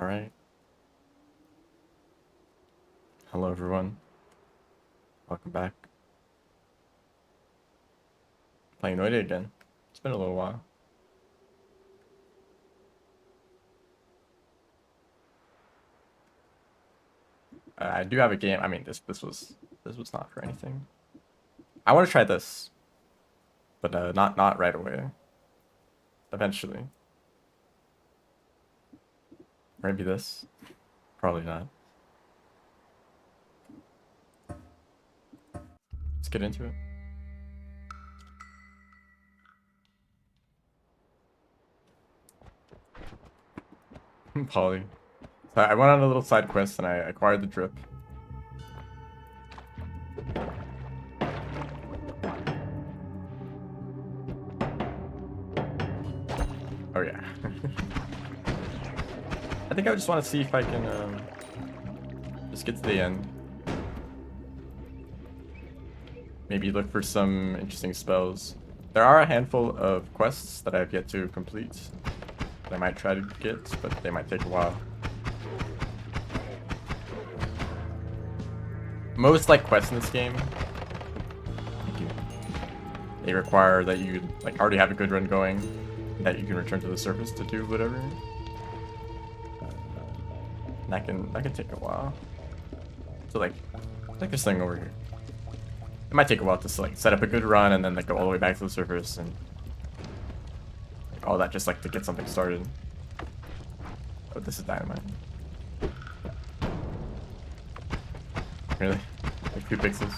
All right. Hello, everyone. Welcome back. Playing Noita again. It's been a little while. I do have a game. I mean, this was not for anything. I want to try this, but not right away. Eventually. Maybe this. Probably not. Let's get into it. Polly. So I went on a little side quest and I acquired the drip. Oh yeah. I think I just want to see if I can just get to the end. Maybe look for some interesting spells. There are a handful of quests that I have yet to complete that I might try to get, but they might take a while. Most like quests in this game, they require that you like already have a good run going, that you can return to the surface to do whatever. And that can take a while. So like this thing over here. It might take a while to like set up a good run and then like go all the way back to the surface and like, all that just like to get something started. Oh, this is dynamite. Really? Like 2 pixels?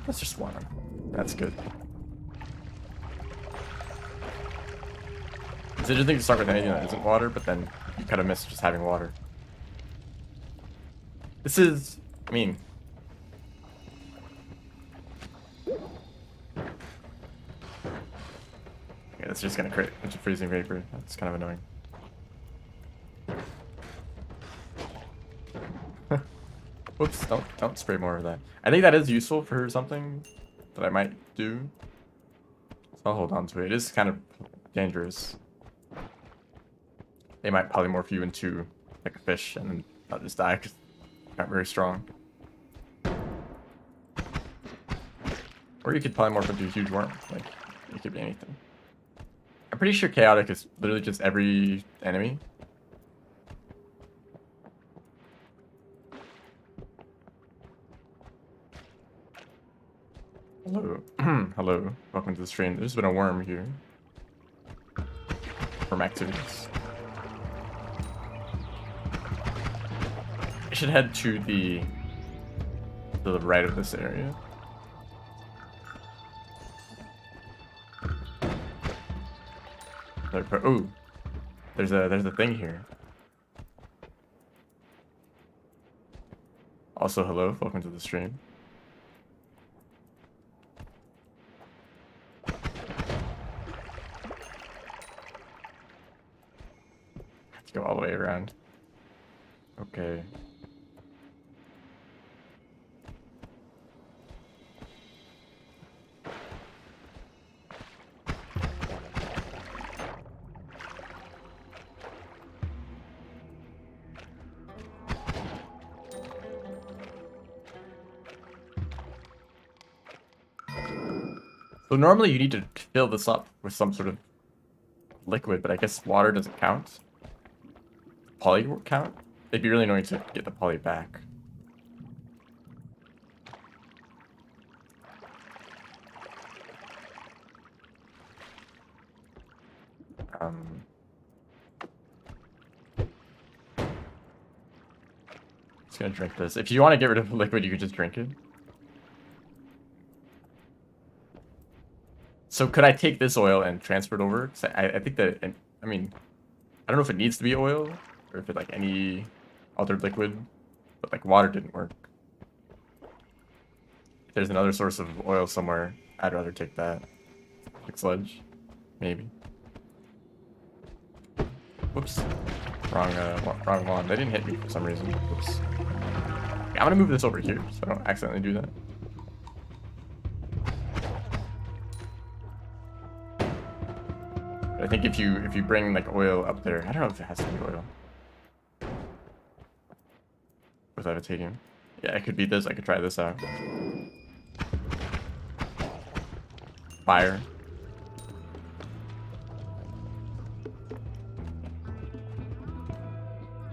That's just one. That's good. It's interesting to start with anything that isn't water, but then you kind of miss just having water. This is, I mean, yeah, that's just gonna create a bunch of freezing vapor. That's kind of annoying. Whoops! Don't spray more of that. I think that is useful for something that I might do. So I'll hold on to it. It is kind of dangerous. They might polymorph you into like a fish and then I'll just die because not very strong. Or you could polymorph into a huge worm. Like, it could be anything. I'm pretty sure chaotic is literally just every enemy. Hello. Hello. Welcome to the stream. There's been a worm here. Worm activities. I should head to the right of this area. Oh, there's a thing here. Also, hello. Welcome to the stream. Let's go all the way around. Okay. So normally you need to fill this up with some sort of liquid, but I guess water doesn't count. Poly will count? It'd be really annoying to get the poly back. Just gonna drink this. If you want to get rid of the liquid, you could just drink it. So could I take this oil and transfer it over? 'Cause I think that, I mean, I don't know if it needs to be oil or if it like any other liquid, but like water didn't work. If there's another source of oil somewhere, I'd rather take that. Like sludge, maybe. Whoops. Wrong one. They didn't hit me for some reason. Whoops. Okay, I'm gonna move this over here so I don't accidentally do that. I think if you bring like oil up there, I don't know if it has to be oil. With levitating. Yeah, it could be this. I could try this out. Fire.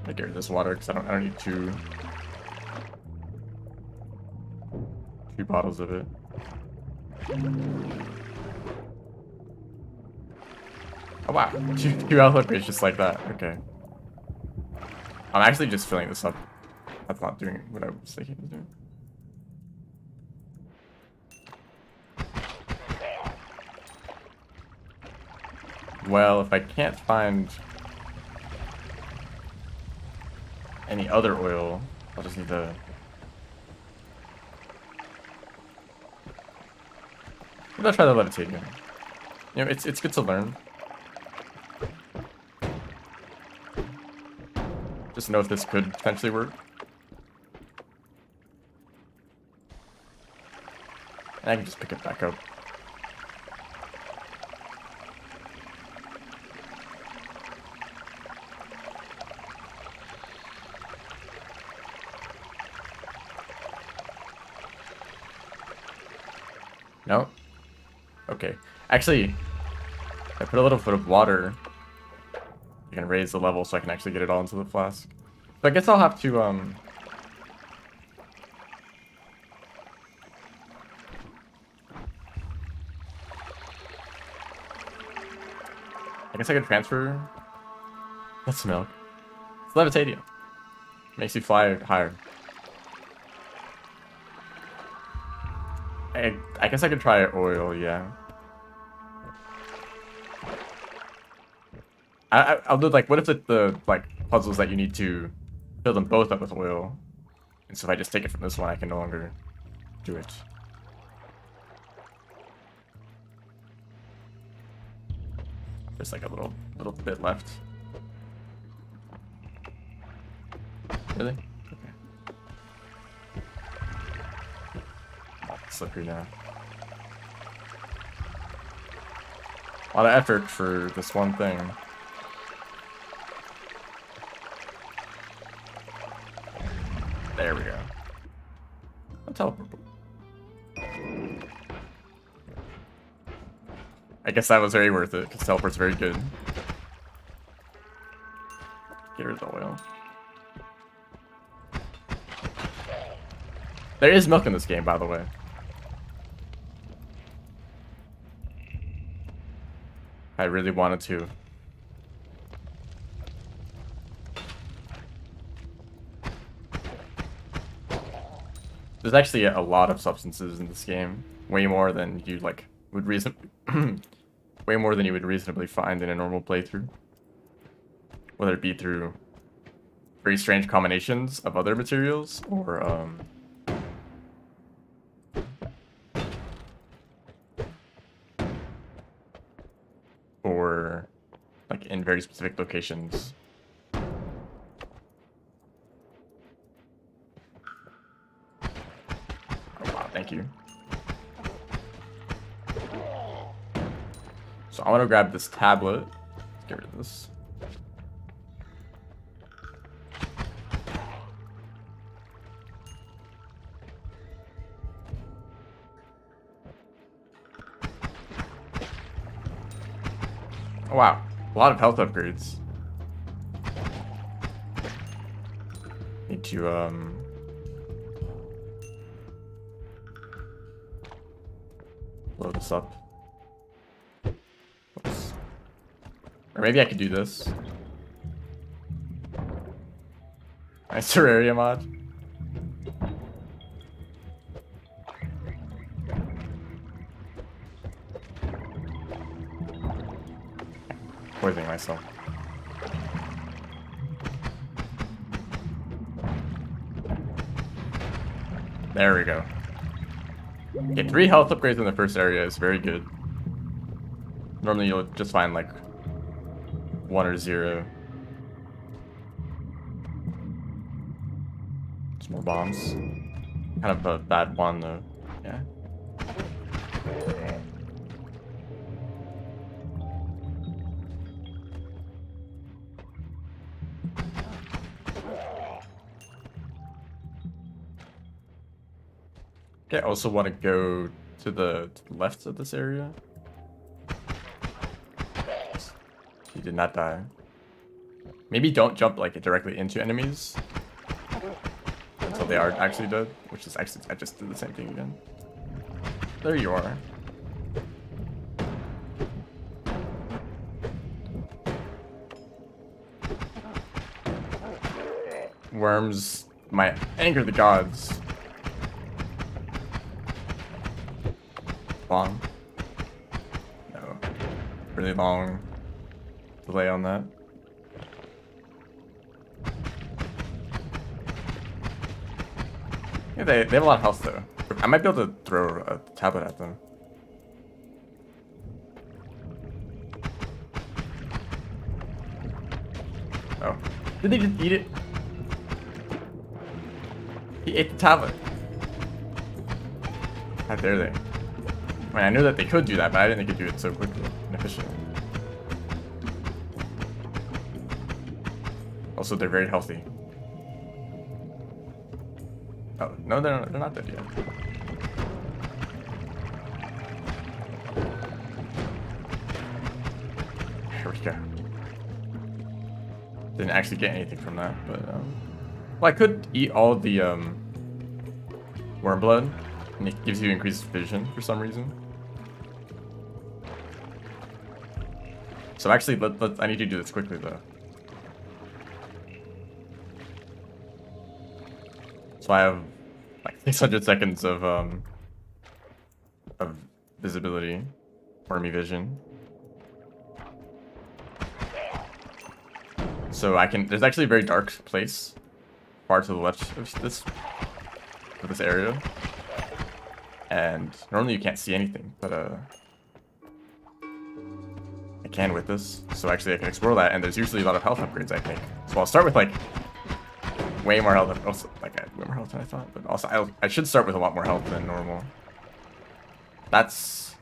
I get rid of this water because I don't need two bottles of it. Oh wow, two health upgrades just like that. Okay. I'm actually just filling this up. That's not doing what I was thinking to do. Well, if I can't find any other oil, I'll just need to... Maybe I'll try the levitating. You know, it's good to learn. Just know if this could potentially work. And I can just pick it back up. No? Okay. Actually, I put a little bit of water. I can raise the level so I can actually get it all into the flask. So I guess I'll have to, I guess I could transfer... That's milk. It's levitadium. Makes you fly higher. I guess I could try oil, yeah. I'll do like, what if the like puzzles that you need to fill them both up with oil, and so if I just take it from this one, I can no longer do it. There's like a little bit left. Really? Slippery now. A lot of effort for this one thing. There we go. I'll teleport. I guess that was very worth it, because teleport's very good. Get rid of the oil. There is milk in this game, by the way. I really wanted to. There's actually a lot of substances in this game. Way more than you like would way more than you would reasonably find in a normal playthrough. Whether it be through very strange combinations of other materials or like in very specific locations. Oh wow, thank you. So I want to grab this tablet. Let's get rid of this. Oh wow, a lot of health upgrades. Need to load this up. Oops. Or maybe I could do this. Nice Terraria mod. Poisoning myself. There we go. Okay, 3 health upgrades in the first area is very good. Normally you'll just find like 1 or 0. Some more bombs. Kind of a bad one though. Yeah. I also want to go to the left of this area. He did not die. Maybe don't jump like directly into enemies until they are actually dead, which is actually, I just did the same thing again. There you are. Worms might anger the gods. Long. No. Really long delay on that. Yeah, they have a lot of health though. I might be able to throw a tablet at them. Oh. Did they just eat it? He ate the tablet. How dare they? I mean, I knew that they could do that, but I didn't think they could do it so quickly and efficiently. Also, they're very healthy. Oh, no, they're not dead yet. Here we go. Didn't actually get anything from that, but, well, I could eat all of the, worm blood, and it gives you increased vision for some reason. So actually, I need to do this quickly, though. So I have like 600 seconds of visibility, wormy vision. So I can. There's actually a very dark place, far to the left of this area, and normally you can't see anything, but I can with this. So actually, I can explore that, and there's usually a lot of health upgrades, I think. So I'll start with like way more health. Also, like I have way more health than I thought, but also I should start with a lot more health than normal. That's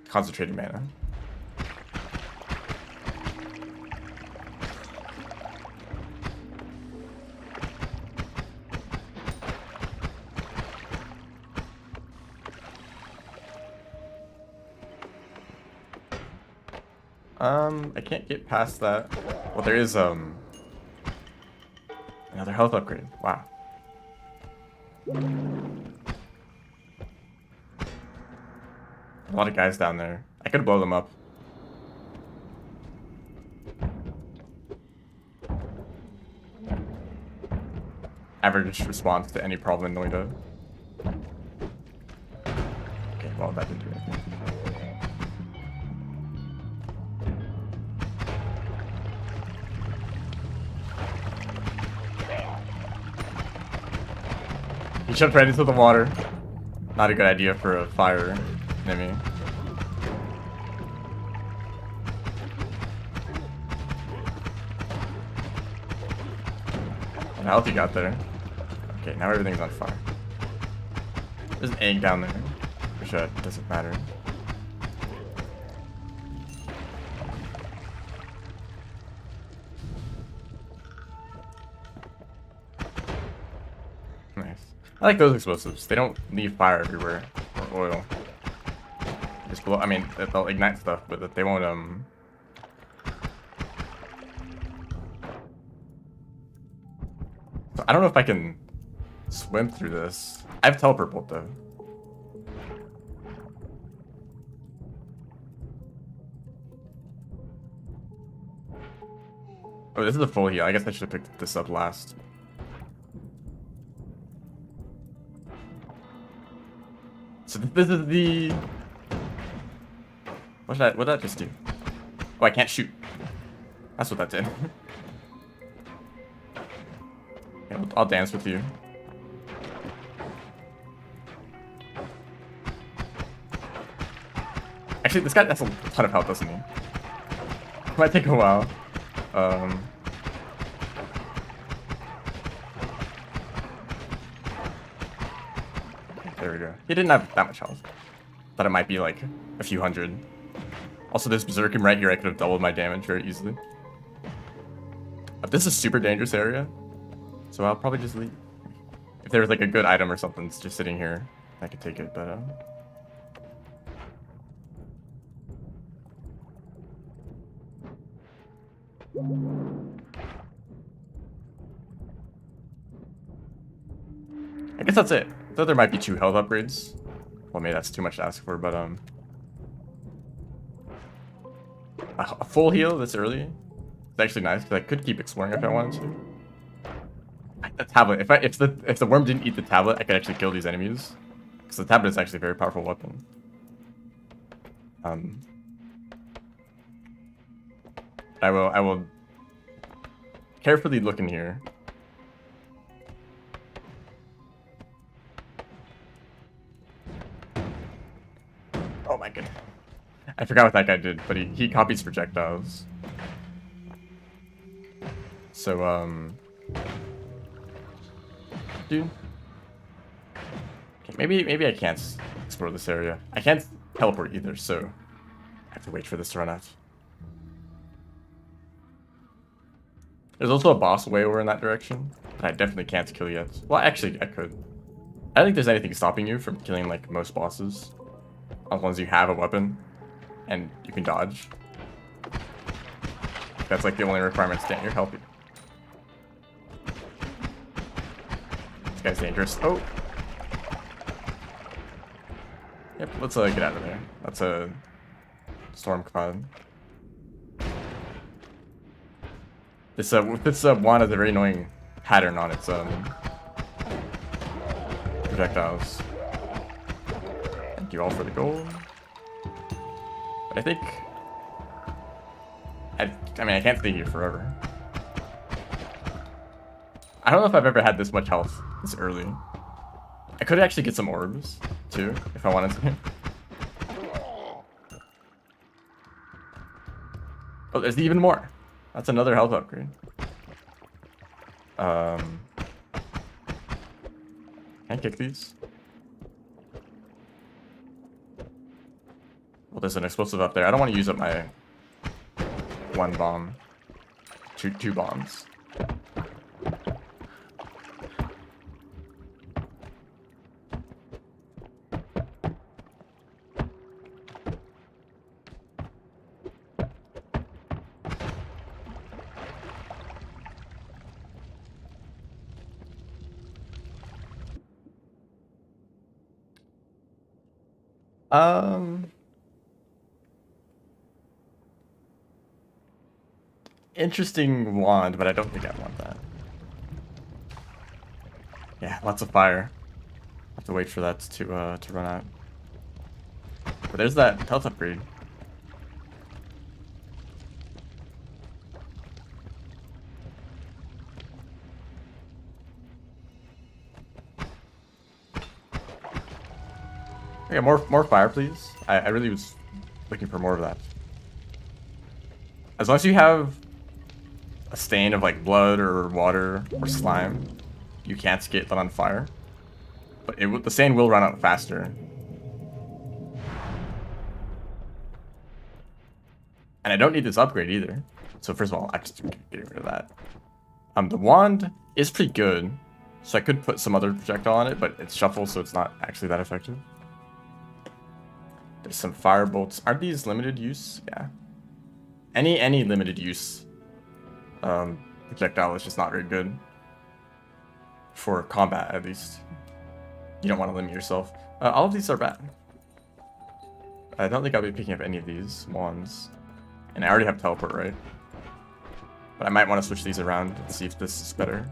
concentrated mana. I can't get past that. Well, there is another health upgrade. Wow. A lot of guys down there. I could blow them up. Average response to any problem in Noita. Okay, well, that didn't do anything. He jumped right into the water. Not a good idea for a fire enemy. What health you got there? Okay, now everything's on fire. There's an egg down there, which doesn't matter. Nice. I like those explosives. They don't leave fire everywhere or oil. Just blow. I mean, they'll ignite stuff, but they won't. So I don't know if I can swim through this. I have teleport bolt though. Oh, this is a full heal. I guess I should have picked this up last. So this is the... What did that just do? Oh, I can't shoot. That's what that did. Yeah, I'll dance with you. Actually, this guy has a ton of health, doesn't he? It might take a while. There we go. He didn't have that much health. Thought it might be like a few hundred. Also, there's Berserkim right here. I could have doubled my damage very easily. But this is a super dangerous area, so I'll probably just leave. If there was like a good item or something just sitting here, I could take it, but I guess that's it. I thought there might be 2 health upgrades. Well, maybe that's too much to ask for, but a full heal this early is actually nice because I could keep exploring if I wanted to. The tablet. If the worm didn't eat the tablet, I could actually kill these enemies because the tablet is actually a very powerful weapon. I will carefully look in here. Oh my god. I forgot what that guy did, but he copies projectiles. So, dude. Okay, maybe I can't explore this area. I can't teleport either, so I have to wait for this to run out. There's also a boss way over in that direction that I definitely can't kill yet. Well, actually, I could. I don't think there's anything stopping you from killing, like, most bosses. As long as you have a weapon and you can dodge. That's, like, the only requirement. Stand, you're healthy. This guy's dangerous. Oh! Yep, let's get out of there. That's a storm cloud. This wand has a very annoying pattern on its projectiles. Thank you all for the gold. But I think I mean I can't stay here forever. I don't know if I've ever had this much health this early. I could actually get some orbs too if I wanted to. Oh, there's even more. That's another health upgrade. Can I kick these? Well, there's an explosive up there. I don't want to use up my 1 bomb. Two bombs. Interesting wand, but I don't think I want that. Yeah, lots of fire. Have to wait for that to run out. But there's that health upgrade. Yeah, more fire, please. I really was looking for more of that. As long as you have a stain of like blood or water or slime, you can't get lit on fire. But the stain will run out faster. And I don't need this upgrade either. So first of all, I just get rid of that. The wand is pretty good. So I could put some other projectile on it, but it's shuffled, so it's not actually that effective. There's some fire bolts. Aren't these limited use? Yeah. Any limited use projectile is just not very good. For combat, at least. You don't want to limit yourself. All of these are bad. I don't think I'll be picking up any of these wands. And I already have teleport, right? But I might want to switch these around and see if this is better.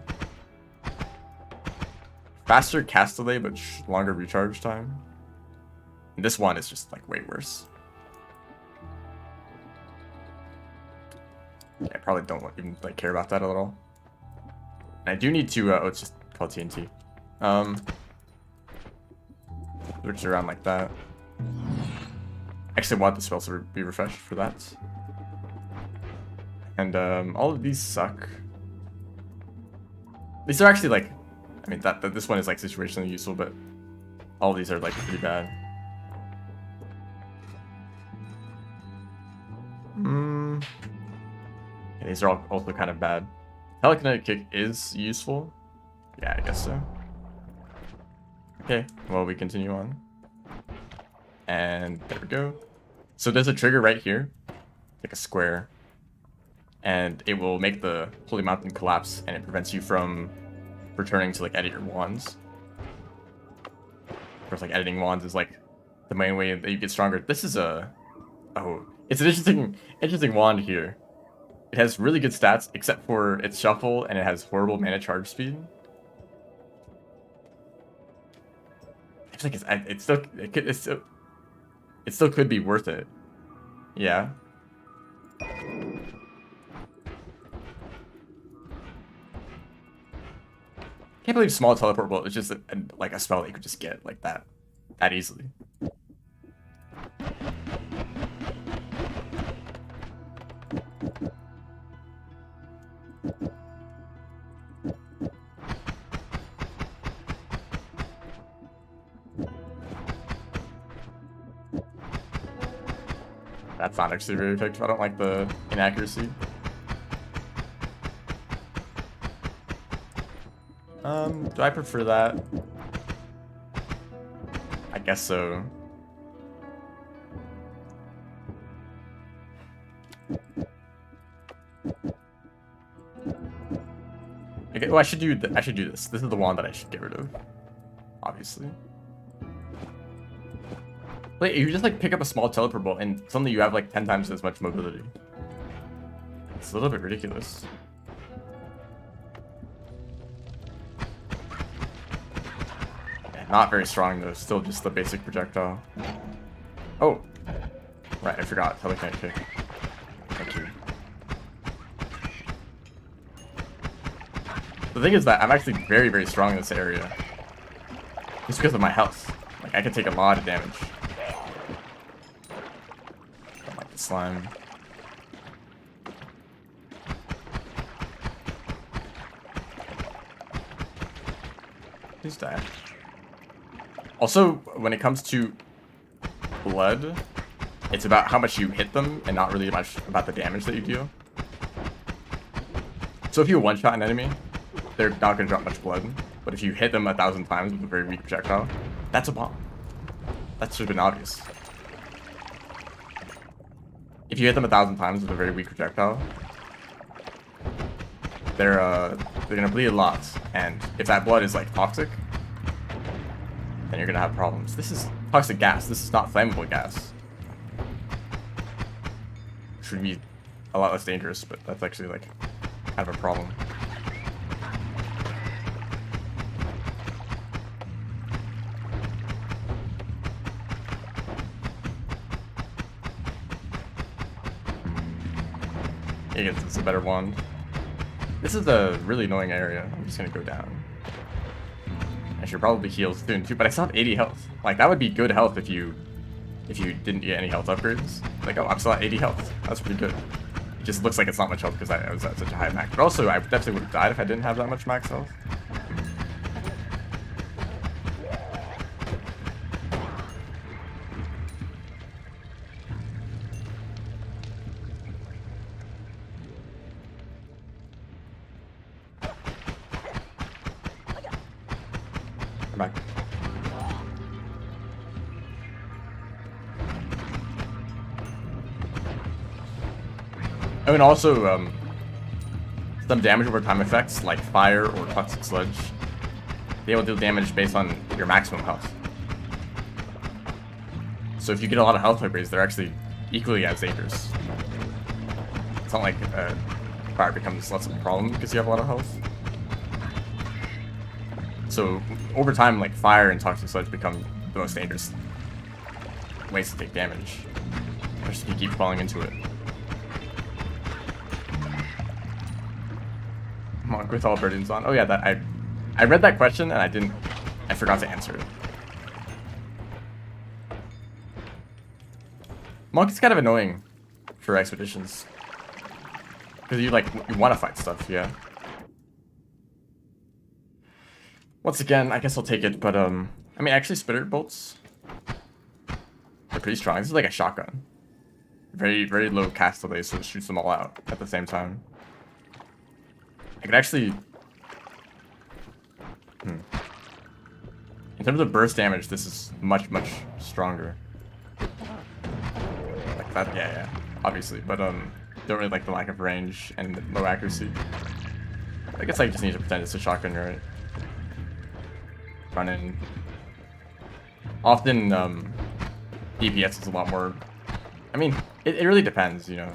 Faster cast delay, but longer recharge time. And this one is just like way worse. Yeah, I probably don't even like care about that at all. And I do need to. Oh, it's just called TNT. Switch it around like that. I actually want the spells to be refreshed for that. And all of these suck. These are actually like, I mean that this one is like situationally useful, but all of these are like pretty bad. Yeah, these are all also kind of bad. Telekinetic kick is useful. Yeah, I guess so. Okay, well, we continue on. And there we go. So there's a trigger right here, like a square. And it will make the Holy Mountain collapse, and it prevents you from returning to, like, edit your wands. Of course, like, editing wands is, like, the main way that you get stronger. This is a... Oh, it's an interesting wand here. It has really good stats, except for its shuffle, and it has horrible mana charge speed. I feel like it still could be worth it. Yeah. Can't believe small teleport bolt is just like a spell that you could just get like that easily. That's not actually very effective. I don't like the inaccuracy. Do I prefer that? I guess so. Okay, well, I should do this. This is the one that I should get rid of, obviously. Wait, you just like pick up a small teleport bolt and suddenly you have like 10 times as much mobility. It's a little bit ridiculous. Yeah, not very strong though, still just the basic projectile. Oh, right, I forgot. Telekinetic kick. Thank you. The thing is that I'm actually very, very strong in this area. Just because of my health. Like, I can take a lot of damage. Don't like the slime. Please die. Also, when it comes to blood, it's about how much you hit them and not really much about the damage that you deal. So if you one-shot an enemy, they're not going to drop much blood. But if you hit them 1,000 times with a very weak projectile, that's a bomb. That should have been obvious. If you hit them 1,000 times with a very weak projectile, they're gonna bleed a lot. And if that blood is like toxic, then you're gonna have problems. This is toxic gas. This is not flammable gas. Should be a lot less dangerous, but that's actually like kind of a problem. I guess it's a better wand. This is a really annoying area. I'm just gonna go down. I should probably heal soon too, but I still have 80 health. Like, that would be good health if you didn't get any health upgrades. Like, oh, I'm still at 80 health. That's pretty good. It just looks like it's not much health because I was at such a high max. But also, I definitely would have died if I didn't have that much max health. Come back. Oh, and also, some damage over time effects, like fire or toxic sludge, they will deal damage based on your maximum health. So if you get a lot of health upgrades, they're actually equally as dangerous. It's not like fire becomes less of a problem because you have a lot of health. So over time, like, fire and toxic sludge become the most dangerous ways to take damage, especially if you keep falling into it. Monk with all burdens on. Oh yeah, that I read that question and I forgot to answer it. Monk is kind of annoying for expeditions because you want to fight stuff, yeah. Once again, I guess I'll take it, but I mean, actually, spitter bolts are pretty strong. This is like a shotgun. Very, very low cast delay, so it shoots them all out at the same time. I could actually... In terms of burst damage, this is much, much stronger. Like that, yeah, obviously. But don't really like the lack of range and low accuracy. I guess I just need to pretend it's a shotgun, right? Run in. Often, DPS is a lot more. I mean, it really depends, you know.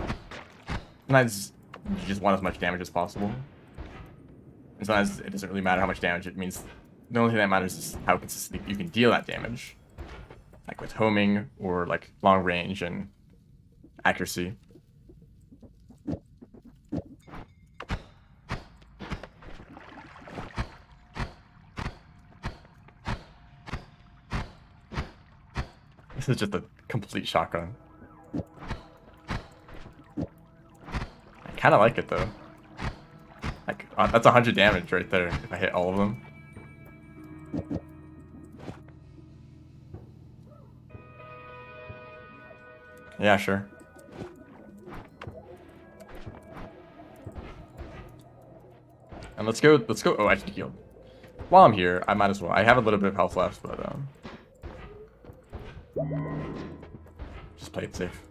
Sometimes you just want as much damage as possible. And sometimes it doesn't really matter how much damage. It means the only thing that matters is how consistently you can deal that damage. Like with homing or like long range and accuracy. This is just a complete shotgun. I kind of like it though. Like that's 100 damage right there if I hit all of them. Yeah, sure. And let's go. Oh, I should heal. While I'm here, I might as well. I have a little bit of health left, but just play it safe.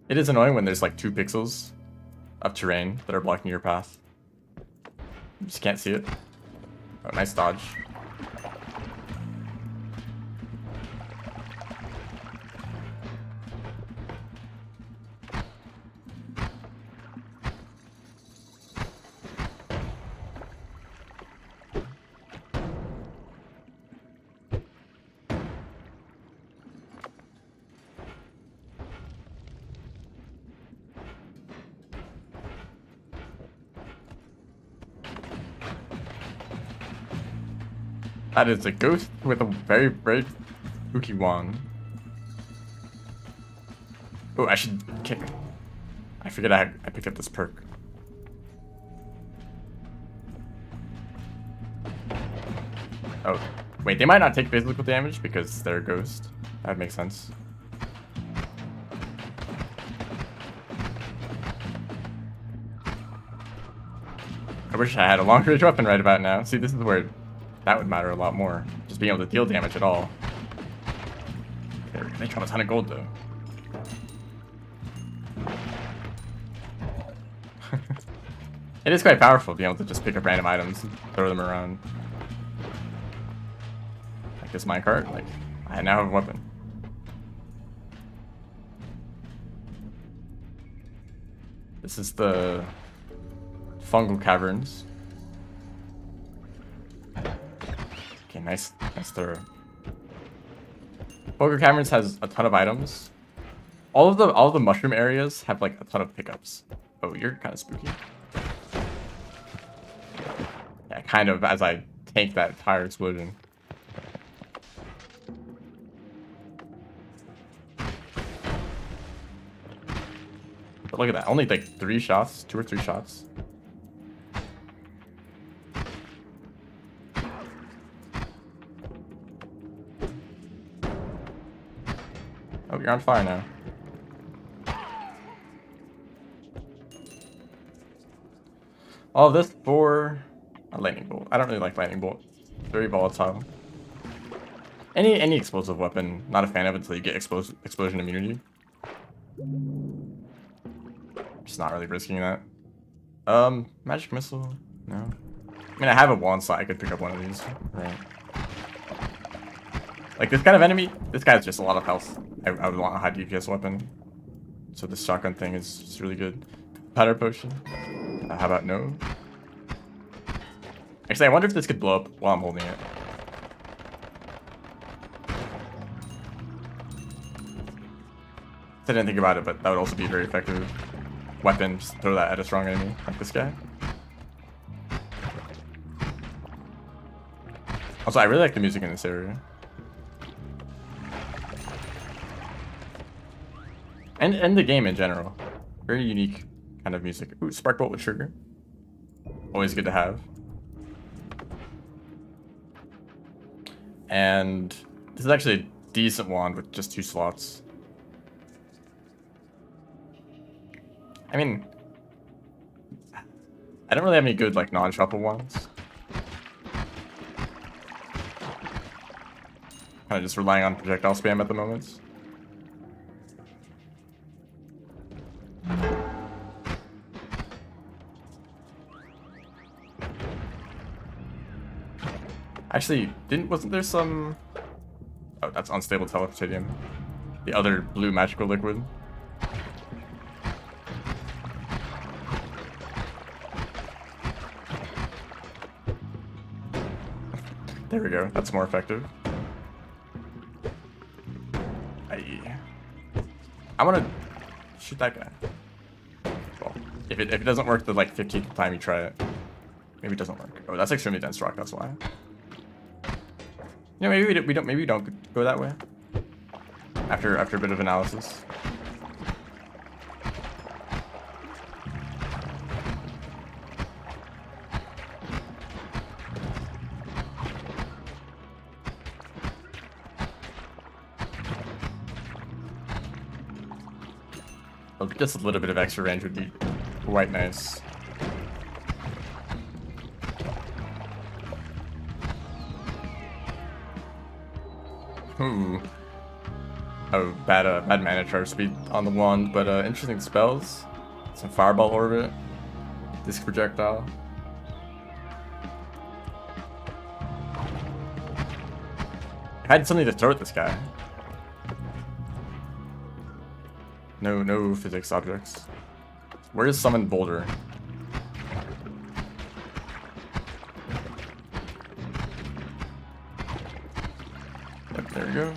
It is annoying when there's like 2 pixels of terrain that are blocking your path. You just can't see it. Oh, nice dodge. That is a ghost with a very, very spooky wand. Oh, I should kick. I forget I picked up this perk. Oh, wait, they might not take physical damage because they're a ghost. That makes sense. I wish I had a long range weapon right about now. See, this is where that would matter a lot more. Just being able to deal damage at all. They drop a ton of gold though. It is quite powerful being able to just pick up random items and throw them around. Like this minecart, like I now have a weapon. This is the fungal caverns. Okay, nice throw. Fungal caverns has a ton of items. All of the mushroom areas have like a ton of pickups. Oh, you're kind of spooky. Yeah, kind of as I tank that entire explosion. But look at that, only like 3 shots, 2 or 3 shots. Oh, you're on fire now. All of this for a lightning bolt. I don't really like lightning bolt. It's very volatile. Any explosive weapon, not a fan of until you get explosion immunity. Just not really risking that. Magic missile? No. I mean, I have a wand slot. I could pick up one of these. Right. Like this kind of enemy, this guy has just a lot of health. I would want a high DPS weapon. So this shotgun thing is just really good. Powder potion. How about no? Actually, I wonder if this could blow up while I'm holding it. I didn't think about it, but that would also be a very effective weapon. Just throw that at a strong enemy, like this guy. Also, I really like the music in this area. And the game in general. Very unique kind of music. Ooh, spark bolt with trigger. Always good to have. And this is actually a decent wand with just 2 slots. I mean, I don't really have any good like non-shuffle ones. Kind of just relying on projectile spam at the moment. Actually, wasn't there some... Oh, that's unstable telepalladium. The other blue magical liquid. There we go, that's more effective. I want to shoot that guy. Well, if it doesn't work the like 15th time you try it, maybe it doesn't work. Oh, that's extremely dense rock. That's why. You know, maybe we don't go that way. After a bit of analysis. Just a little bit of extra range would be quite nice. Ooh. Oh, bad mana charge speed on the wand, but interesting spells. Some fireball orbit, disc projectile. I had something to throw at this guy. No physics objects. Where is Summon Boulder? Yep, there we go.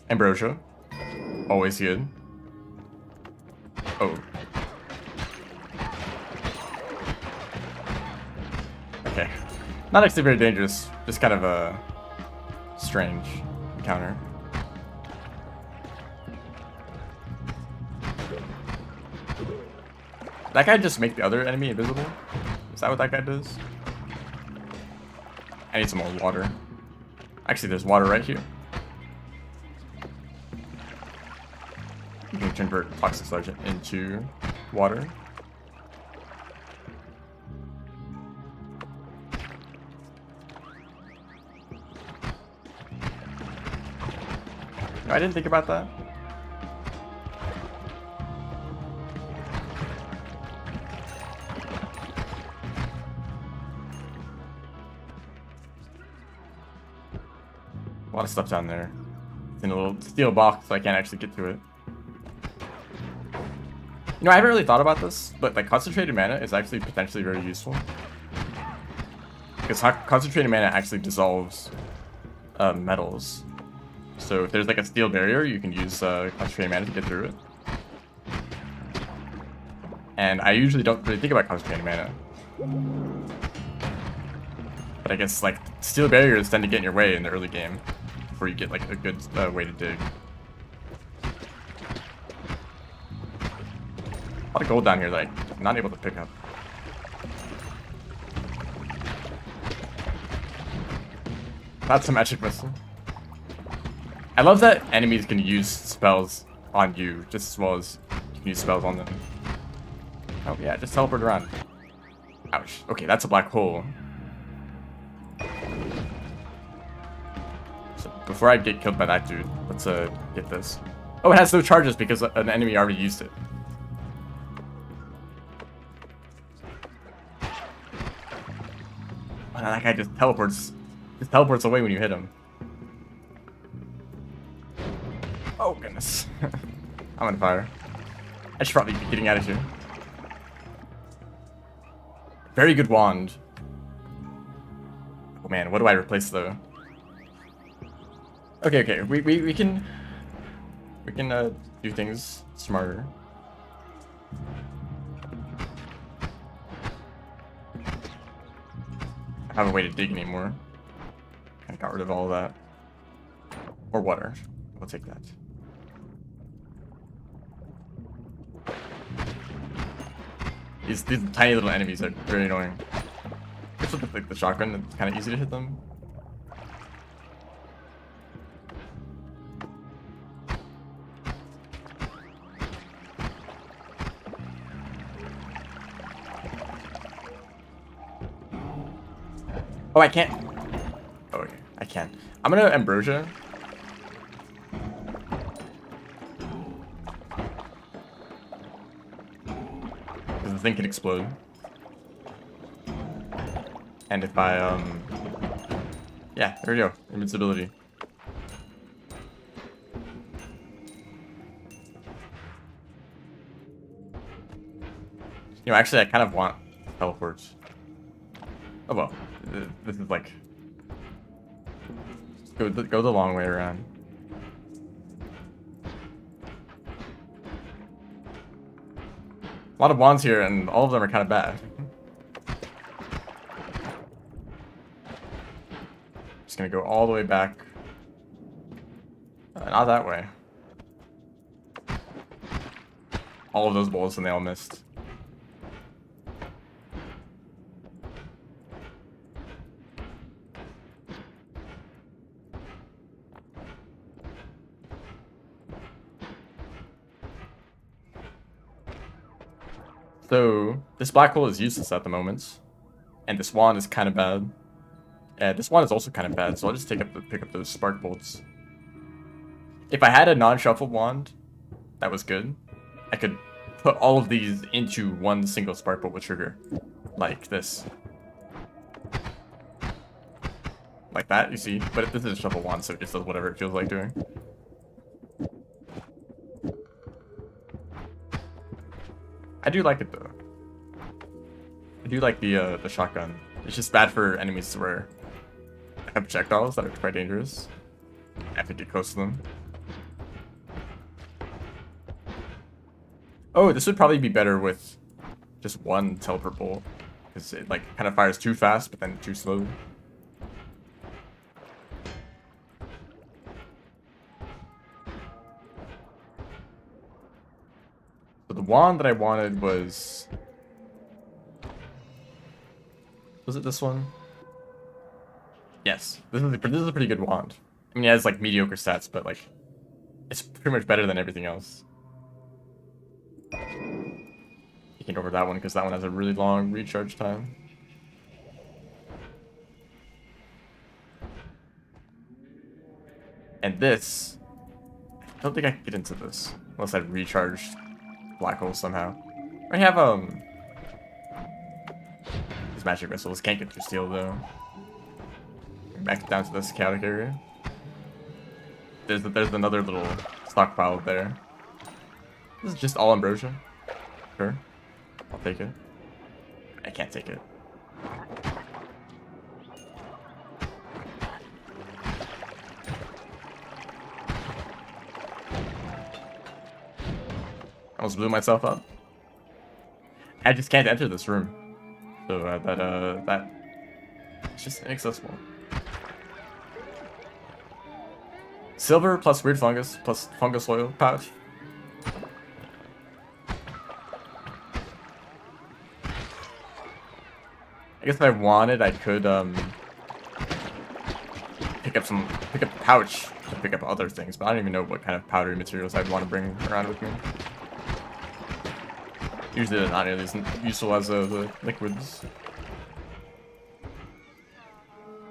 Ambrosia. Always good. Oh. Okay. Not actually very dangerous. Just kind of a strange encounter. That guy just make the other enemy invisible? Is that what that guy does? I need some more water. Actually, there's water right here. You can convert Toxic Sludge into water. No, I didn't think about that. A lot of stuff down there. It's in a little steel box, so I can't actually get to it. You know, I haven't really thought about this, but like concentrated mana is actually potentially very useful. Because concentrated mana actually dissolves metals. So if there's like a steel barrier, you can use concentrated mana to get through it. And I usually don't really think about concentrated mana. But I guess like steel barriers tend to get in your way in the early game. Before you get like a good way to dig. A lot of gold down here that I'm not able to pick up. That's a magic missile. I love that enemies can use spells on you just as well as you can use spells on them. Oh yeah, just teleport around. Ouch. Okay, that's a black hole. Before I get killed by that dude, let's get this. Oh, it has no charges because an enemy already used it. Oh, that guy just teleports away when you hit him. Oh goodness. I'm on fire. I should probably be getting out of here. Very good wand. Oh man, what do I replace though? Okay, we can do things smarter. I don't have a way to dig anymore. I got rid of all of that. Or water. We'll take that. These tiny little enemies are very annoying. Just with like the shotgun, it's kind of easy to hit them. Oh, I can't. Oh, okay. I can. I'm gonna Ambrosia. Because the thing can explode. And if I, yeah, there we go. Invincibility. You know, actually, I kind of want teleports. Oh, well. This is like... Go the long way around. A lot of wands here, and all of them are kind of bad. Just gonna go all the way back. Not that way. All of those bullets and they all missed. So, this black hole is useless at the moment. And this wand is kind of bad. This wand is also kind of bad, so I'll just pick up those spark bolts. If I had a non-shuffle wand that was good, I could put all of these into one single spark bolt with trigger. Like this. Like that, you see? But this is a shuffle wand, so it just does whatever it feels like doing. I do like it though. I do like the shotgun. It's just bad for enemies where I have projectiles that are quite dangerous. I have to get close to them. Oh, this would probably be better with just one teleport bolt. Because it like kind of fires too fast, but then too slowly. So the wand that I wanted was... Was it this one? Yes. This is a pretty good wand. I mean, it has like mediocre stats, but like... It's pretty much better than everything else. You can't go over that one because that one has a really long recharge time. And this... I don't think I can get into this. Unless I recharged black holes somehow. I have, these magic missiles. Can't get through steel, though. Back down to this chaotic area. There's another little stockpile there. This is just all ambrosia. Sure. I'll take it. I can't take it. I almost blew myself up. I just can't enter this room. So that it's just inaccessible. Silver plus weird fungus plus fungus oil pouch. I guess if I wanted, I could pick up the pouch to pick up other things, but I don't even know what kind of powdery materials I'd want to bring around with me. Usually they're not nearly as useful as the liquids.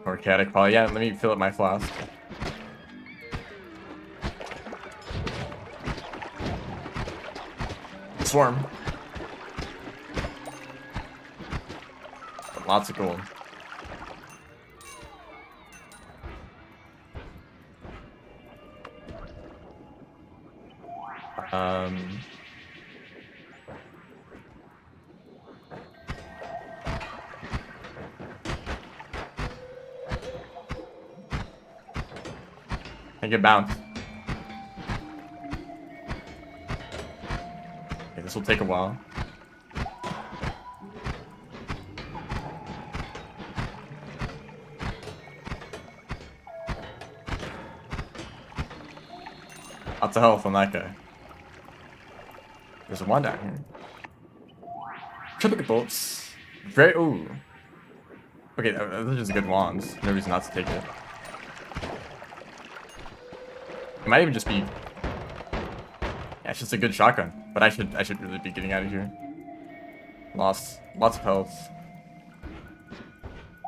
Or chaotic poly. Yeah, let me fill up my flask. Swarm. Lots of gold. I get bounced. Okay, this will take a while. Lots of health on that guy. There's a wand down here. Triplicate bolts. Very. Ooh. Okay, those are just good wands. No reason not to take it. It might even just be... Yeah, it's just a good shotgun. But I should really be getting out of here. Lost lots of health.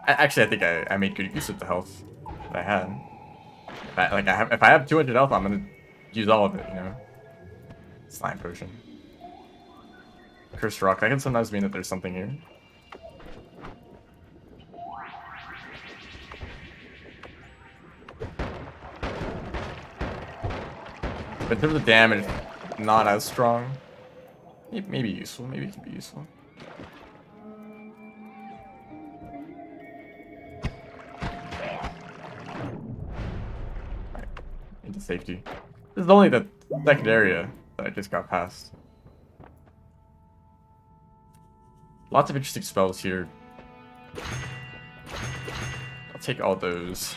Actually, I think I made good use of the health that I had. If I have 200 health, I'm gonna use all of it, you know? Slime potion. Cursed rock. That can sometimes mean that there's something here. But in terms of damage, not as strong. Maybe useful. Maybe it can be useful. Alright. Into safety. This is only the second area that I just got past. Lots of interesting spells here. I'll take all those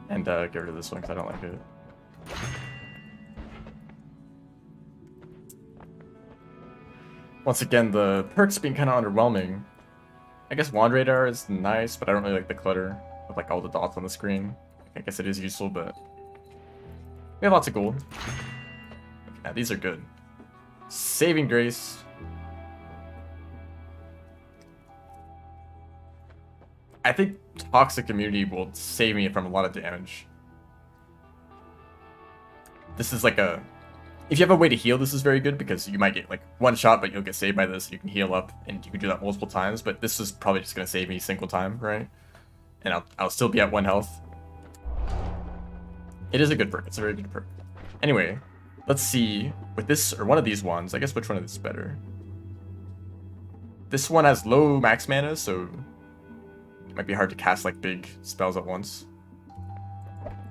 and get rid of this one because I don't like it. Once again, the perks being kind of underwhelming. I guess Wand Radar is nice, but I don't really like the clutter of like all the dots on the screen. I guess it is useful, but we have lots of gold. Yeah, these are good. Saving Grace. I think Toxic Immunity will save me from a lot of damage. This is like a... If you have a way to heal, this is very good because you might get like one shot, but you'll get saved by this. You can heal up, and you can do that multiple times. But this is probably just gonna save me a single time, right? And I'll still be at 1 health. It is a good perk. It's a very good perk. Anyway, let's see with this or one of these wands. I guess which one of these is better. This one has low max mana, so it might be hard to cast like big spells at once.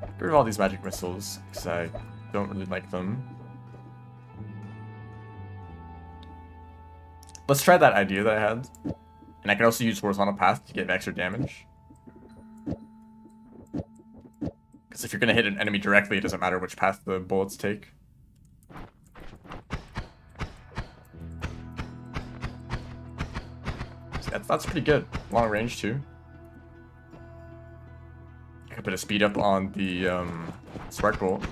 Get rid of all these magic missiles because I don't really like them. Let's try that idea that I had. And I can also use Horizontal Path to get extra damage. Because if you're going to hit an enemy directly, it doesn't matter which path the bullets take. So that's pretty good. Long range too. I could put a speed up on the Spark Bolt.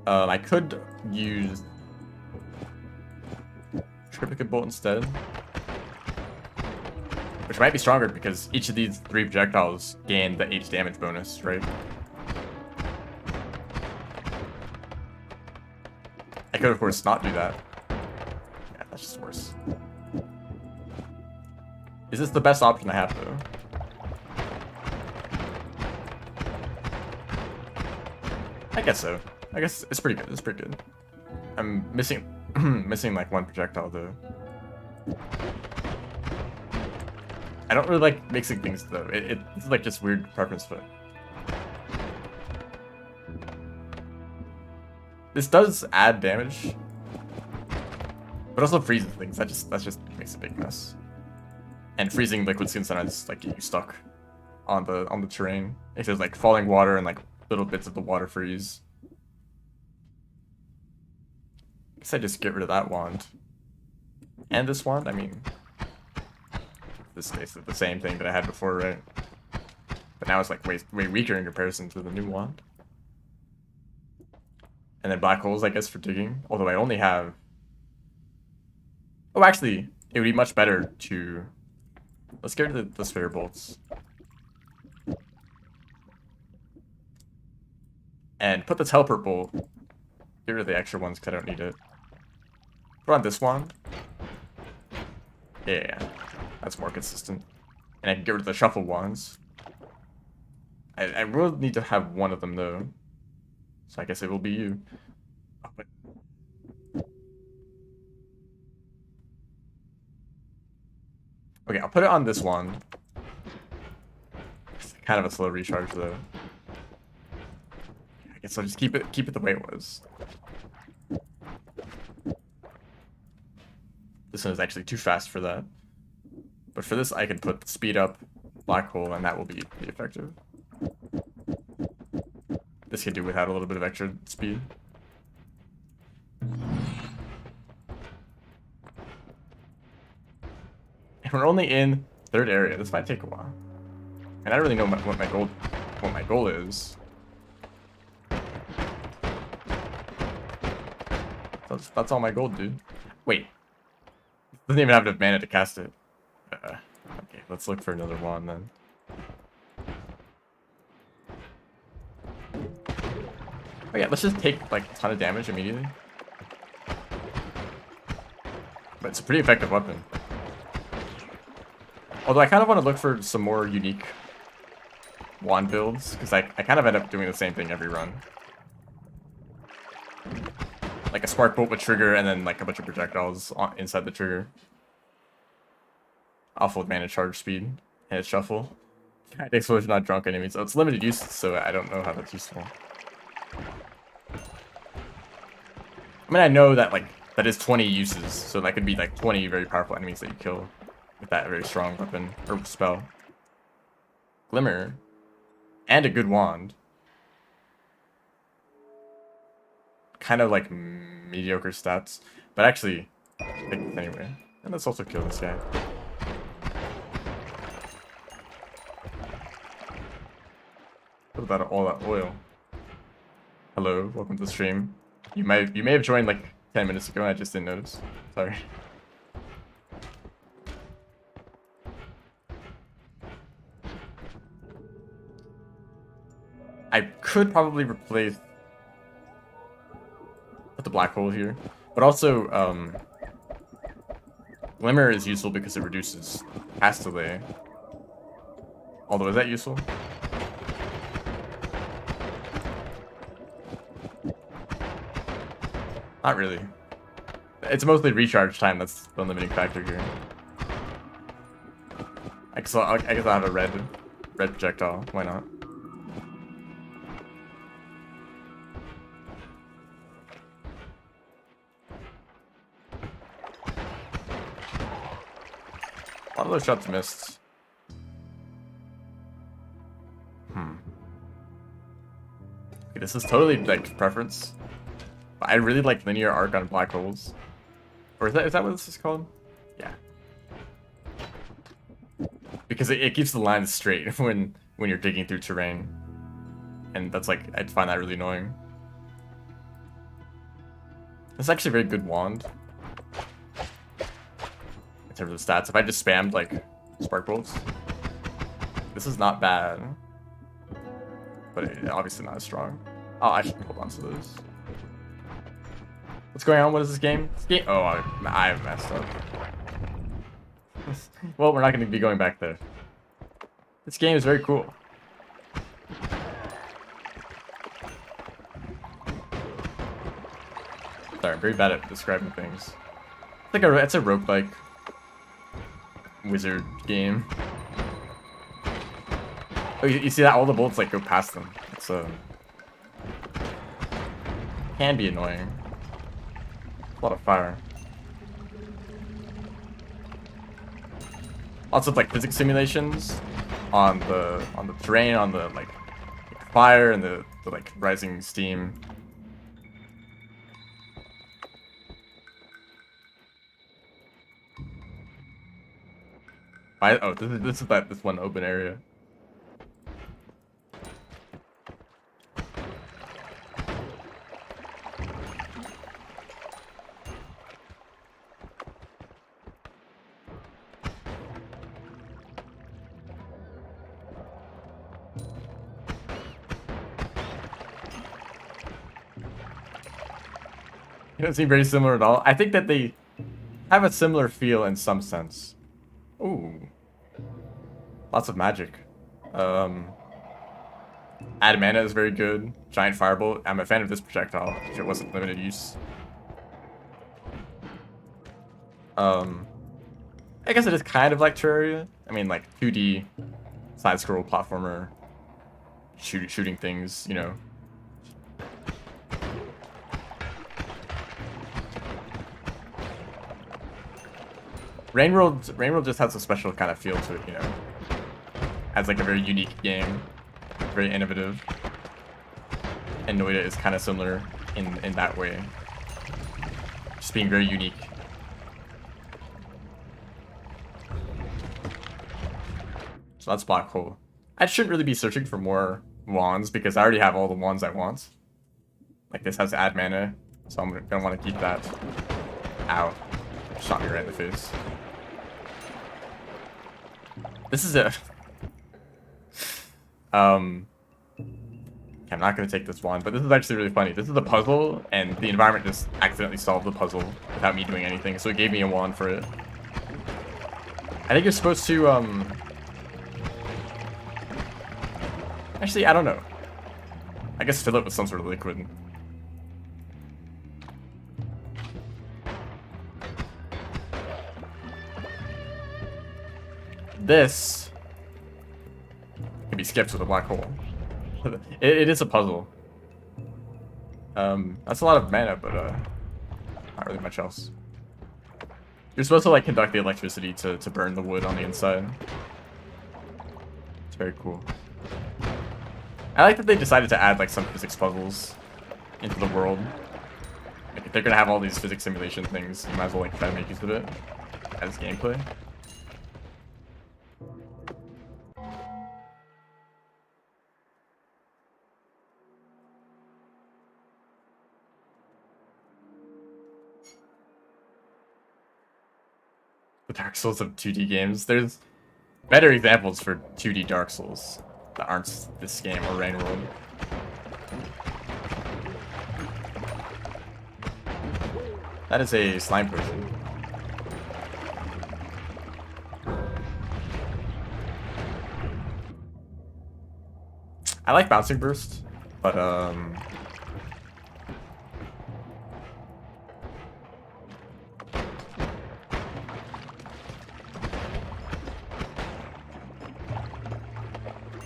I could use Triplicate Bolt instead, which might be stronger because each of these 3 projectiles gain the 8 damage bonus, right? I could, of course, not do that. Yeah, that's just worse. Is this the best option I have, though? I guess so. I guess it's pretty good. It's pretty good. I'm missing missing like 1 projectile though. I don't really like mixing things though. It's like just weird preference, but this does add damage, but also freezes things. That just makes a big mess. And freezing liquid skin sometimes like get you stuck on the terrain. If there's like falling water and like little bits of the water freeze. I guess I just get rid of that wand. And this wand, I mean, this is basically the same thing that I had before, right? But now it's like way weaker in comparison to the new wand. And then black holes, I guess, for digging. Although I only have... Oh, actually, it would be much better to... Let's get rid of the sphere bolts. And put the teleport bolt. Get rid of the extra ones because I don't need it. Put on this one. Yeah, that's more consistent. And I can get rid of the shuffle ones. I will need to have one of them though. So I guess it will be you. Oh, but... Okay, I'll put it on this one. It's kind of a slow recharge though. I guess I'll just keep it the way it was. This one is actually too fast for that. But for this, I can put speed up, black hole, and that will be pretty effective. This can do without a little bit of extra speed. And we're only in 3rd area. This might take a while. And I don't really know what my goal is. That's all my gold, dude. Wait, Doesn't even have enough mana to cast it. Okay, let's look for another wand then. Oh yeah, let's just take like a ton of damage immediately. But it's a pretty effective weapon. Although I kind of want to look for some more unique wand builds, because I kind of end up doing the same thing every run. Like a spark bolt with trigger and then like a bunch of projectiles inside the trigger. Awful mana charge speed and its shuffle. The explosion not drunk enemies. So it's limited use, so I don't know how that's useful. I mean, I know that like that is 20 uses, so that could be like 20 very powerful enemies that you kill with that very strong weapon or spell. Glimmer and a good wand. Kind of like mediocre stats, but actually take this anyway. And let's also kill this guy. What about all that oil? Hello, welcome to the stream. You may have joined like 10 minutes ago and I just didn't notice. Sorry. I could probably replace the black hole here, but also Glimmer is useful because it reduces cast delay. Although, is that useful? Not really. It's mostly recharge time that's the limiting factor here. I guess I'll have a red projectile. Why not? A lot of those shots missed. Okay, this is totally like preference. But I really like linear arc on black holes. Or is that what this is called? Yeah. Because it keeps the lines straight when you're digging through terrain. And that's like, I'd find that really annoying. It's actually a very good wand. In terms of stats, if I just spammed like spark bolts, this is not bad, but obviously not as strong. Oh, I should hold on to those. What's going on? What is this game? Oh, I messed up. Well, we're not going to be going back there. This game is very cool. Sorry, I'm very bad at describing things. It's a roguelike wizard game. Oh, you see that all the bullets like go past them. It's can be annoying. A lot of fire. Lots of like physics simulations on the terrain, on the like fire and the like rising steam. Oh, this is this one open area. They don't seem very similar at all. I think that they have a similar feel in some sense. Ooh. Lots of magic. Add mana is very good. Giant Firebolt. I'm a fan of this projectile, if it wasn't limited use. I guess it is kind of like Terraria. I mean, like 2D side-scroll platformer, shooting things, you know. Rain World just has a special kind of feel to it, you know. As like a very unique game, very innovative. And Noita is kind of similar in that way, just being very unique. So that's Black Hole. I shouldn't really be searching for more wands because I already have all the wands I want. Like this has add mana, so I'm gonna want to keep that. Ow. Shot me right in the face. This is a... I'm not going to take this one, but this is actually really funny. This is a puzzle, and the environment just accidentally solved the puzzle without me doing anything, so it gave me a wand for it. I think you're supposed to, actually, I don't know. I guess fill it with some sort of liquid. This can be skipped with a black hole. It is a puzzle. That's a lot of mana, but not really much else. You're supposed to like conduct the electricity to burn the wood on the inside. It's very cool. I like that they decided to add like some physics puzzles into the world. Like if they're gonna have all these physics simulation things, you might as well like try to make use of it as gameplay. The Dark Souls of 2D games. There's better examples for 2D Dark Souls that aren't this game or Rain World. That is a slime potion. I like Bouncing Burst, but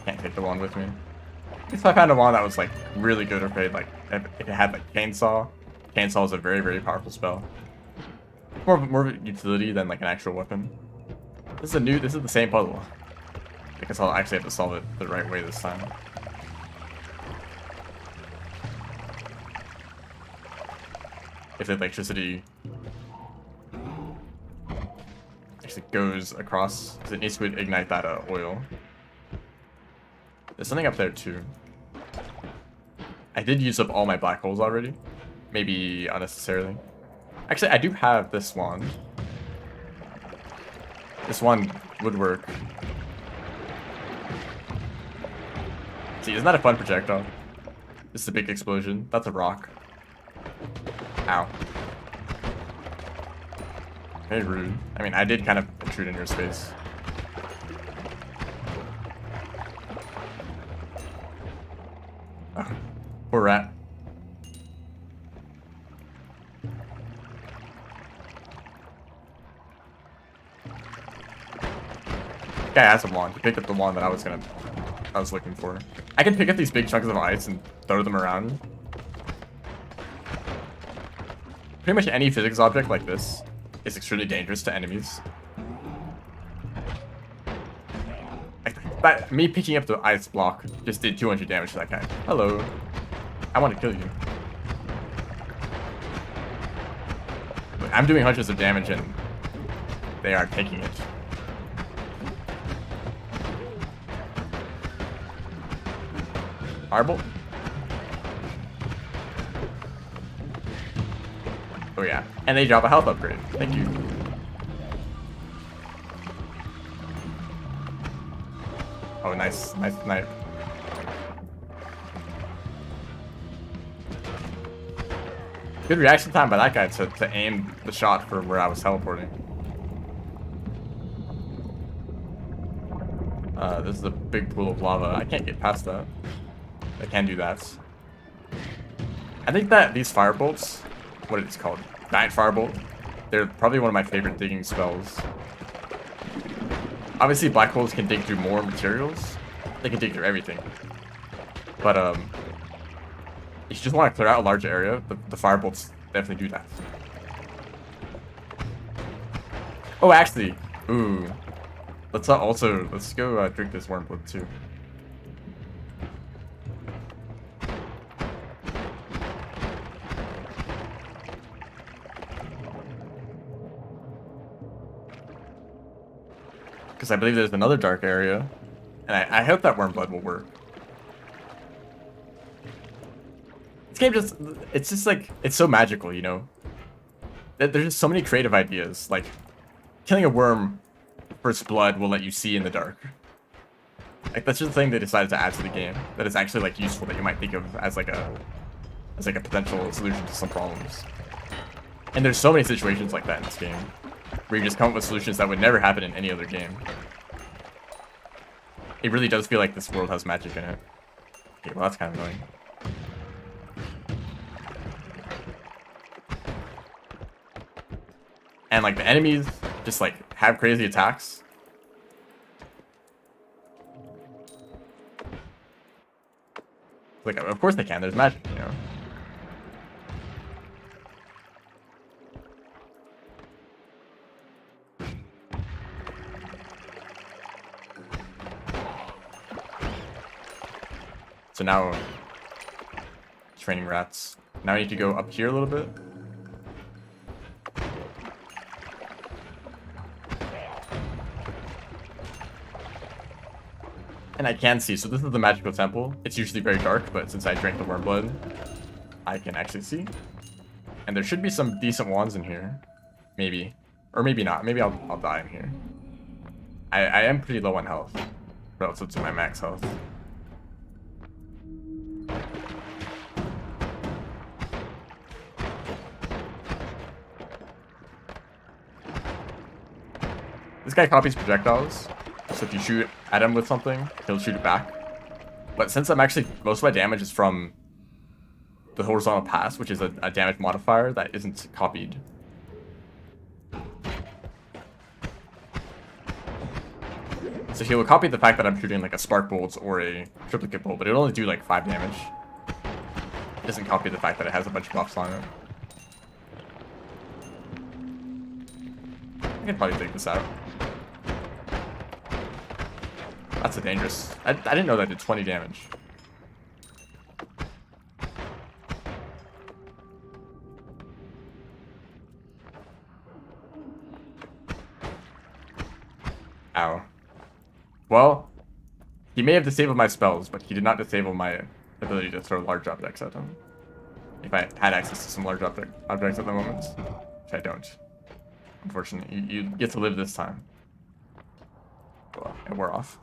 can't take the wand with me. If I found a wand that was like really good or paid, like if it had like chainsaw. Chainsaw is a very, very powerful spell. More of a utility than like an actual weapon. This is the same puzzle. I guess I'll actually have to solve it the right way this time. If the electricity actually goes across, because it needs to ignite that oil. There's something up there too. I did use up all my black holes already. Maybe unnecessarily. Actually, I do have this one. This one would work. See, isn't that a fun projectile? This is a big explosion. That's a rock. Ow. Very rude. I mean, I did kind of intrude in your space. Oh, poor rat. Guy has a wand. He picked up the wand that I was looking for. I can pick up these big chunks of ice and throw them around. Pretty much any physics object like this is extremely dangerous to enemies. But me picking up the ice block just did 200 damage to that guy. Hello. I want to kill you. But I'm doing hundreds of damage and they are taking it. Firebolt? Oh yeah, and they drop a health upgrade. Thank you. Oh, nice knife. Good reaction time by that guy to aim the shot for where I was teleporting. This is a big pool of lava. I can't get past that. I can do that. I think that these firebolts, what is it called? Giant firebolt. They're probably one of my favorite digging spells. Obviously, black holes can dig through more materials. They can dig through everything. But if you just want to clear out a large area, the firebolts definitely do that. Oh, actually, ooh. Let's go drink this worm blood too. Because I believe there's another dark area. And I hope that worm blood will work. This game it's just like, it's so magical, you know? There's just so many creative ideas. Like, killing a worm first blood will let you see in the dark. Like, that's just the thing they decided to add to the game that is actually like useful, that you might think of as like a potential solution to some problems. And there's so many situations like that in this game where you just come up with solutions that would never happen in any other game. It really does feel like this world has magic in it. Okay, well, that's kind of annoying. And like the enemies just like have crazy attacks. Like, of course they can, there's magic, you know. So now, training rats. Now I need to go up here a little bit. And I can see, so this is the magical temple. It's usually very dark, but since I drank the worm blood, I can actually see. And there should be some decent wands in here. Maybe. Or maybe not. Maybe I'll die in here. I am pretty low on health relative to my max health. This guy copies projectiles, so if you shoot at him with something, he'll shoot it back. But since I'm actually, most of my damage is from the horizontal pass, which is a damage modifier that isn't copied. So he will copy the fact that I'm shooting like a spark bolt or a triplicate bolt, but it'll only do like 5 damage. It doesn't copy the fact that it has a bunch of buffs on it. I can probably take this out. That's a dangerous... I didn't know that did 20 damage. Ow. Well, he may have disabled my spells, but he did not disable my ability to throw large objects at him. If I had access to some large objects at the moment, which I don't. Unfortunately, you get to live this time. Well, and we're off.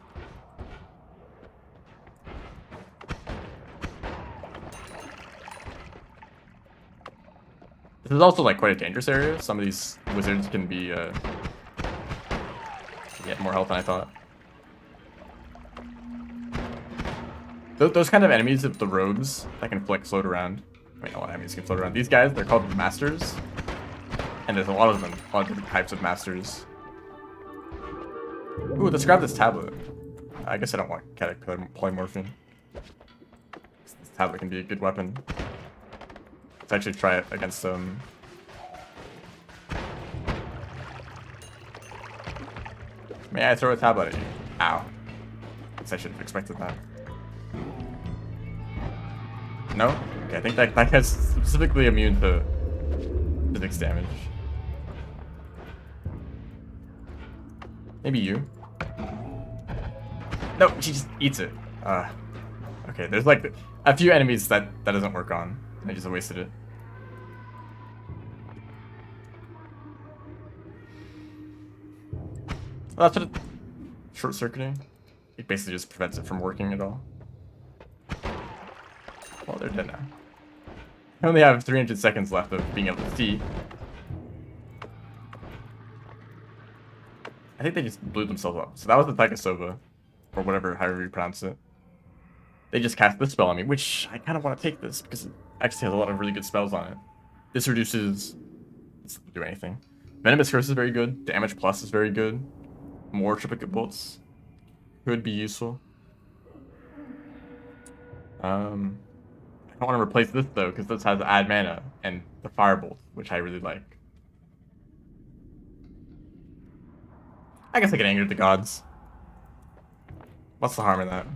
This is also like quite a dangerous area. Some of these wizards can be get more health than I thought. Those kind of enemies of the robes that can float around. Wait, no, what enemies can float around? These guys, they're called masters. And there's a lot of them, a lot of different types of masters. Ooh, let's grab this tablet. I guess I don't want polymorphine. This tablet can be a good weapon. Let's actually try it against May I throw a tablet at you? Ow. Guess I should have expected that. No? Okay, I think that guy's specifically immune to physics damage. Maybe you. No, she just eats it. Okay, there's like a few enemies that doesn't work on. I just wasted it. Well, that's what short-circuiting. It basically just prevents it from working at all. Well, they're dead now. I only have 300 seconds left of being able to see. I think they just blew themselves up. So that was the Tychosova, or whatever, however you pronounce it. They just cast this spell on me, which I kind of want to take this because it actually has a lot of really good spells on it. This reduces... doesn't do anything. Venomous Curse is very good. Damage Plus is very good. More triplicate bolts could be useful. I don't want to replace this though, because this has add mana and the Firebolt, which I really like. I guess I can anger the gods. What's the harm in that?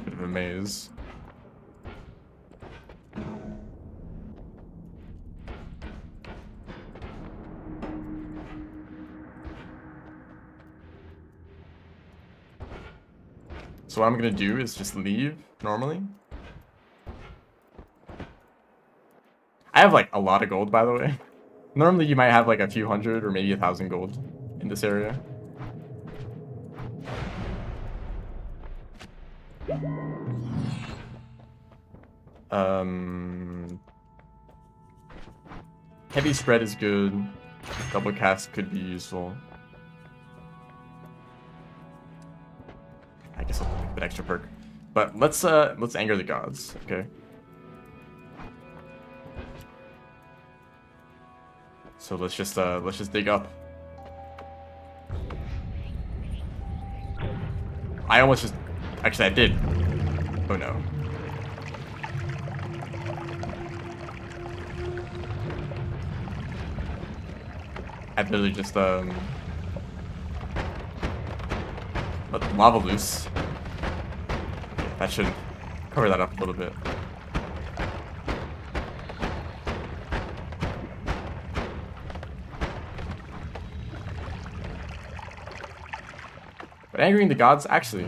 Bit of a maze. So what I'm gonna do is just leave normally. I have like a lot of gold, by the way. Normally you might have like a few hundred or maybe 1,000 gold in this area. Heavy spread is good. Double cast could be useful. I guess I'll take an extra perk. But let's anger the gods, okay? So let's just dig up. I almost just actually I did. Oh no. I literally just let the lava loose. That should cover that up a little bit. But angering the gods, actually.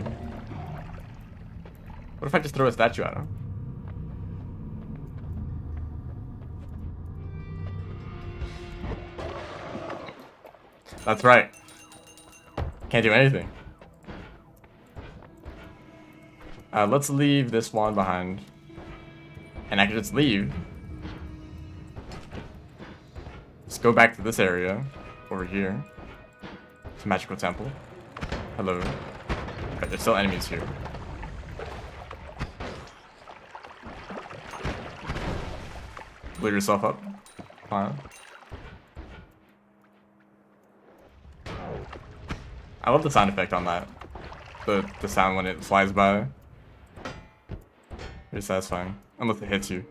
What if I just throw a statue at him? That's right. Can't do anything. Let's leave this wand behind. And I can just leave. Let's go back to this area. Over here. It's a magical temple. Hello. But there's still enemies here. Bleed yourself up. Fine. I love the sound effect on that. The sound when it flies by. Very satisfying. Unless it hits you.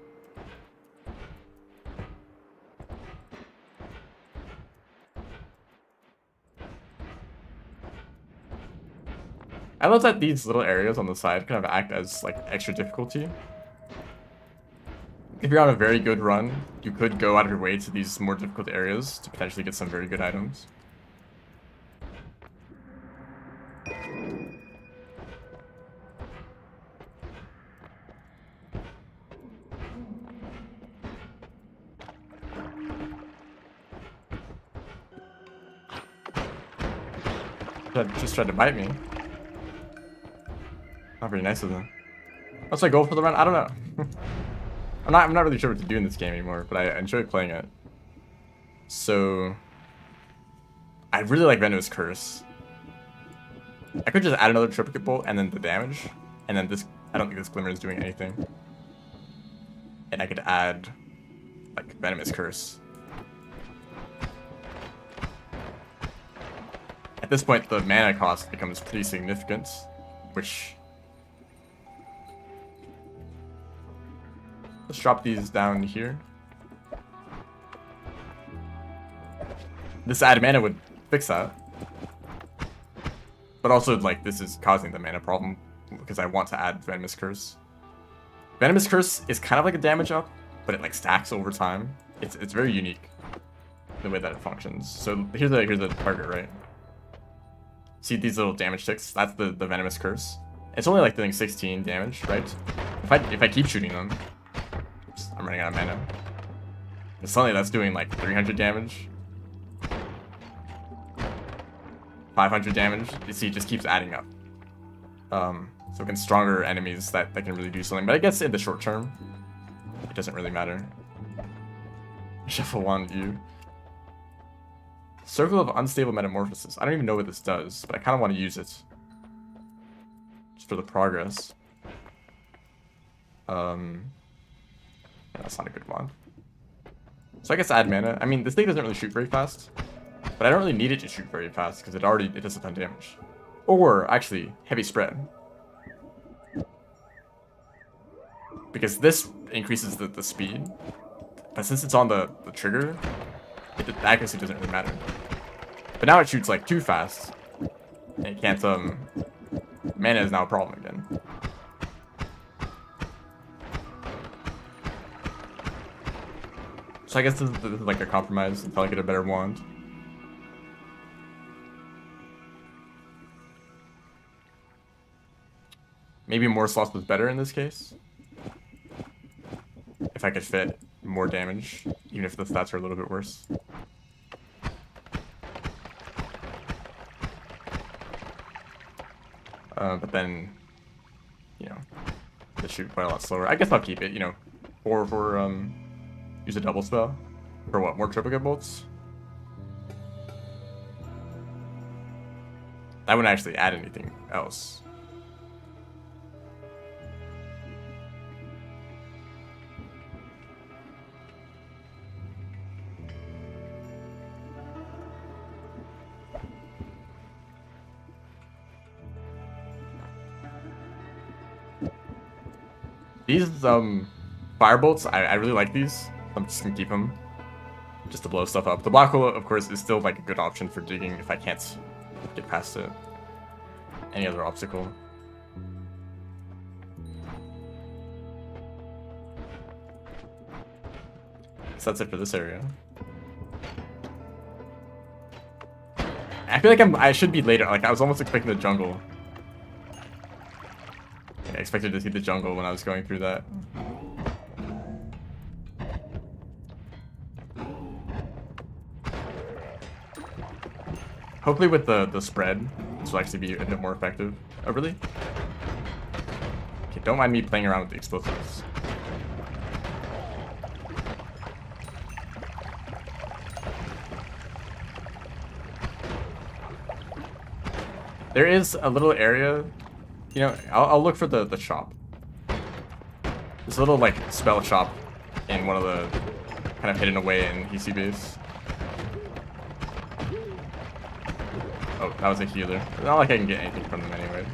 I love that these little areas on the side kind of act as like extra difficulty. If you're on a very good run, you could go out of your way to these more difficult areas to potentially get some very good items. Just tried to bite me. Not very nice of them. What's my goal for the run? I don't know. I'm not really sure what to do in this game anymore, but I enjoy playing it. So I really like Venomous Curse. I could just add another triplicate bolt and then the damage, and then this. I don't think this glimmer is doing anything. And I could add like Venomous Curse. At this point, the mana cost becomes pretty significant, which... Let's drop these down here. This added mana would fix that. But also, like, this is causing the mana problem, because I want to add Venomous Curse. Venomous Curse is kind of like a damage up, but it, like, stacks over time. It's very unique, the way that it functions. So, here's the target, right? See these little damage ticks? That's the Venomous Curse. It's only like doing 16 damage, right? If I keep shooting them, oops, I'm running out of mana. And suddenly that's doing like 300 damage, 500 damage. You see, it just keeps adding up. So against stronger enemies, that can really do something. But I guess in the short term, it doesn't really matter. Shuffle wand view. Circle of Unstable Metamorphosis. I don't even know what this does, but I kind of want to use it. Just for the progress. Yeah, that's not a good one. So I guess add mana. I mean, this thing doesn't really shoot very fast. But I don't really need it to shoot very fast, because it does a ton of damage. Or, actually, heavy spread. Because this increases the speed. But since it's on the trigger, the accuracy doesn't really matter. But now it shoots like too fast. And it can't, mana is now a problem again. So I guess this is like a compromise until I get a better wand. Maybe more slots was better in this case. If I could fit more damage, even if the stats are a little bit worse. But then, you know, they shoot quite a lot slower. I guess I'll keep it, you know, for use a double spell. For what, more triplicate bolts? That wouldn't actually add anything else. These fire bolts, I really like these. I'm just gonna keep them just to blow stuff up. The black hole, of course, is still like a good option for digging if I can't get past it. Any other obstacle. So that's it for this area. I feel like I should be later. Like I was almost expecting the jungle. I expected to see the jungle when I was going through that. Hopefully with the spread, this will actually be a bit more effective. Oh, really? Okay, don't mind me playing around with the explosives. There is a little area, you know, I'll look for the shop. This little, like, spell shop in one of the kind of hidden away in EC base. Oh, that was a healer. It's not like I can get anything from them anyway.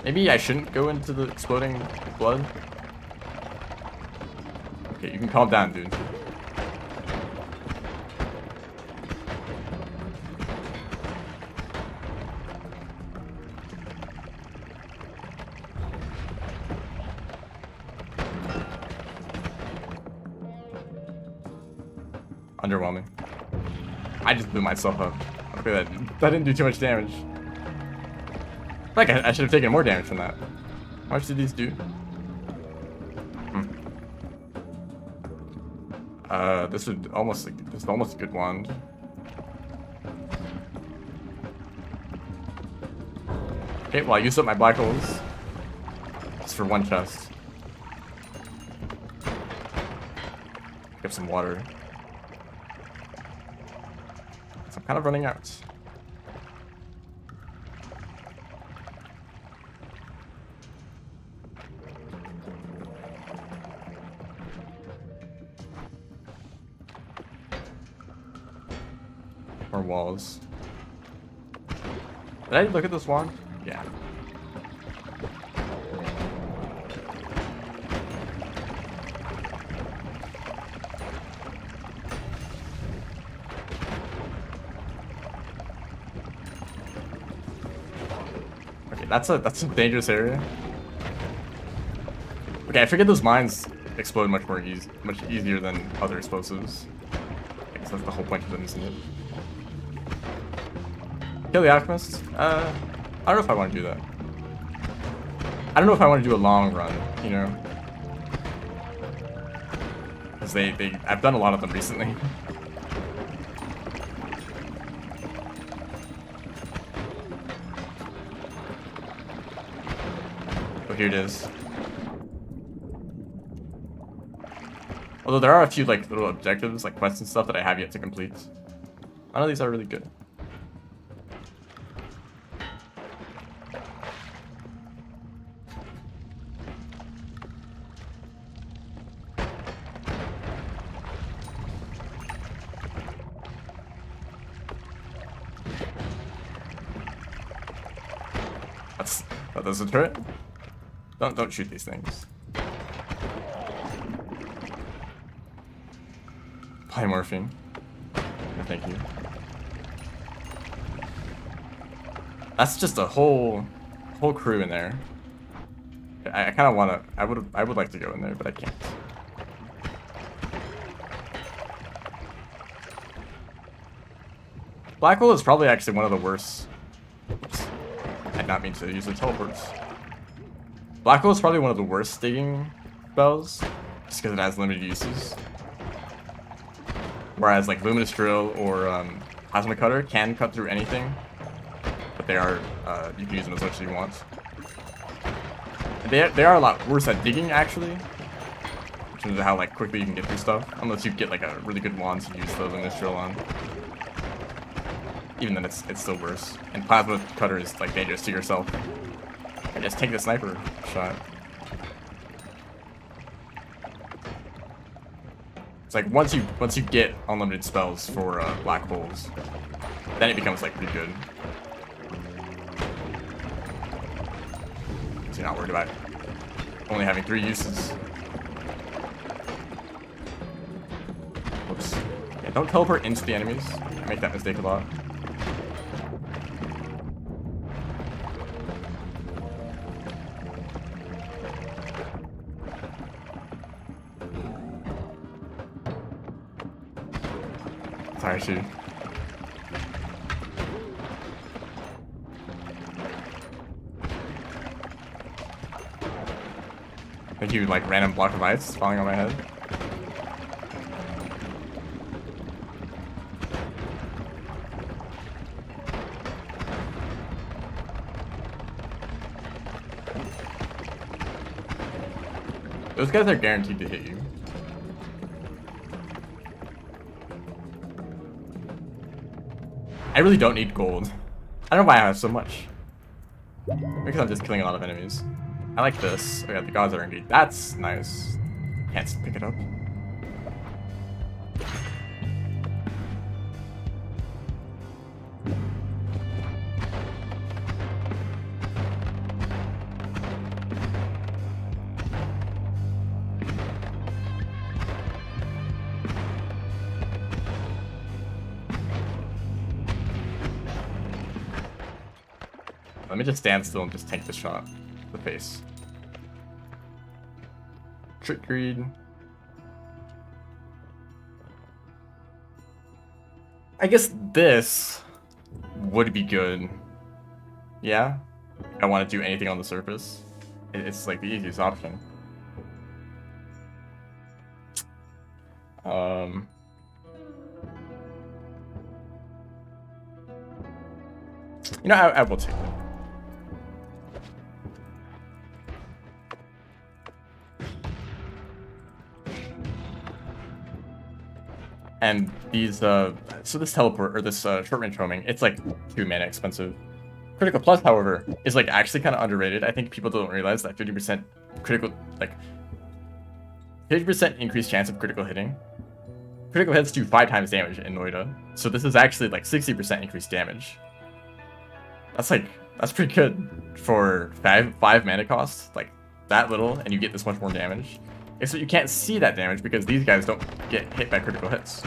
Maybe I shouldn't go into the exploding blood. Okay, you can calm down, dude. Underwhelming. I just blew myself up. Okay, that didn't do too much damage. Like I should have taken more damage from that. How much did these do? This is almost a good wand. Okay, well I used up my black holes. Just for one chest. Pick up some water. I'm kind of running out. More walls. Did I look at this wand? Yeah. That's a dangerous area. Okay, I figured those mines explode much easier than other explosives. I guess that's the whole point of them, isn't it? Kill the alchemist? I don't know if I want to do that. I don't know if I want to do a long run, you know? Because I've done a lot of them recently. Here it is. Although there are a few like little objectives, like quests and stuff that I have yet to complete. None of these are really good. That's a turret. Don't shoot these things. Polymorphine. No, thank you. That's just a whole crew in there. I kind of want to. I would like to go in there, but I can't. Black hole is probably actually one of the worst. Oops. had not mean to use the teleports. Black hole is probably one of the worst digging spells, just because it has limited uses. Whereas like Luminous Drill or Plasma Cutter can cut through anything, but they are you can use them as much as you want. They are a lot worse at digging actually, in terms of how like quickly you can get through stuff, unless you get like a really good wand to use the Luminous Drill on. Even then, it's still worse. And Plasma Cutter is like dangerous to yourself. I just take the sniper shot. It's like once you get unlimited spells for black holes, then it becomes like pretty good. So you're not worried about only having 3 uses. Whoops. Yeah, don't teleport into the enemies. I make that mistake a lot. Sorry, shoot. Thank you, like random block of ice falling on my head. Those guys are guaranteed to hit you. I really don't need gold. I don't know why I have so much. Because I'm just killing a lot of enemies. I like this. Oh yeah, the gods are engaged. That's nice. Can't pick it up. Let me just stand still and just tank the shot. The face. Trick Greed. I guess this would be good. Yeah? I don't want to do anything on the surface. It's like the easiest option. You know, I will take it. And these, so this teleport, or this short range roaming, it's like 2 mana expensive. Critical Plus, however, is like actually kind of underrated. I think people don't realize that 50% critical, like 50% increased chance of critical hitting. Critical hits do 5 times damage in Noita, so this is actually like 60% increased damage. That's pretty good for 5 mana cost, like that little, and you get this much more damage. Except you can't see that damage because these guys don't get hit by critical hits.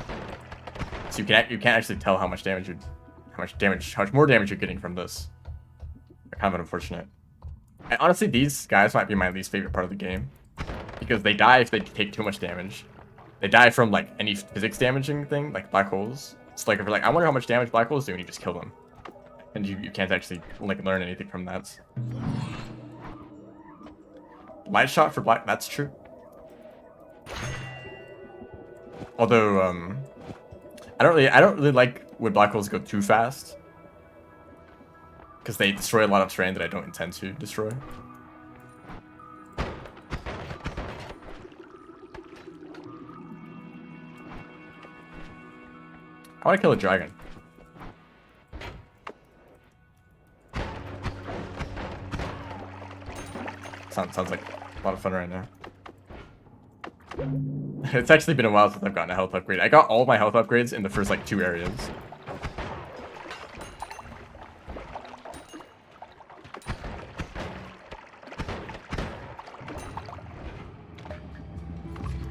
So you can't actually tell how much more damage you're getting from this. Kind of unfortunate. And honestly, these guys might be my least favorite part of the game, because they die if they take too much damage. They die from like any physics damaging thing, like black holes. It's like if you're like, I wonder how much damage black holes do, and you just kill them, and you can't actually like learn anything from that. Light shot for black, that's true. Although I don't really like when black holes go too fast, because they destroy a lot of terrain that I don't intend to destroy. I want to kill a dragon. Sounds like a lot of fun right now. It's actually been a while since I've gotten a health upgrade. I got all my health upgrades in the first like 2 areas.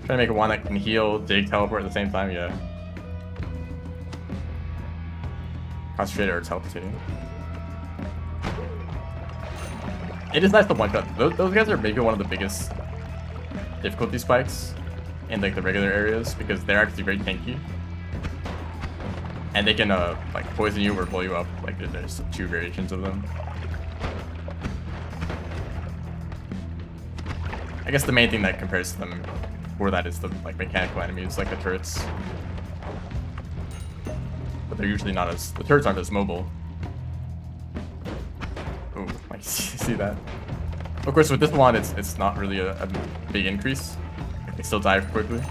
Trying to make a wand that can heal, dig, teleport at the same time, yeah. Concentrator or teleportating. It is nice to one-shot. Those guys are maybe one of the biggest difficulty spikes in like the regular areas, because they're actually very tanky. And they can like poison you or blow you up. Like there's 2 variations of them. I guess the main thing that compares to them for that is the like mechanical enemies, like the turrets. But they're usually not as, the turrets aren't as mobile. Oh, I see that. Of course, with this wand, it's not really a big increase. They still die quickly.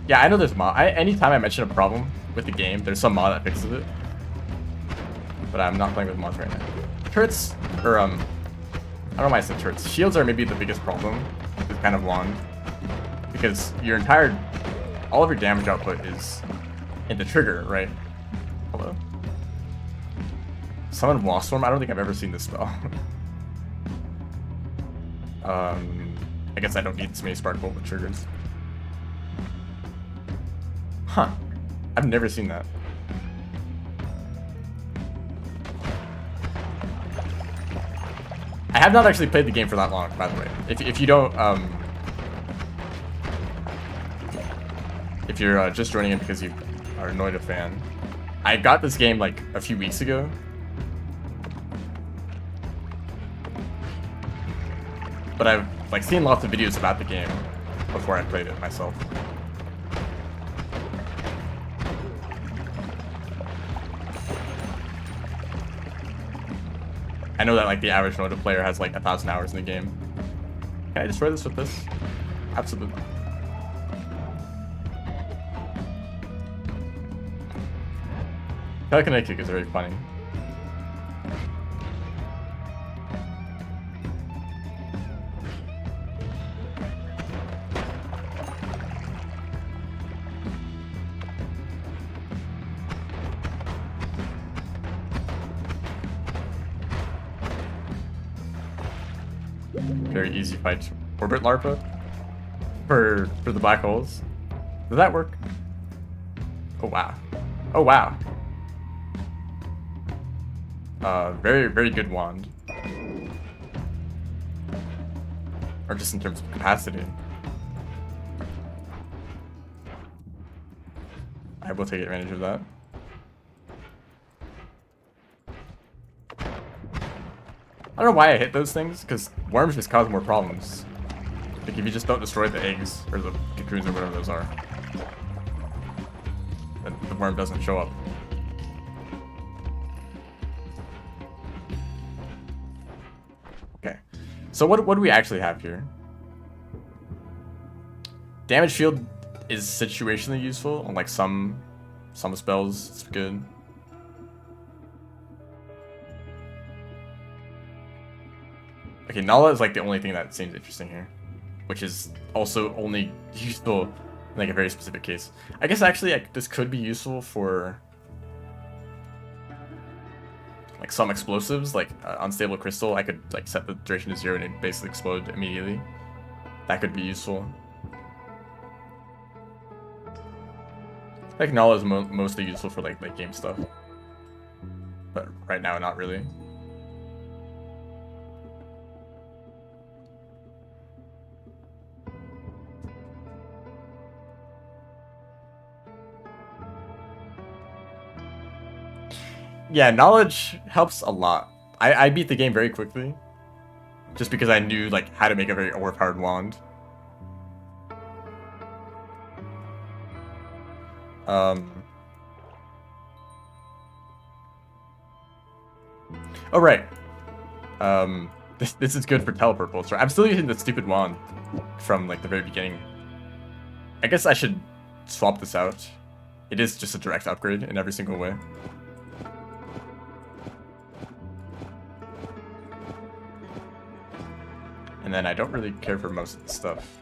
Yeah, I know there's mod. Anytime I mention a problem with the game, there's some mod that fixes it. But I'm not playing with mods right now. Turrets, or I don't know why I said turrets. Shields are maybe the biggest problem with this kind of wand. Because your entire, all of your damage output is in the trigger, right? Hello? Summon Wasp Swarm? I don't think I've ever seen this spell. I guess I don't need this many Spark Bolt with triggers. Huh. I've never seen that. I have not actually played the game for that long, by the way. If you don't, if you're just joining in because you are a Noita fan, I got this game like a few weeks ago. But I've like seen lots of videos about the game before I played it myself. I know that like the average Noita player has like 1,000 hours in the game. Can I destroy this with this? Absolutely. Telekinetic kick is very funny. Very easy fight. Orbit Larpa for the black holes. Does that work? Oh wow. Oh wow. Very, very good wand. Or just in terms of capacity. I will take advantage of that. I don't know why I hit those things, because worms just cause more problems. Like if you just don't destroy the eggs, or the cocoons, or whatever those are, then the worm doesn't show up. Okay, so what do we actually have here? Damage field is situationally useful on like some spells. It's good. Okay, Nala is like the only thing that seems interesting here, which is also only useful in like a very specific case. I guess actually this could be useful for like some explosives, like unstable crystal. I could like set the duration to 0 and it basically explode immediately. That could be useful. Like Nala is mostly useful for like late game stuff, but right now not really. Yeah, knowledge helps a lot. I beat the game very quickly, just because I knew like how to make a very overpowered wand. Oh right. This is good for teleport bolts, right? I'm still using the stupid wand from like the very beginning. I guess I should swap this out. It is just a direct upgrade in every single way. And then I don't really care for most of the stuff.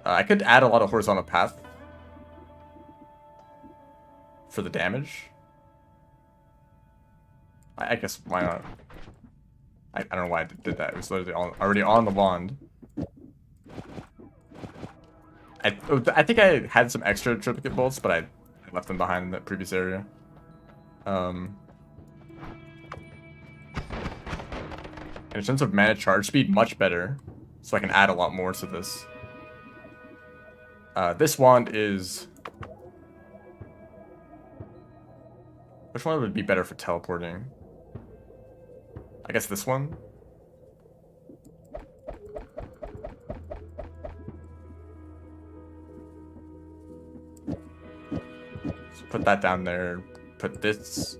I could add a lot of horizontal path for the damage. I guess why not? I don't know why I did that. It was literally already on the wand. I think I had some extra triplicate bolts, but I left them behind in that previous area. In terms of mana charge speed, much better. So I can add a lot more to this. This wand is... Which one would be better for teleporting? I guess this one. So put that down there. Put this.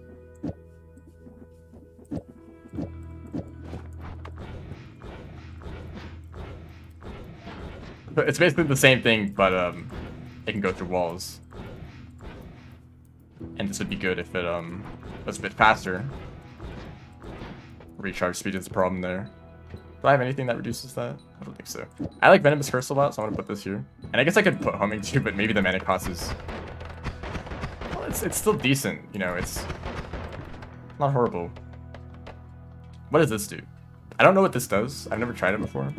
It's basically the same thing, but it can go through walls. And this would be good if it was a bit faster. Recharge speed is a problem there. Do I have anything that reduces that? I don't think so. I like Venomous Curse a lot, so I'm gonna put this here. And I guess I could put Homing too, but maybe the mana cost is... Well, it's still decent, you know, it's not horrible. What does this do? I don't know what this does. I've never tried it before.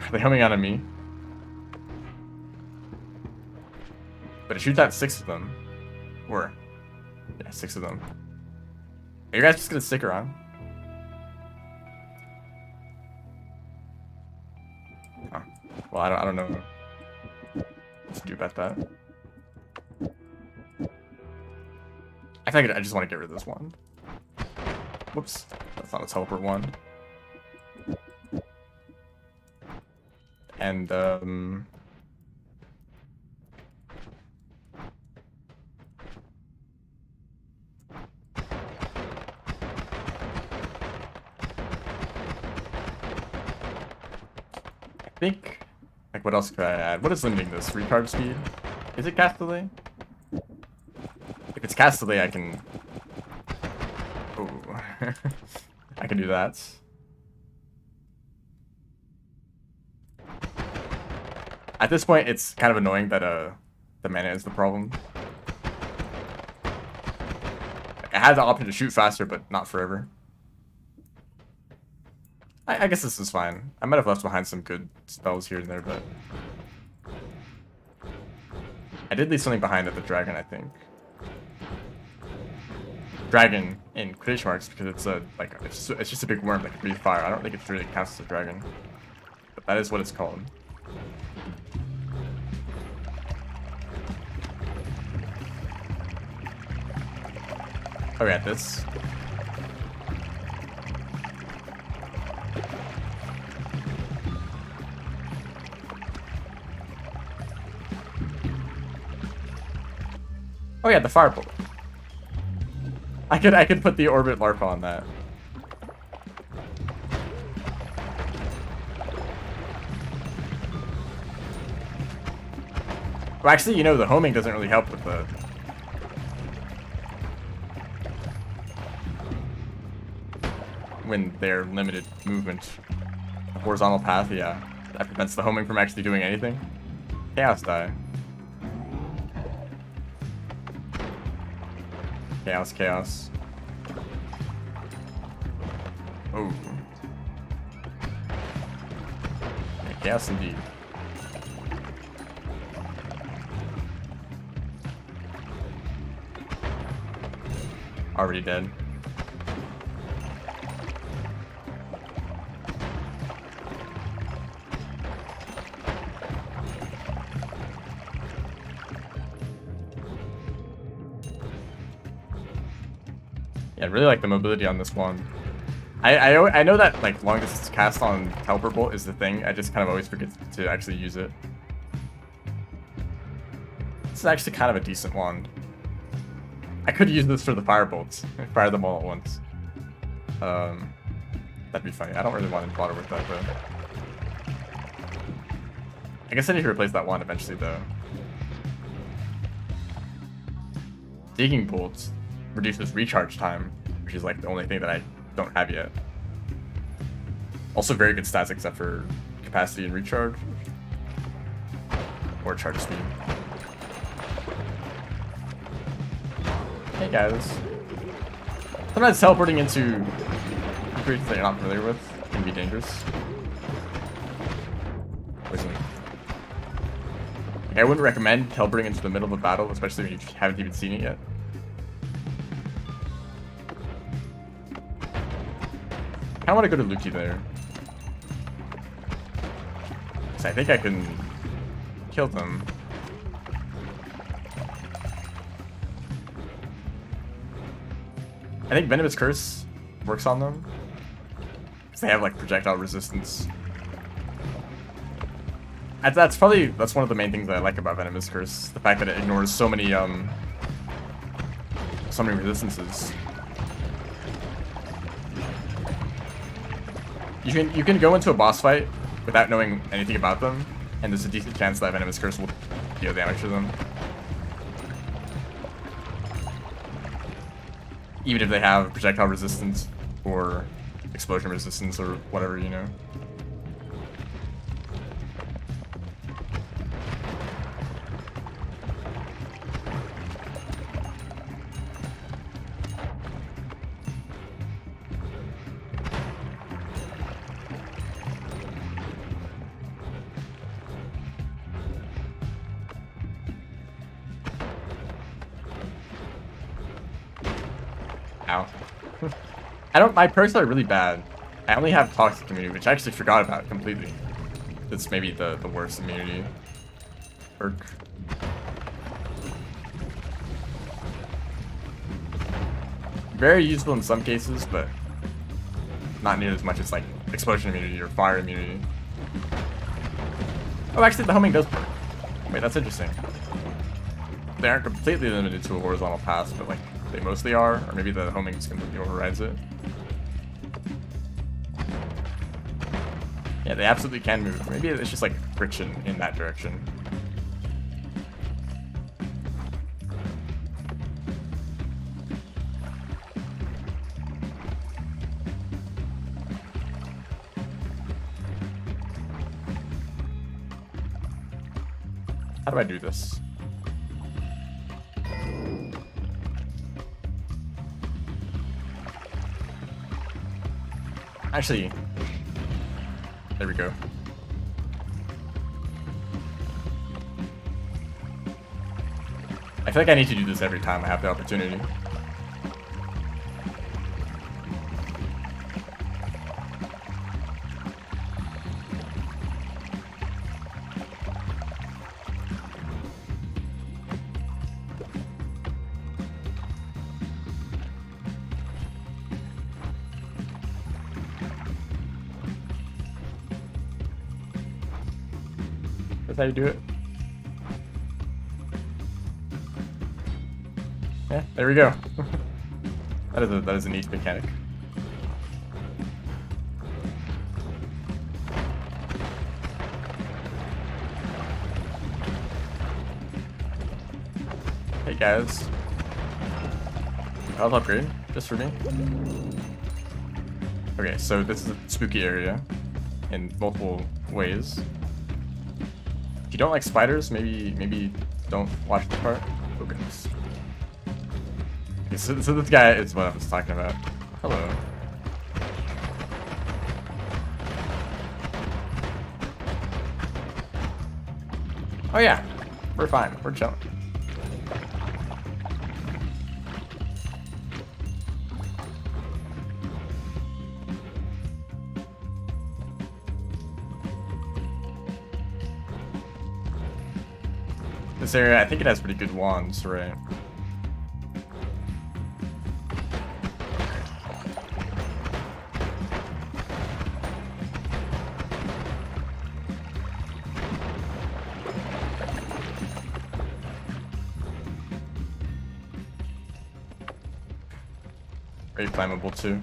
Are they homing on me? But it shoots at 6 of them. Or, yeah, 6 of them. Are you guys just gonna stick around? Oh. Well, I don't know what to do about that. I think I just want to get rid of this one. Whoops, that's not a teleport one. And I think, like, what else could I add? What is limiting this? Recharge speed? Is it cast delay? If it's cast delay, I can... Ooh. I can do that. At this point, it's kind of annoying that the mana is the problem. Like, I had the option to shoot faster, but not forever. I guess this is fine. I might have left behind some good spells here and there, but... I did leave something behind at the dragon, I think. Dragon in quotation marks, because it's a, like, it's just a big worm that can breathe fire. I don't think it really counts as a dragon. But that is what it's called. Oh yeah, this. Oh yeah, the firebolt. I could put the orbit larp on that. Well, actually, you know, the homing doesn't really help with the... when they're limited movement. The horizontal path, yeah. That prevents the homing from actually doing anything. Chaos die. Chaos, chaos. Oh. Yeah, chaos indeed. Already dead. Yeah, I really like the mobility on this one. I know that, like, long distance cast on Teleport Bolt is the thing. I just kind of always forget to actually use it. This is actually kind of a decent wand. I could use this for the fire bolts. Fire them all at once. That'd be funny. I don't really want to bother with that, though. I guess I need to replace that wand eventually, though. Digging bolts reduces recharge time, which is like the only thing that I don't have yet. Also very good stats except for capacity and recharge. Or charge speed. Hey guys. Sometimes teleporting into creatures that you're not familiar with can be dangerous. Poison. I wouldn't recommend teleporting into the middle of a battle, especially when you haven't even seen it yet. I want to go to Luki there. So I think I can kill them. I think Venomous Curse works on them. Because they have like projectile resistance. That's one of the main things that I like about Venomous Curse. The fact that it ignores so many resistances. You can go into a boss fight without knowing anything about them, and there's a decent chance that Venomous Curse will deal damage to them. Even if they have projectile resistance or explosion resistance or whatever, you know. Ow. My perks are really bad. I only have Toxic Immunity, which I actually forgot about completely. It's maybe the worst immunity perk. Very useful in some cases, but not near as much as like Explosion Immunity or Fire Immunity. Oh, actually the homing does work. Wait, that's interesting. They aren't completely limited to a horizontal pass, but like they mostly are, or maybe the homing just completely overrides it. Yeah, they absolutely can move. Maybe it's just like friction in that direction. How do I do this? Actually, there we go. I feel like I need to do this every time I have the opportunity. That's how you do it. Yeah, there we go. that is a neat mechanic. Hey guys. Health upgrade, just for me. Okay, so this is a spooky area in multiple ways. If you don't like spiders, maybe don't watch this part. Oh goodness. Okay, so this guy is what I was talking about. Hello. Oh yeah, we're fine. We're chilling. This area, I think it has pretty good wands, right? Very flammable too.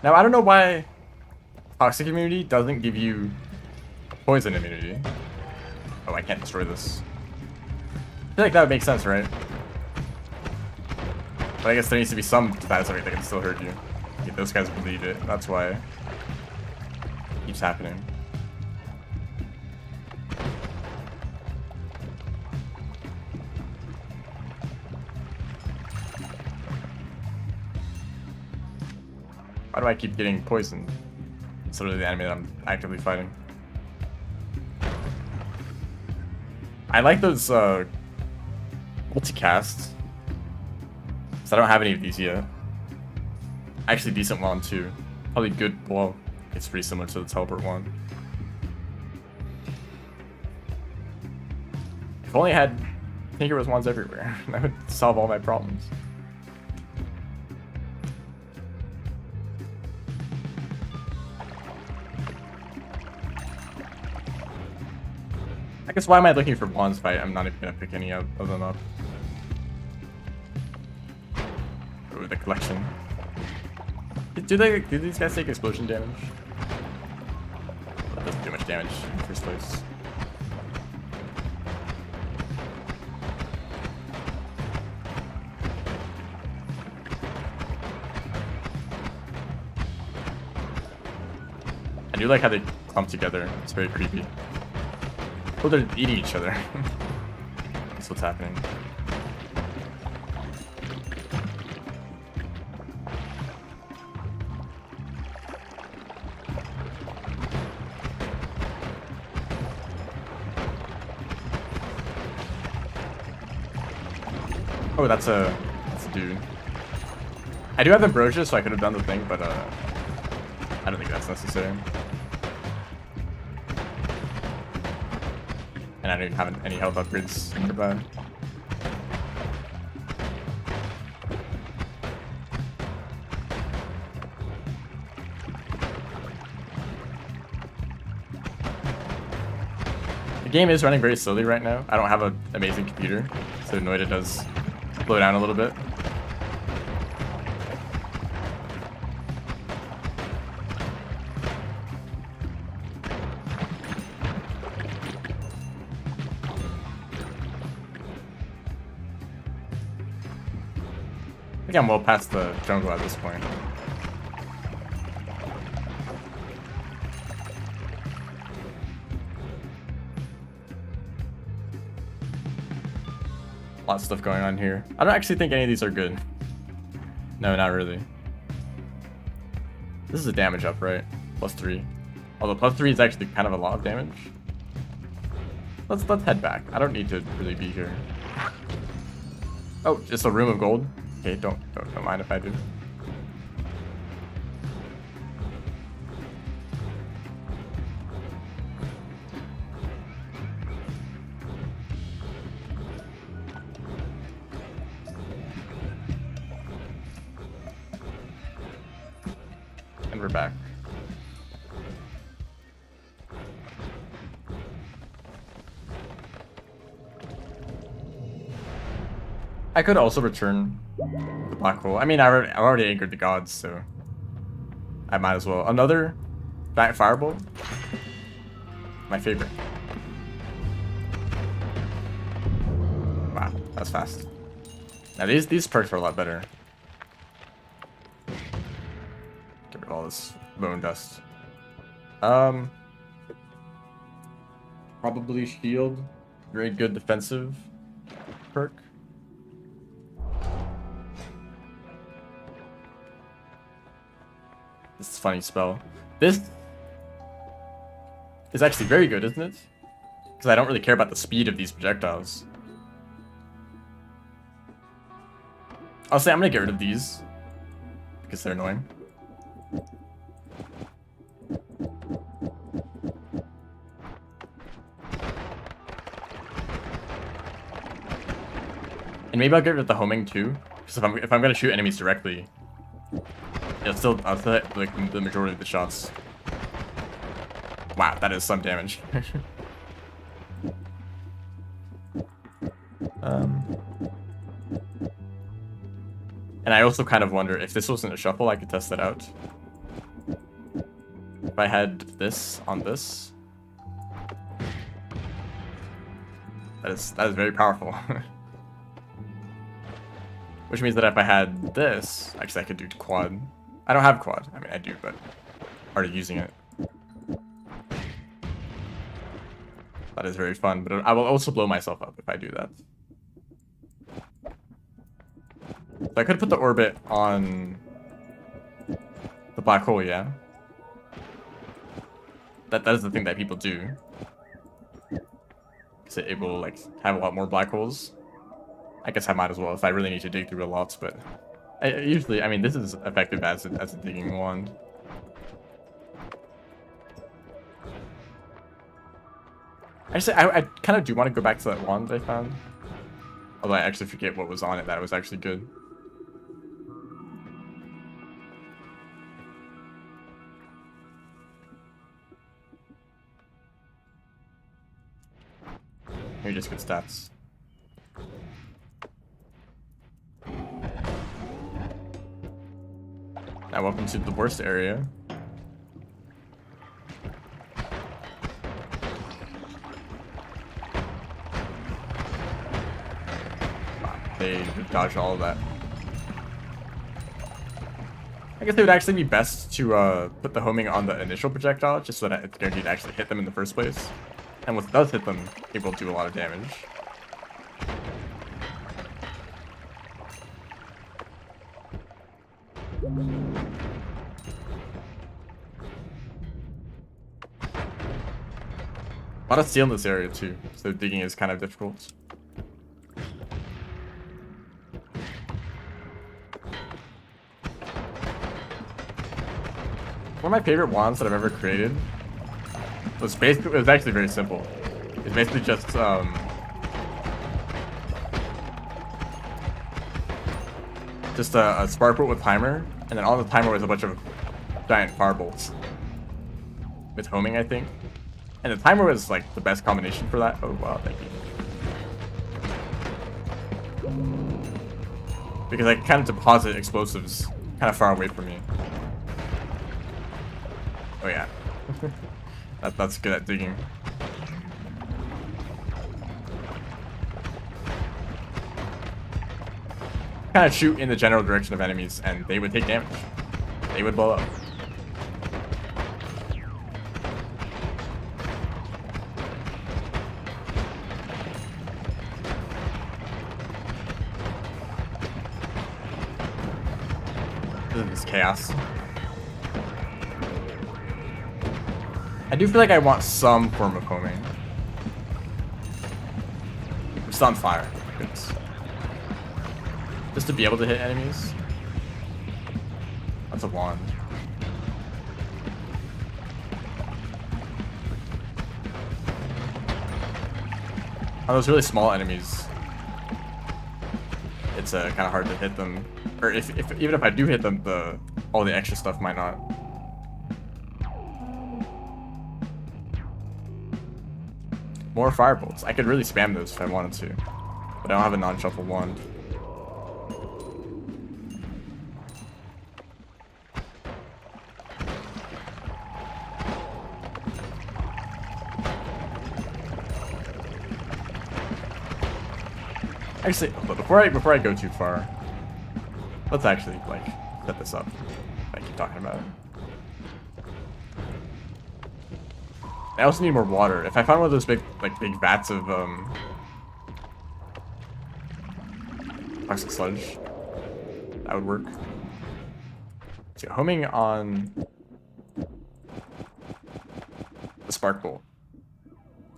Now I don't know why Toxic Immunity doesn't give you Poison Immunity. Oh, I can't destroy this. I feel like that would make sense, right? But I guess there needs to be some status effect that can still hurt you. Yeah, those guys believe it. That's why it keeps happening. Why do I keep getting poisoned? It's literally the enemy that I'm actively fighting. I like those multicasts. So I don't have any of these yet. Actually decent wand too. Probably good blow It's pretty similar to the teleport one. If only I had Tinker's wands everywhere, that would solve all my problems. I guess why am I looking for wands if I'm not even gonna pick any of them up? Ooh, the collection. Do these guys take explosion damage? That doesn't do much damage in the first place. I do like how they clump together. It's very creepy. Oh, they're eating each other. That's what's happening. Oh, that's a dude. I do have ambrosia, so I could have done the thing, but I don't think that's necessary. And I don't even have any health upgrades nearby. The game is running very slowly right now. I don't have an amazing computer, so Noita does slow down a little bit. I think I'm well past the jungle at this point. Lots of stuff going on here. I don't actually think any of these are good. No, not really. This is a damage up, right? +3. Although +3 is actually kind of a lot of damage. Let's head back. I don't need to really be here. Oh, just a room of gold. Okay, don't mind if I do. And we're back. I could also return the black hole. I mean, I already anchored the gods, so I might as well. Another firebolt. My favorite. Wow, that's fast. Now these perks are a lot better. Get rid of all this bone dust. Probably shield. Very good defensive perk. This is a funny spell. This is actually very good, isn't it? Because I don't really care about the speed of these projectiles. I'll say I'm gonna get rid of these because they're annoying. And maybe I'll get rid of the homing too, because if I'm gonna shoot enemies directly, I'll still hit like the majority of the shots. Wow, that is some damage. And I also kind of wonder if this wasn't a shuffle, I could test that out. If I had this on this, that is very powerful. Which means that if I had this, actually I could do quad. I don't have quad. I mean, I do, but already using it. That is very fun, but I will also blow myself up if I do that. So I could put the orbit on the black hole, yeah. That is the thing that people do. Because it will like have a lot more black holes. I guess I might as well if I really need to dig through a lot, but usually, I mean, this is effective as a digging wand. Actually, I kind of do want to go back to that wand I found. Although I actually forget what was on it that was actually good. Maybe just good stats. Now welcome to the worst area. They dodged all of that. I guess it would actually be best to put the homing on the initial projectile, just so that it's guaranteed to actually hit them in the first place. And once it does hit them, it will do a lot of damage. A lot of steel in this area too, so digging is kind of difficult. One of my favorite wands that I've ever created was actually very simple. It's basically just a spark bolt with timer, and then on the timer was a bunch of giant fire bolts with homing, I think. And the timer was like the best combination for that. Oh wow, thank you. Because I kind of deposit explosives kind of far away from me. Oh yeah. That's good at digging. Kind of shoot in the general direction of enemies and they would take damage. They would blow up. This is chaos. I do feel like I want some form of homing. I'm still on fire. Goodness. Just to be able to hit enemies. That's a wand. On those really small enemies, it's kind of hard to hit them. Or even if I do hit them, all the extra stuff might not. More firebolts. I could really spam those if I wanted to, but I don't have a non-shuffle wand. Actually, before I go too far, let's actually like set this up. I keep talking about it. I also need more water. If I found one of those big vats of toxic sludge, that would work. So homing on the spark bolt.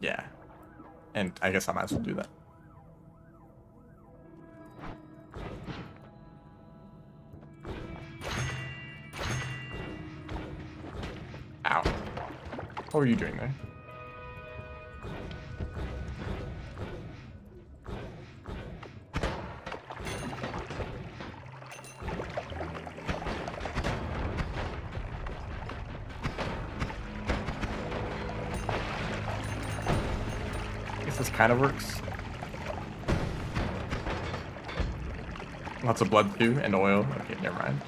Yeah, and I guess I might as well do that. Ow. What were you doing there? I guess this kind of works. Lots of blood too, and oil. Okay, never mind.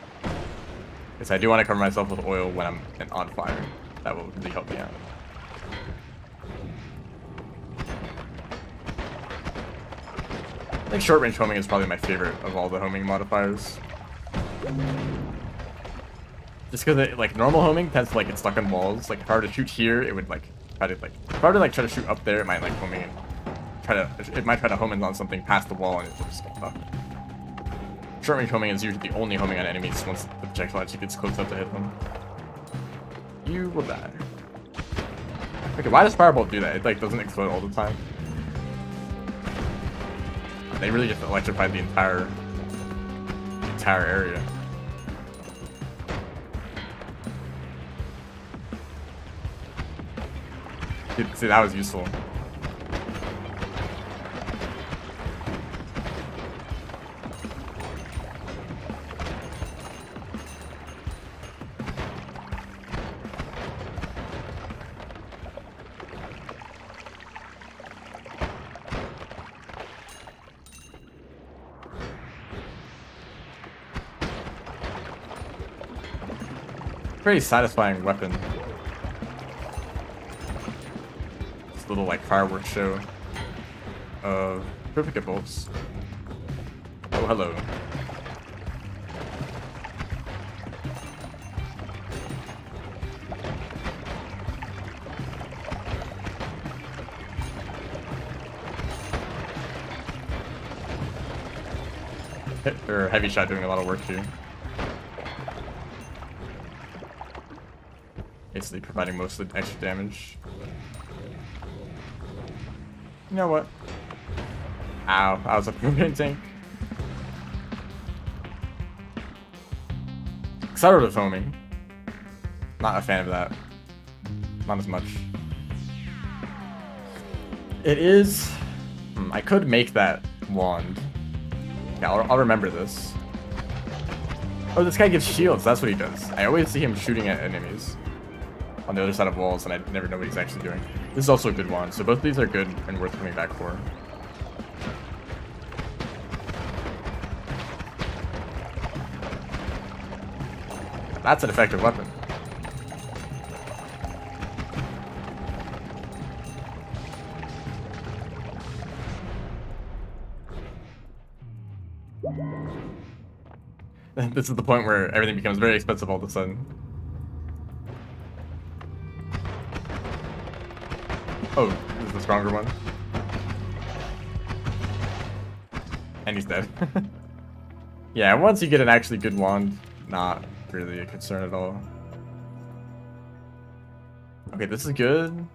Because I do want to cover myself with oil when I'm on fire. That will really help me out. I think short range homing is probably my favorite of all the homing modifiers. Just because like normal homing tends to get stuck on walls. Like if I were to shoot here, it would try to shoot up there, it might homing and it might try to home in on something past the wall and it will just get stuck. Short range homing is usually the only homing on enemies once the projectile actually gets close up to hit them. You will die. Okay, why does Firebolt do that? It doesn't explode all the time. They really just electrified the entire area. See, that was useful. Very satisfying weapon. This little like fireworks show of triplicate bolts. Oh, hello. Or heavy shot doing a lot of work too. Basically providing most of the extra damage. You know what? Ow, I was a propane tank. Accelerative foaming. Not a fan of that. Not as much. It is... I could make that wand. Yeah, I'll remember this. Oh, this guy gives shields. That's what he does. I always see him shooting at enemies on the other side of walls, and I never know what he's actually doing. This is also a good wand, so both of these are good and worth coming back for. That's an effective weapon. This is the point where everything becomes very expensive all of a sudden. Oh, this is the stronger one. And he's dead. Yeah, once you get an actually good wand, not really a concern at all. Okay, this is good.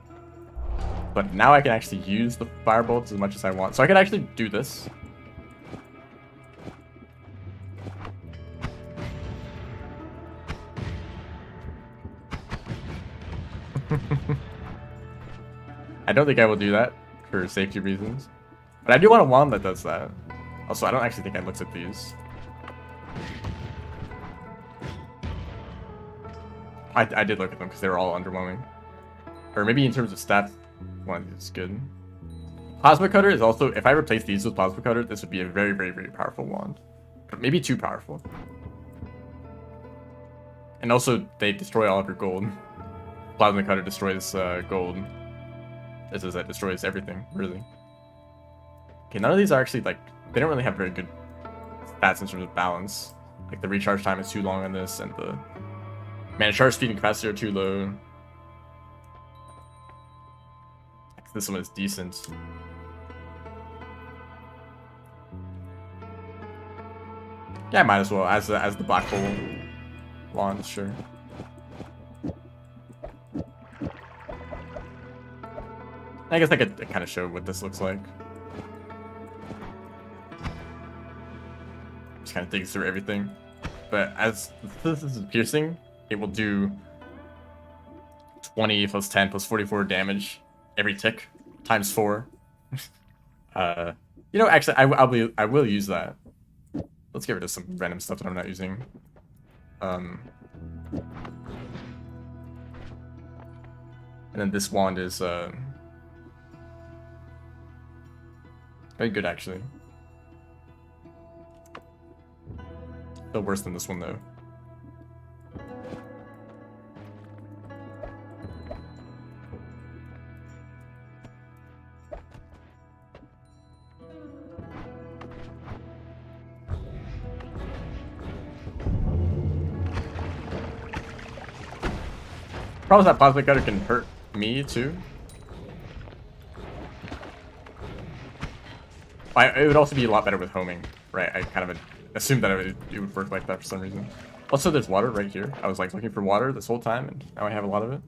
But now I can actually use the firebolts as much as I want. So I can actually do this. I don't think I will do that for safety reasons. But I do want a wand that does that. Also, I don't actually think I looked at these. I did look at them because they were all underwhelming. Or maybe in terms of stats, one is good. Plasma Cutter is also, if I replace these with Plasma Cutter, this would be a very, very, very powerful wand. But maybe too powerful. And also, they destroy all of your gold. Plasma Cutter destroys gold. This is that destroys everything, really. Okay, none of these are actually like, they don't really have very good stats in terms of balance. Like the recharge time is too long on this, and the mana charge speed and capacity are too low. This one is decent. Yeah, I might as well as the black hole wand, sure. I guess I could kind of show what this looks like. Just kind of digs through everything. But as this is piercing, it will do 20 plus 10 plus 44 damage every tick times 4. You know, actually, I will use that. Let's get rid of some random stuff that I'm not using. And then this wand is very good, actually. Still worse than this one, though. Problem is that Plasma Cutter can hurt me, too. It would also be a lot better with homing, right? I kind of assumed that it would work like that for some reason. Also, there's water right here. I was like looking for water this whole time, and now I have a lot of it.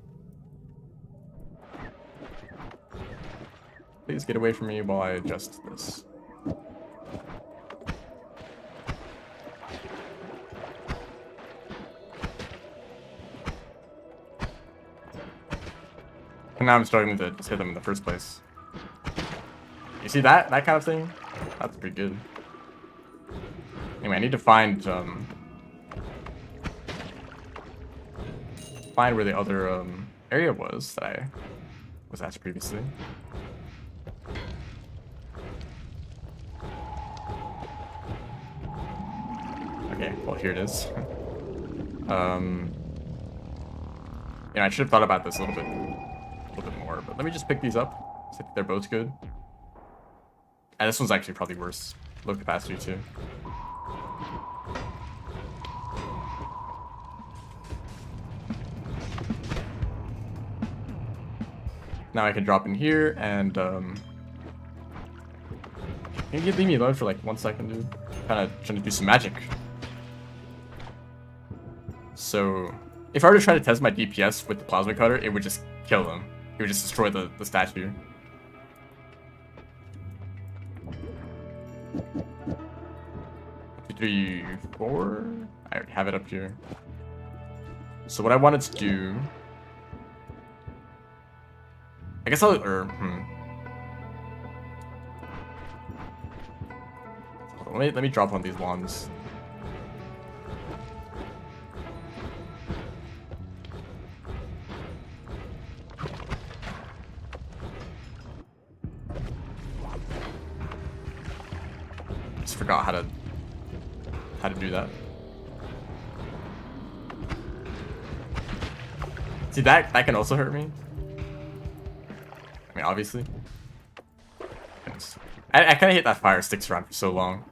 Please get away from me while I adjust this. And now I'm struggling to just hit them in the first place. You see that? That kind of thing? That's pretty good. Anyway, I need to find where the other area was that I was at previously. Okay, well here it is. know, I should have thought about this a little bit more. But let me just pick these up. I think they're both good. And this one's actually probably worse. Low capacity too. Now I can drop in here and can you leave me alone for like 1 second, dude? Kind of trying to do some magic. So if I were to try to test my DPS with the plasma cutter, it would just kill them. It would just destroy the statue. Two, three, four. I already have it up here. So what I wanted to do, I guess I'll, let me drop one of these wands. Just forgot how to do that. See, that can also hurt me. I mean, obviously. I kind of hate that fire sticks around for so long.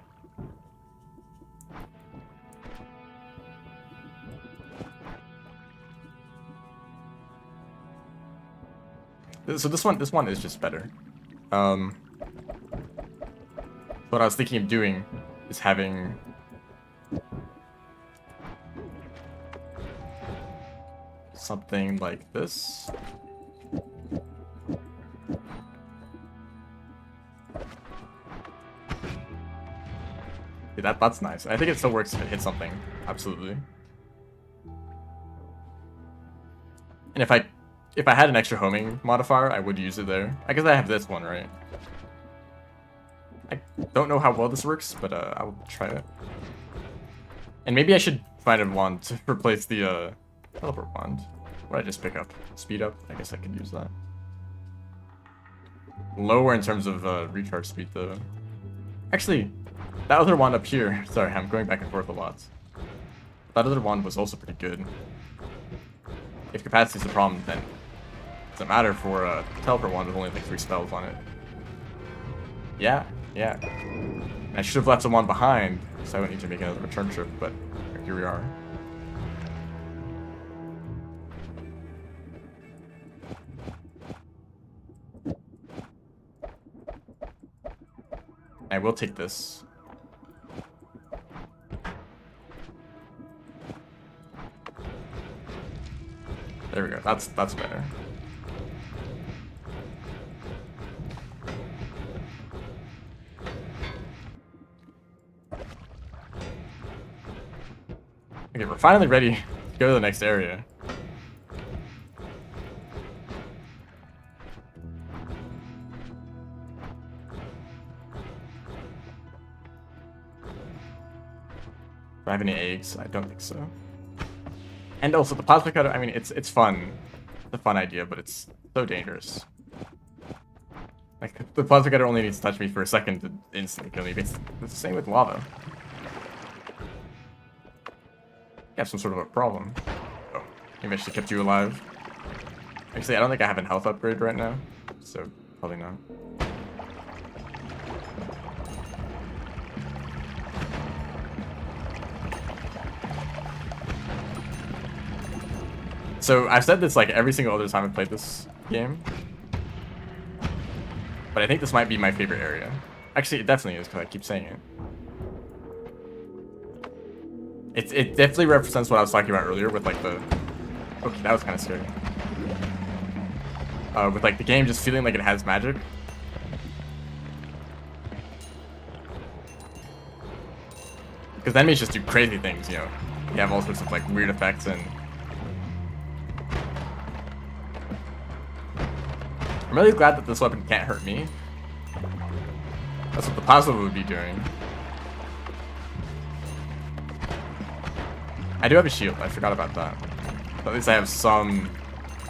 So this one is just better. What I was thinking of doing is having something like this. Yeah, that's nice. I think it still works if it hits something. Absolutely. And if I had an extra homing modifier, I would use it there. I guess I have this one, right? I don't know how well this works, but I will try it. And maybe I should find a wand to replace the teleport wand. What did I just pick up? Speed up? I guess I could use that. Lower in terms of recharge speed, though. Actually, that other wand up here. Sorry, I'm going back and forth a lot. That other wand was also pretty good. If capacity is the problem, then it doesn't matter for a teleport wand with only like 3 spells on it. Yeah. I should have left the wand behind, so I wouldn't need to make another return trip, but here we are. I will take this. There we go. That's better. Okay, we're finally ready to go to the next area. Do I have any eggs? I don't think so. And also the plasma cutter, I mean, it's fun. It's a fun idea, but it's so dangerous. Like, the plasma cutter only needs to touch me for a second to instantly kill me. It's the same with lava. You have some sort of a problem. Oh, maybe I should have kept you alive. Actually, I don't think I have a health upgrade right now, so probably not. So I've said this like every single other time I've played this game, but I think this might be my favorite area. Actually, it definitely is because I keep saying it. It definitely represents what I was talking about earlier with like the... Okay, that was kind of scary. With like the game just feeling like it has magic. Because enemies just do crazy things, you know. You have all sorts of like weird effects and... I'm really glad that this weapon can't hurt me. That's what the plasma would be doing. I do have a shield, I forgot about that. But at least I have some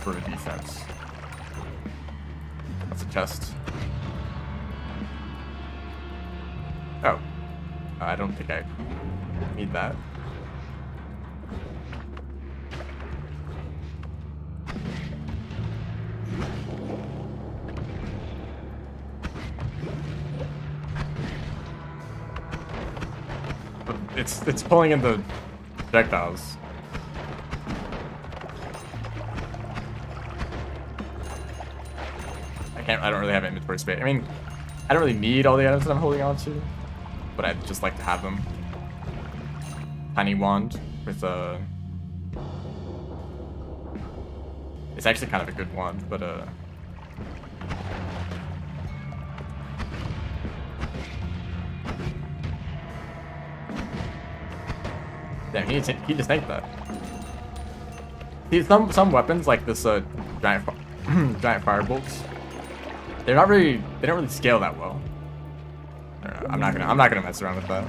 sort of defense. That's a chest. Oh. I don't think I need that. it's pulling in the projectiles. I don't really have inventory space. I mean, I don't really need all the items that I'm holding on to, but I'd just like to have them. Tiny wand with a... It's actually kind of a good wand, but damn, he just tanked that. See, some weapons like this giant giant firebolts, they don't really scale that well. I don't know, I'm not gonna mess around with that.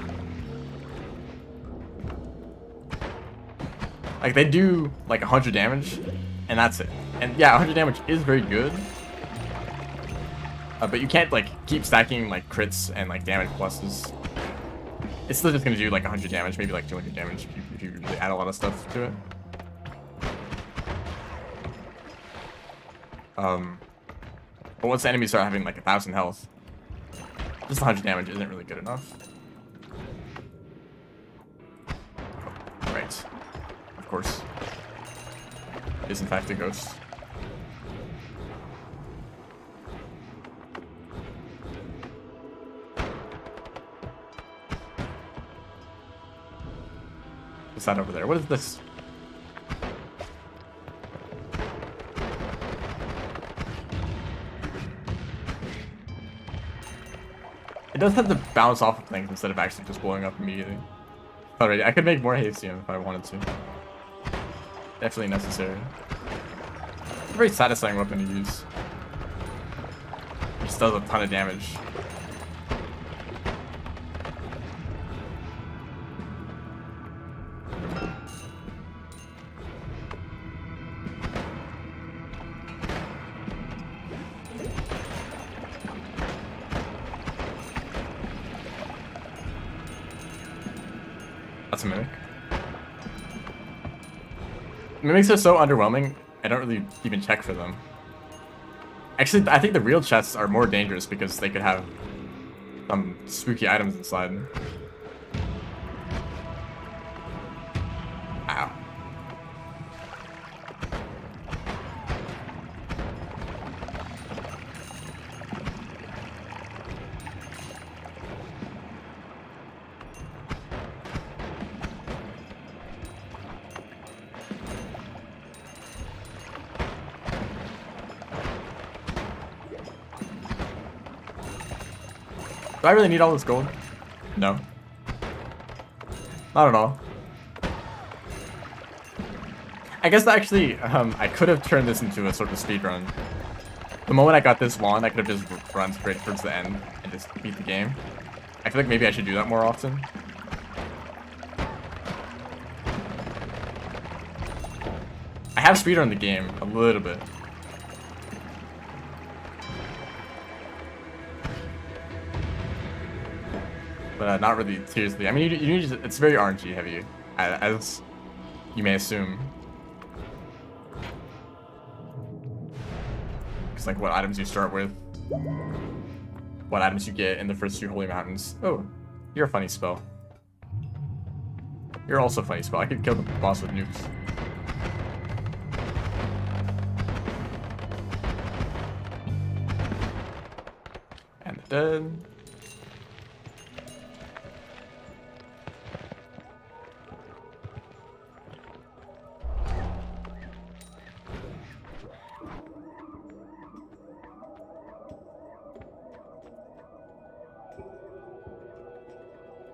Like they do like 100 damage, and that's it. And yeah, 100 damage is very good, but you can't like keep stacking like crits and like damage pluses. It's still just gonna do like 100 damage, maybe like 200 damage if you really add a lot of stuff to it. But once the enemies start having like 1,000 health, just 100 damage isn't really good enough. Right. Of course. It is in fact a ghost. What's that over there? What is this? It does have to bounce off of things instead of actually just blowing up immediately. Alright, I could make more Hastium if I wanted to. Definitely necessary. It's a very satisfying weapon to use. It just does a ton of damage. That's a mimic. Mimics are so underwhelming, I don't really even check for them. Actually, I think the real chests are more dangerous because they could have some spooky items inside. Ow. Do I really need all this gold? No. Not at all. I guess actually, I could have turned this into a sort of speed run. The moment I got this wand, I could have just run straight towards the end and just beat the game. I feel like maybe I should do that more often. I have speedrun the game a little bit. But not really seriously. I mean, it's very RNG heavy, as you may assume. It's like what items you start with, what items you get in the first 2 holy mountains. Oh, you're a funny spell. You're also a funny spell. I could kill the boss with nukes. And they're dead.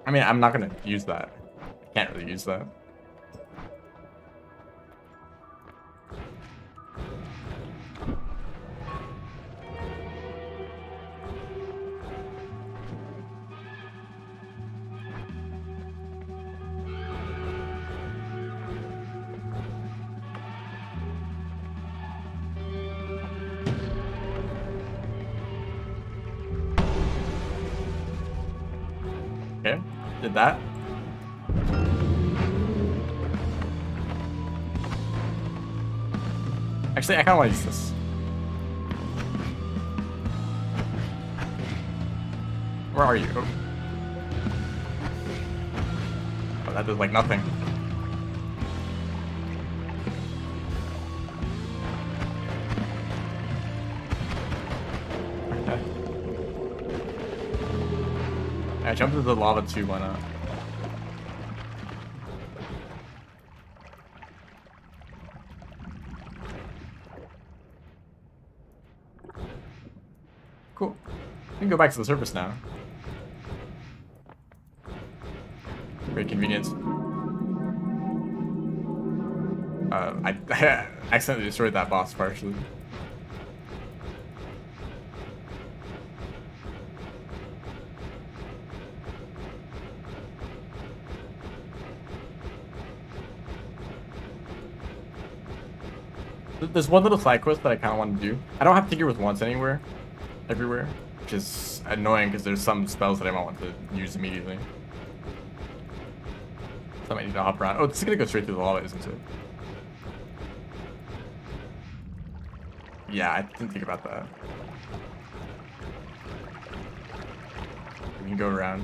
I mean, I'm not gonna use that. I can't really use that. Okay, did that. Actually, I kind of want to use this. Where are you? Oh, that does like nothing. Okay. I jumped into the lava too, why not? Cool. We can go back to the surface now. Very convenient. I accidentally destroyed that boss partially. There's one little side quest that I kind of want to do. I don't have Tinker with Once everywhere, which is annoying because there's some spells that I might want to use immediately. So I might need to hop around. Oh, this is gonna go straight through the lava, isn't it? Yeah, I didn't think about that. We can go around.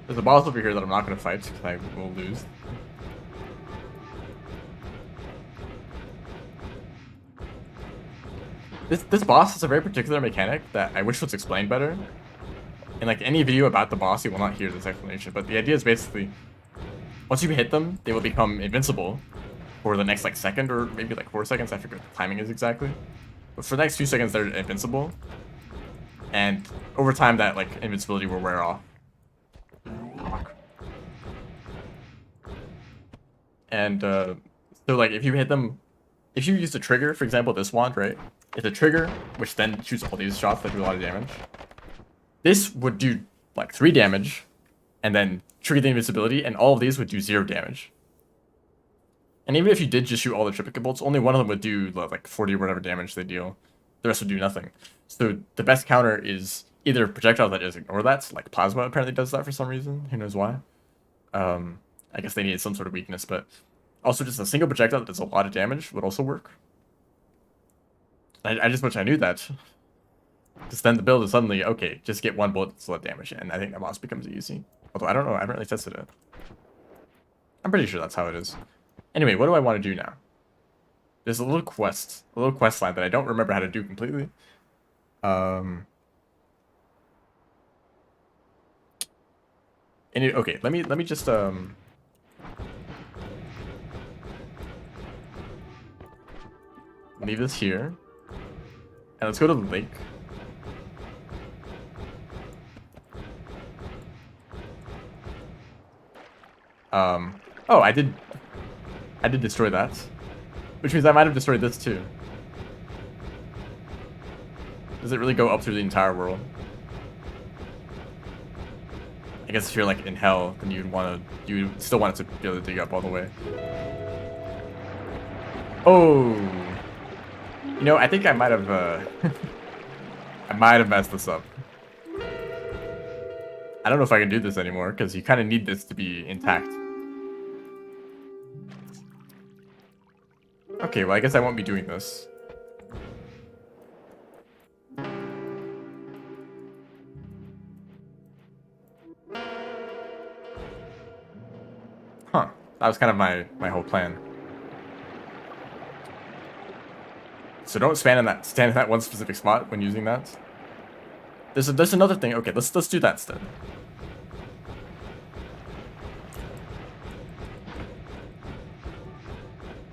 There's a boss over here that I'm not gonna fight because I will lose. This boss has a very particular mechanic that I wish was explained better. In like any video about the boss, you will not hear this explanation. But the idea is basically, once you hit them, they will become invincible for the next like second or maybe like 4 seconds. I forget what the timing is exactly. But for the next few seconds, they're invincible. And over time, that like invincibility will wear off. And so like if you hit them, if you use the trigger, for example, this wand, right? It's a trigger, which then shoots all these shots that do a lot of damage. This would do like 3 damage, and then trigger the invincibility, and all of these would do 0 damage. And even if you did just shoot all the triplicate bolts, only one of them would do like 40 or whatever damage they deal. The rest would do nothing. So the best counter is either projectile that just ignore that. Like plasma apparently does that for some reason. Who knows why? I guess they needed some sort of weakness, but also just a single projectile that does a lot of damage would also work. I just wish I knew that. Just then the build is suddenly, okay, just get 1 bullet that's a lot of damage, and I think that boss becomes easy. Although I don't know, I haven't really tested it. I'm pretty sure that's how it is. Anyway, what do I want to do now? There's a little quest line that I don't remember how to do completely. Okay, let me just leave this here. And let's go to the lake. Oh, I did destroy that. Which means I might have destroyed this too. Does it really go up through the entire world? I guess if you're like in hell, then you'd still want it to be able to dig up all the way. Oh, you know, I think I might have I might have messed this up. I don't know if I can do this anymore because you kind of need this to be intact. Okay, well I guess I won't be doing this. Huh. That was kind of my whole plan. So don't stand in that one specific spot when using that. There's another thing. Okay, let's do that instead.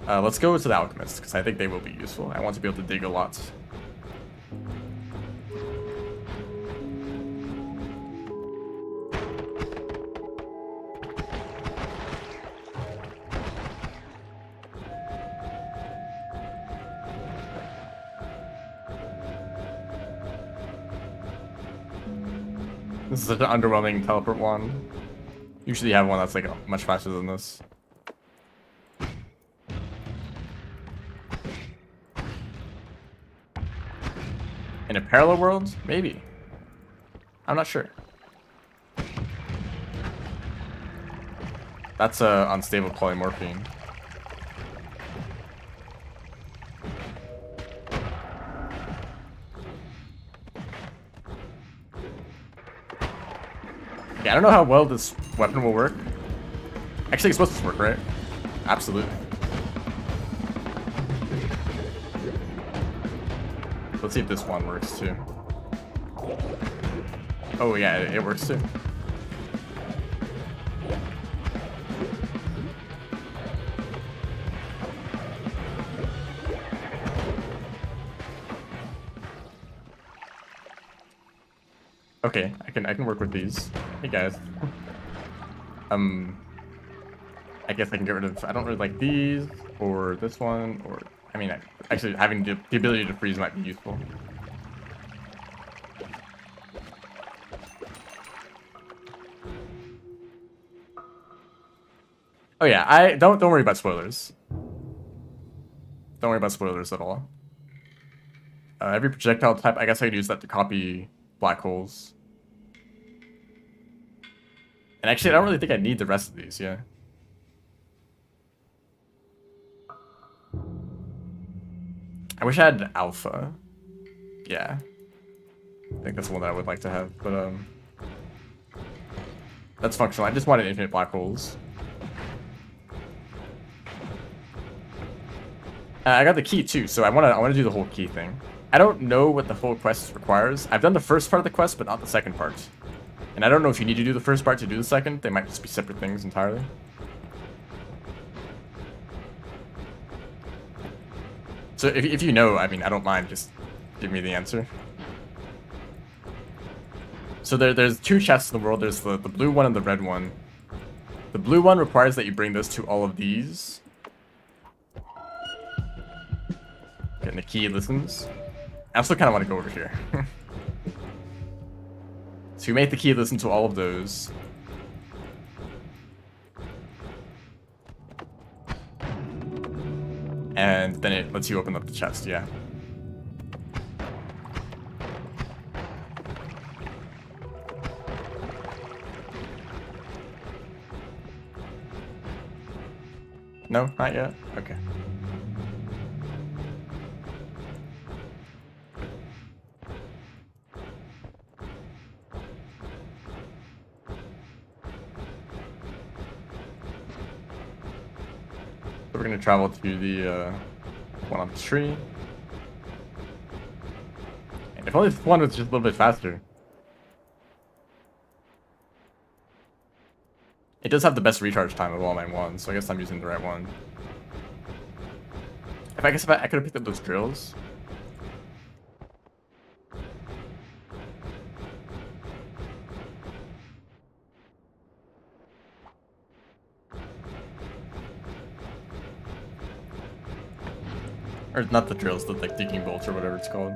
Let's go to the alchemist because I think they will be useful. I want to be able to dig a lot. This is such an underwhelming teleport one. Usually you have one that's like much faster than this. In a parallel world? Maybe. I'm not sure. That's a unstable polymorphine. Yeah, I don't know how well this weapon will work. Actually, it's supposed to work, right? Absolutely. Let's see if this one works too. Oh yeah, it works too. Okay, I can work with these. Hey guys. I guess I can get rid of. I don't really like these or this one, or I mean, actually having the ability to freeze might be useful. Oh yeah, I don't worry about spoilers. Don't worry about spoilers at all. Every projectile type, I guess I could use that to copy black holes. And actually, I don't really think I need the rest of these, yeah. I wish I had alpha. Yeah. I think that's the one that I would like to have, but that's functional. I just wanted infinite black holes. I got the key too, so I wanna do the whole key thing. I don't know what the whole quest requires. I've done the first part of the quest, but not the second part. And I don't know if you need to do the first part to do the second. They might just be separate things entirely. So if you know, I mean, I don't mind. Just give me the answer. So there's two chests in the world. There's the blue one and the red one. The blue one requires that you bring this to all of these. Getting the key listens. I also kind of want to go over here. So you make the key listen to all of those. And then it lets you open up the chest, yeah. No, not yet? Okay. We're gonna travel to the one on the tree. And if only this one was just a little bit faster. It does have the best recharge time of all my ones, so I guess I'm using the right one. I guess if I could have picked up those drills. Or not the drills, the like digging bolts or whatever it's called.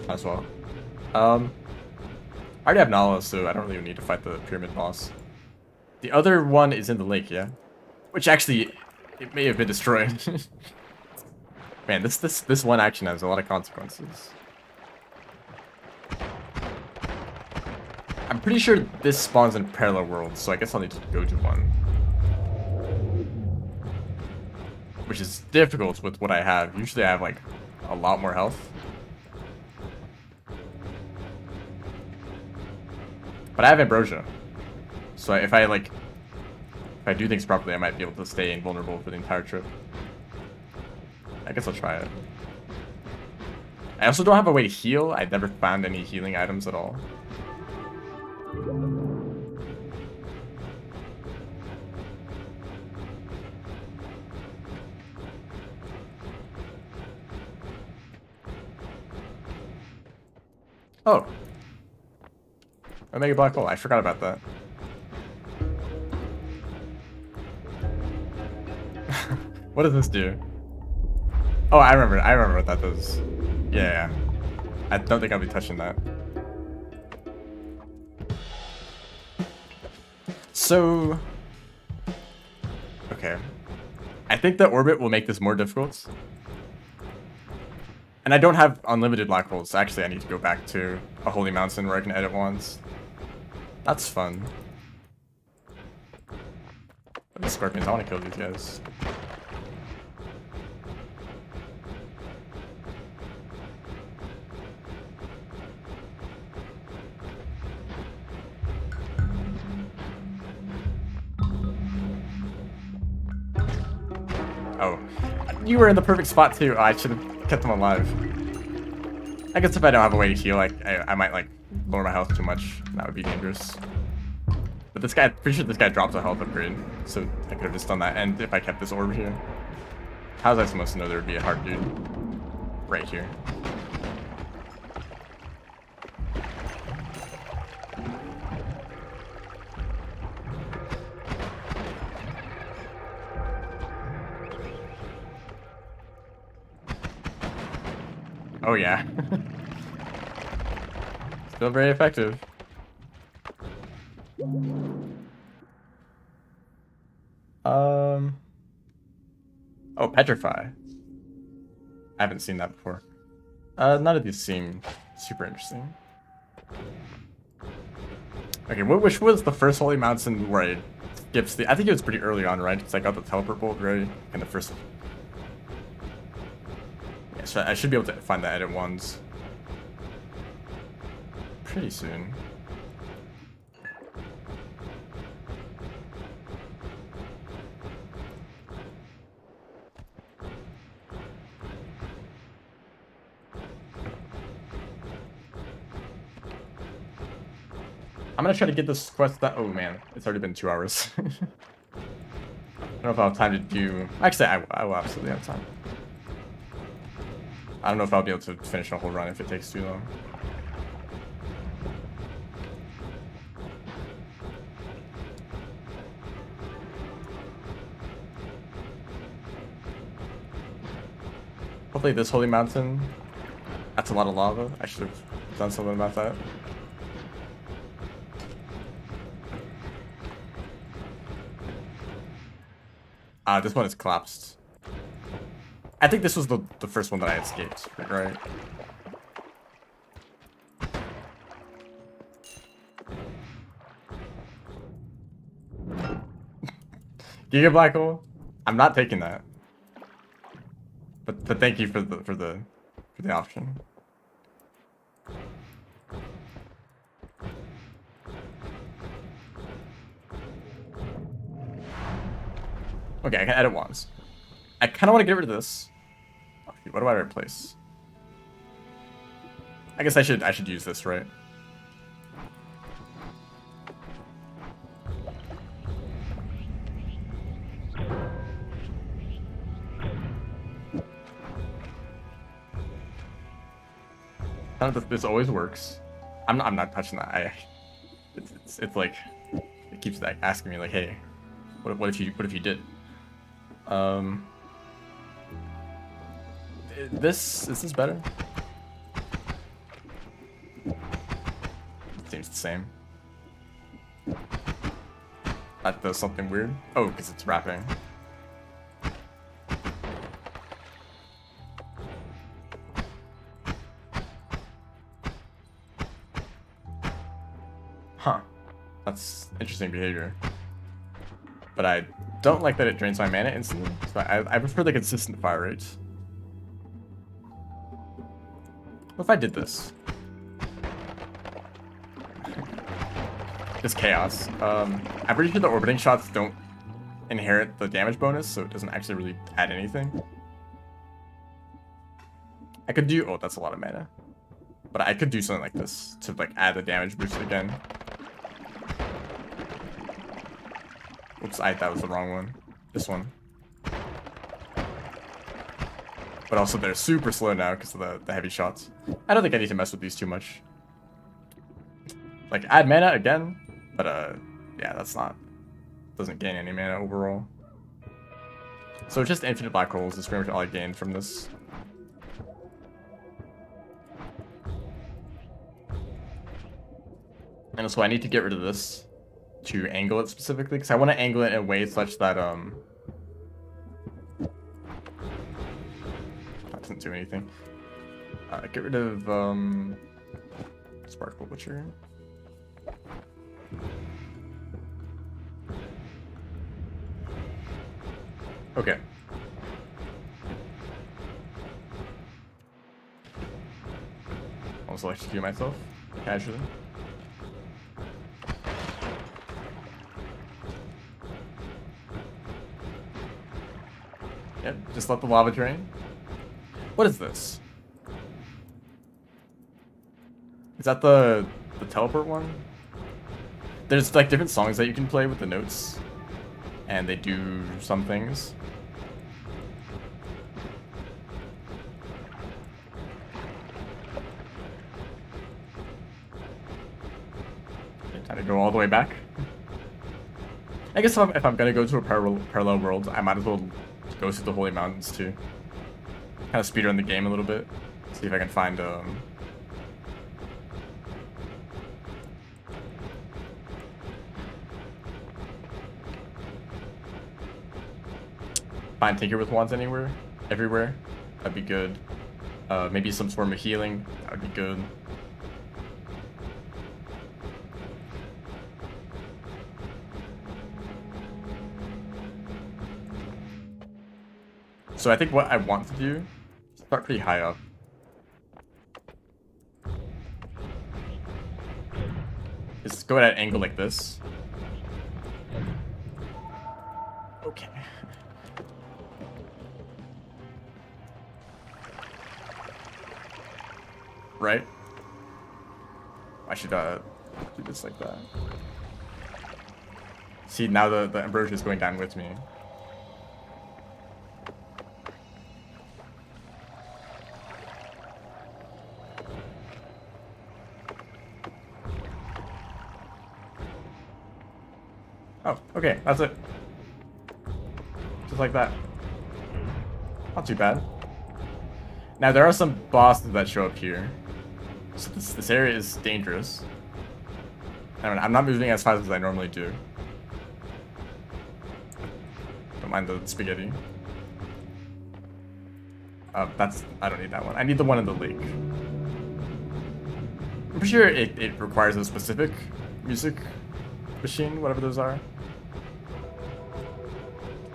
As well. I already have Nala, so I don't really need to fight the pyramid boss. The other one is in the lake, yeah? Which actually, it may have been destroyed. Man, this one action has a lot of consequences. I'm pretty sure this spawns in parallel worlds, so I guess I'll need to go to one. Which is difficult with what I have. Usually I have like a lot more health. But I have Ambrosia. So if I do things properly, I might be able to stay invulnerable for the entire trip. I guess I'll try it. I also don't have a way to heal. I've never found any healing items at all. Oh. Omega Black Hole. I forgot about that. What does this do? Oh, I remember what that does. Yeah. I don't think I'll be touching that. So... Okay. I think the orbit will make this more difficult. And I don't have unlimited black holes. Actually, I need to go back to a holy mountain where I can edit wands. That's fun. But the scorpions, I want to kill these guys. Oh, you were in the perfect spot too. Oh, I should have kept them alive. I guess if I don't have a way to heal, I might like lower my health too much. That would be dangerous. But this guy, I'm pretty sure this guy drops a health upgrade, so I could have just done that. And if I kept this orb here, how was I supposed to know there would be a hard dude right here? Oh yeah. Still very effective. Oh, petrify. I haven't seen that before. None of these seem super interesting. Okay, which was the first holy mountain where I skipped the? I think it was pretty early on, right? Because I got the teleport bolt right in the first. Yeah, so I should be able to find the edit ones pretty soon. I'm gonna try to get this quest that. Oh man, it's already been 2 hours. I don't know if I'll have time to do. Actually, I will absolutely have time. I don't know if I'll be able to finish a whole run if it takes too long. Hopefully this holy mountain. That's a lot of lava. I should have done something about that. This one is collapsed. I think this was the first one that I escaped, right? Giga black hole? I'm not taking that. But thank you for the option. Okay, I can edit wands. I kind of want to get rid of this. What do I replace? I guess I should use this, right? None of this always works. I'm not touching that. It's like it keeps like asking me like, hey, what if you did? This is better. Seems the same. That does something weird. Oh, because it's wrapping. Huh. That's interesting behavior. But I don't like that it drains my mana instantly. So I prefer the consistent fire rates. What if I did this? This chaos. I'm pretty sure the orbiting shots don't inherit the damage bonus, so it doesn't actually really add anything. I could do, oh, that's a lot of mana. But I could do something like this to like add the damage boost again. Oops, that was the wrong one. This one. But also they're super slow now because of the heavy shots. I don't think I need to mess with these too much. Like add mana again, but yeah, that's not, doesn't gain any mana overall. So just infinite black holes is pretty much all I gained from this. And so I need to get rid of this to angle it specifically, because I want to angle it in a way such that that doesn't do anything. Get rid of Sparkle Butcher. Okay. Also electrocute myself casually. Yep, just let the lava drain. What is this? Is that the teleport one? There's like different songs that you can play with the notes, and they do some things. Okay, time to go all the way back. I guess if I'm gonna go to a parallel world, I might as well go through the Holy Mountains too. Kind of speedrun the game a little bit. See if I can find find Tinker with Wands everywhere. That'd be good. Maybe some form of healing. That would be good. So I think what I want to do, start pretty high up. Is go at an angle like this. Okay. Right? I should do this like that. See, now the ambrosia is going down with me. Oh, okay, that's it. Just like that. Not too bad. Now there are some bosses that show up here. So this area is dangerous. I'm not moving as fast as I normally do. Don't mind the spaghetti. I don't need that one. I need the one in the lake. I'm pretty sure it requires a specific music machine, whatever those are.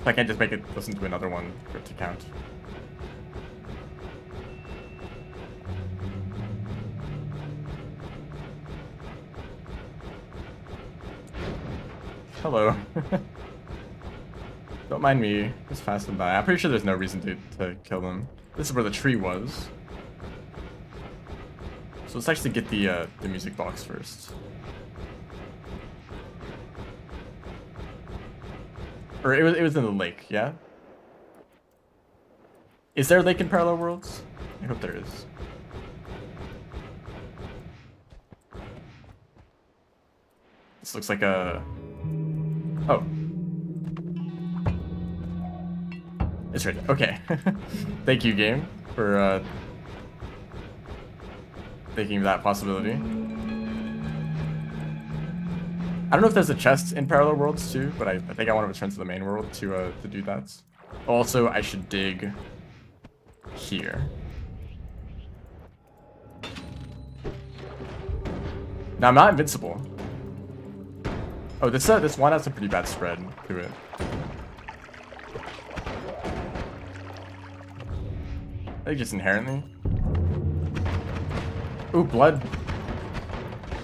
I can't just make it listen to another one for it to count. Hello. Don't mind me. Just pass them by. I'm pretty sure there's no reason to kill them. This is where the tree was. So let's actually get the music box first. Or it was in the lake, yeah? Is there a lake in Parallel Worlds? I hope there is. This looks like a... Oh. It's right there. Okay. Thank you, game, for thinking that possibility. I don't know if there's a chest in Parallel Worlds too, but I think I want to return to the main world to do that. Also, I should dig here. Now I'm not invincible. Oh, this one has a pretty bad spread to it. I think just inherently. Ooh, blood.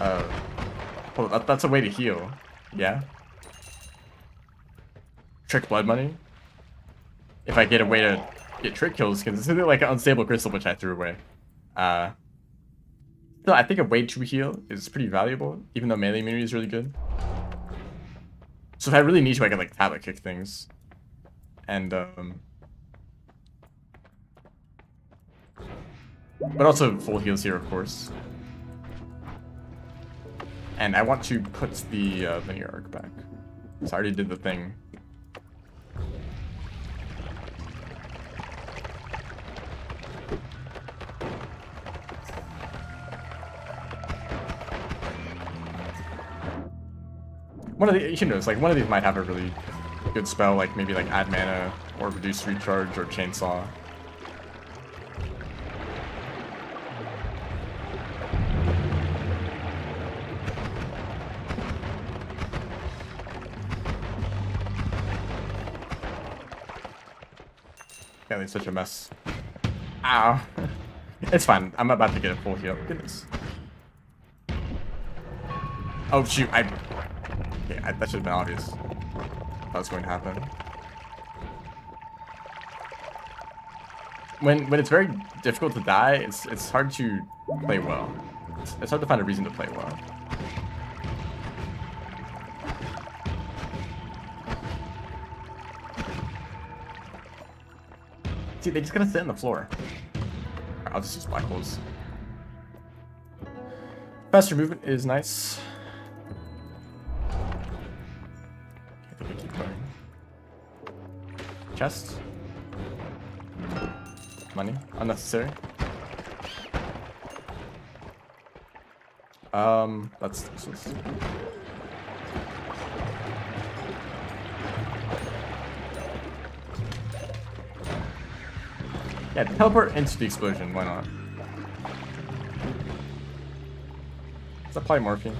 Oh, that's a way to heal. Yeah. Trick blood money. If I get a way to get trick kills, because this is like an unstable crystal which I threw away. Still, I think a way to heal is pretty valuable, even though melee immunity is really good. So if I really need to, I can like tablet kick things. And but also full heals here, of course. And I want to put the linear arc back. So I already did the thing. You know, it's like one of these might have a really good spell, like maybe like add mana or reduce recharge or chainsaw. Yeah, it's such a mess. Ow. It's fine. I'm about to get a full heal. Goodness. Oh shoot! Okay, that should have been obvious. That was going to happen. When it's very difficult to die, it's hard to play well. It's hard to find a reason to play well. See, they just gotta sit on the floor. Right, I'll just use black holes. Faster movement is nice. Okay, keep going. Chest. Money. Unnecessary. That's useless. Yeah, teleport into the explosion, why not? Let's apply morphine.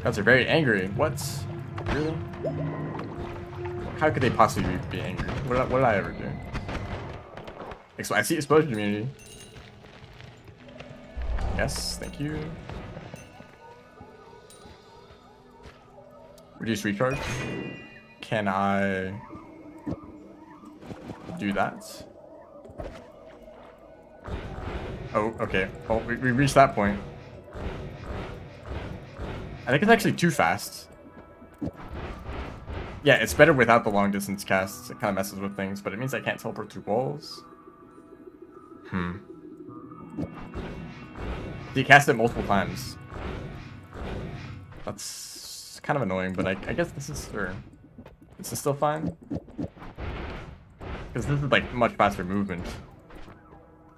Guys are very angry. What? Really? How could they possibly be angry? What did I ever do? I see explosion immunity. Yes, thank you. Reduce recharge. Can I do that? Oh, okay. Well, we reached that point. I think it's actually too fast. Yeah, it's better without the long distance casts. It kind of messes with things, but it means I can't teleport through walls. You cast it multiple times. That's kind of annoying, but I guess this is still fine. Because this is like much faster movement.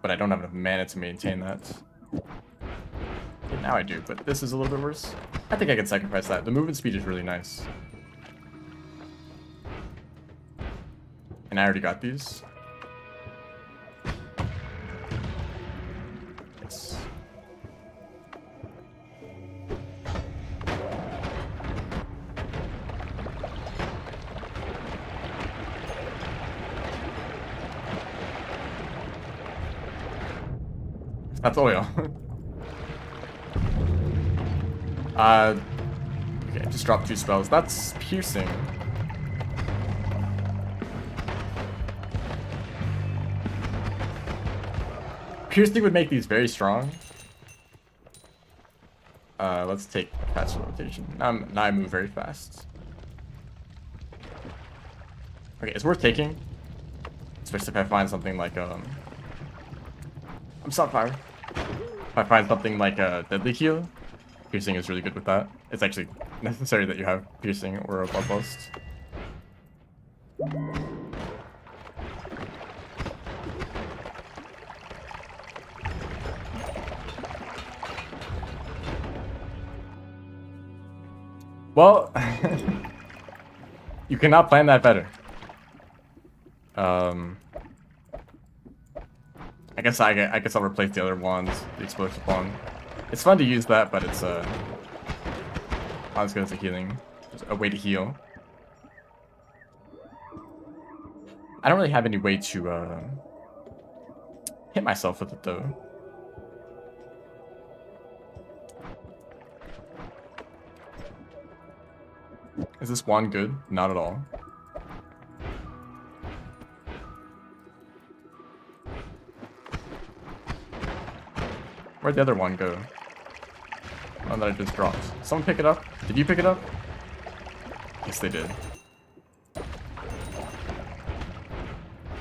But I don't have enough mana to maintain that. Okay, now I do, but this is a little bit worse. I think I can sacrifice that. The movement speed is really nice. And I already got these. Yes. That's oil. Okay, just dropped 2 spells. That's piercing. Piercing would make these very strong. Let's take faster rotation. Now I move very fast. Okay, it's worth taking. Especially if I find something like, I'm Sunfire. If I find something like a Deadly Heal, piercing is really good with that. It's actually necessary that you have piercing or a bloodlust. Well, you cannot plan that better. I guess I'll replace the other wands, the explosive wand. It's fun to use that, but it's not as good as a healing. There's a way to heal. I don't really have any way to hit myself with it though. Is this wand good? Not at all. Where'd the other one go? One that I just dropped. Someone pick it up? Did you pick it up? Yes, they did.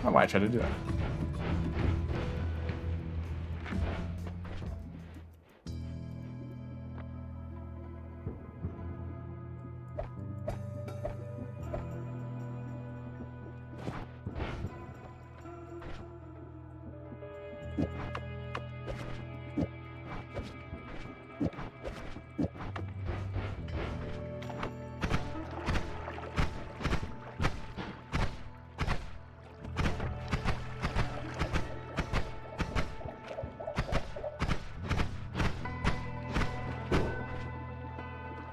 Oh, why I tried to do that?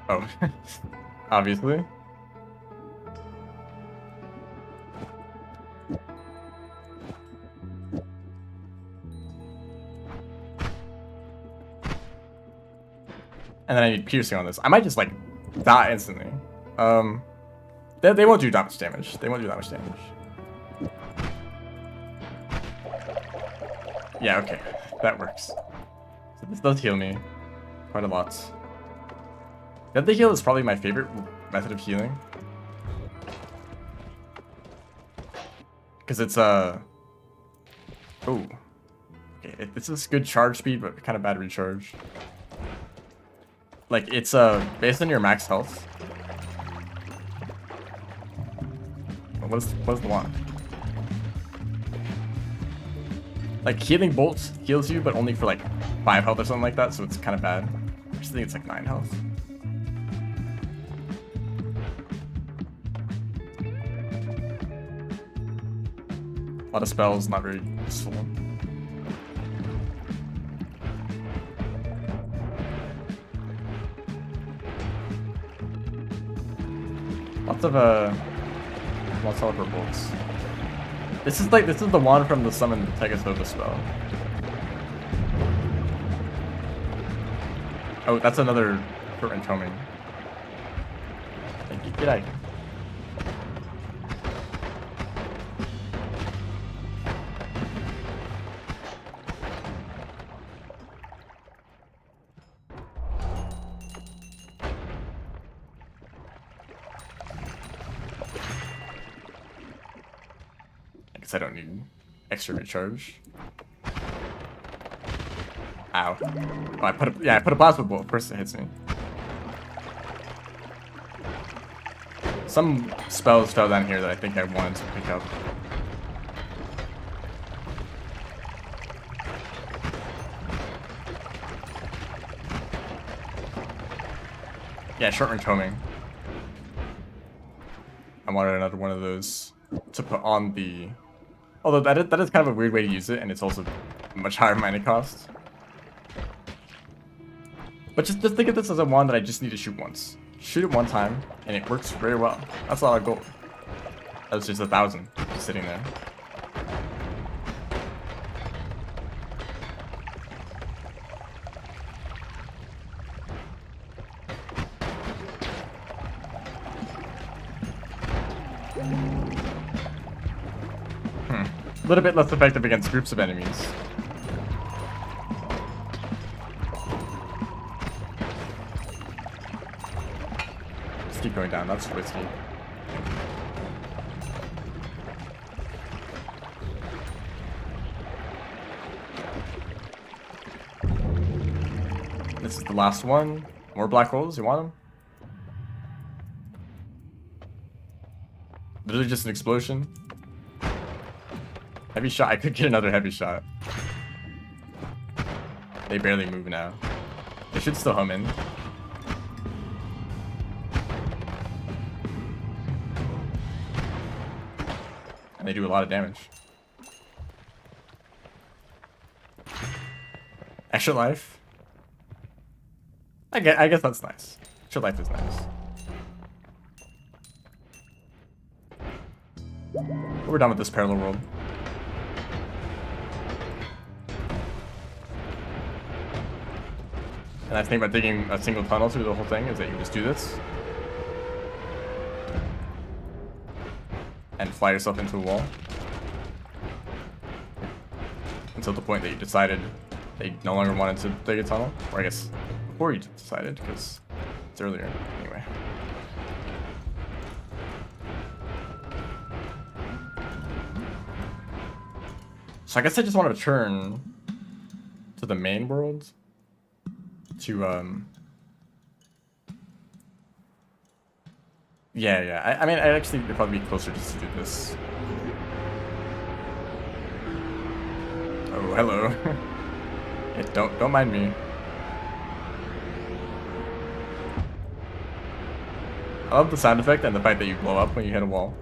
Oh, obviously. And then I need piercing on this. I might just like die instantly. They won't do that much damage. They won't do that much damage. Yeah, okay, that works. So this does heal me quite a lot. Deadly heal is probably my favorite method of healing. Because it's oh. Okay, this is good charge speed, but kind of bad recharge. Like, it's based on your max health. What is the one? Like, healing bolts heals you, but only for like 5 health or something like that, so it's kind of bad. I just think it's like 9 health. A lot of spells, not very useful. Lots of her bolts. This is the wand from the summon Tegasova spell. Oh, that's another short entombing. Get out of here. I don't need extra recharge. Ow. Oh, I put a plasma bolt. Of course it hits me. Some spells fell down here that I think I wanted to pick up. Yeah, short range homing. I wanted another one of those to put on the... Although that is kind of a weird way to use it, and it's also much higher mana cost. But just think of this as a wand that I just need to shoot once. Shoot it one time, and it works very well. That's a lot of gold. That was just 1,000 just sitting there. A little bit less effective against groups of enemies. Just keep going down, that's risky. This is the last one. More black holes, you want them? Literally just an explosion. Heavy shot, I could get another heavy shot. They barely move now. They should still hum in. And they do a lot of damage. Extra life? I guess that's nice. Extra life is nice. We're done with this parallel world. And I think about digging a single tunnel through the whole thing is that you just do this. And fly yourself into a wall. Until the point that you decided that you no longer wanted to dig a tunnel. Or I guess before you decided, because it's earlier. Anyway. So I guess I just want to return to the main world. Yeah. I mean, I'd actually probably be closer just to do this. Oh, hello. Yeah, don't mind me. I love the sound effect and the fact that you blow up when you hit a wall.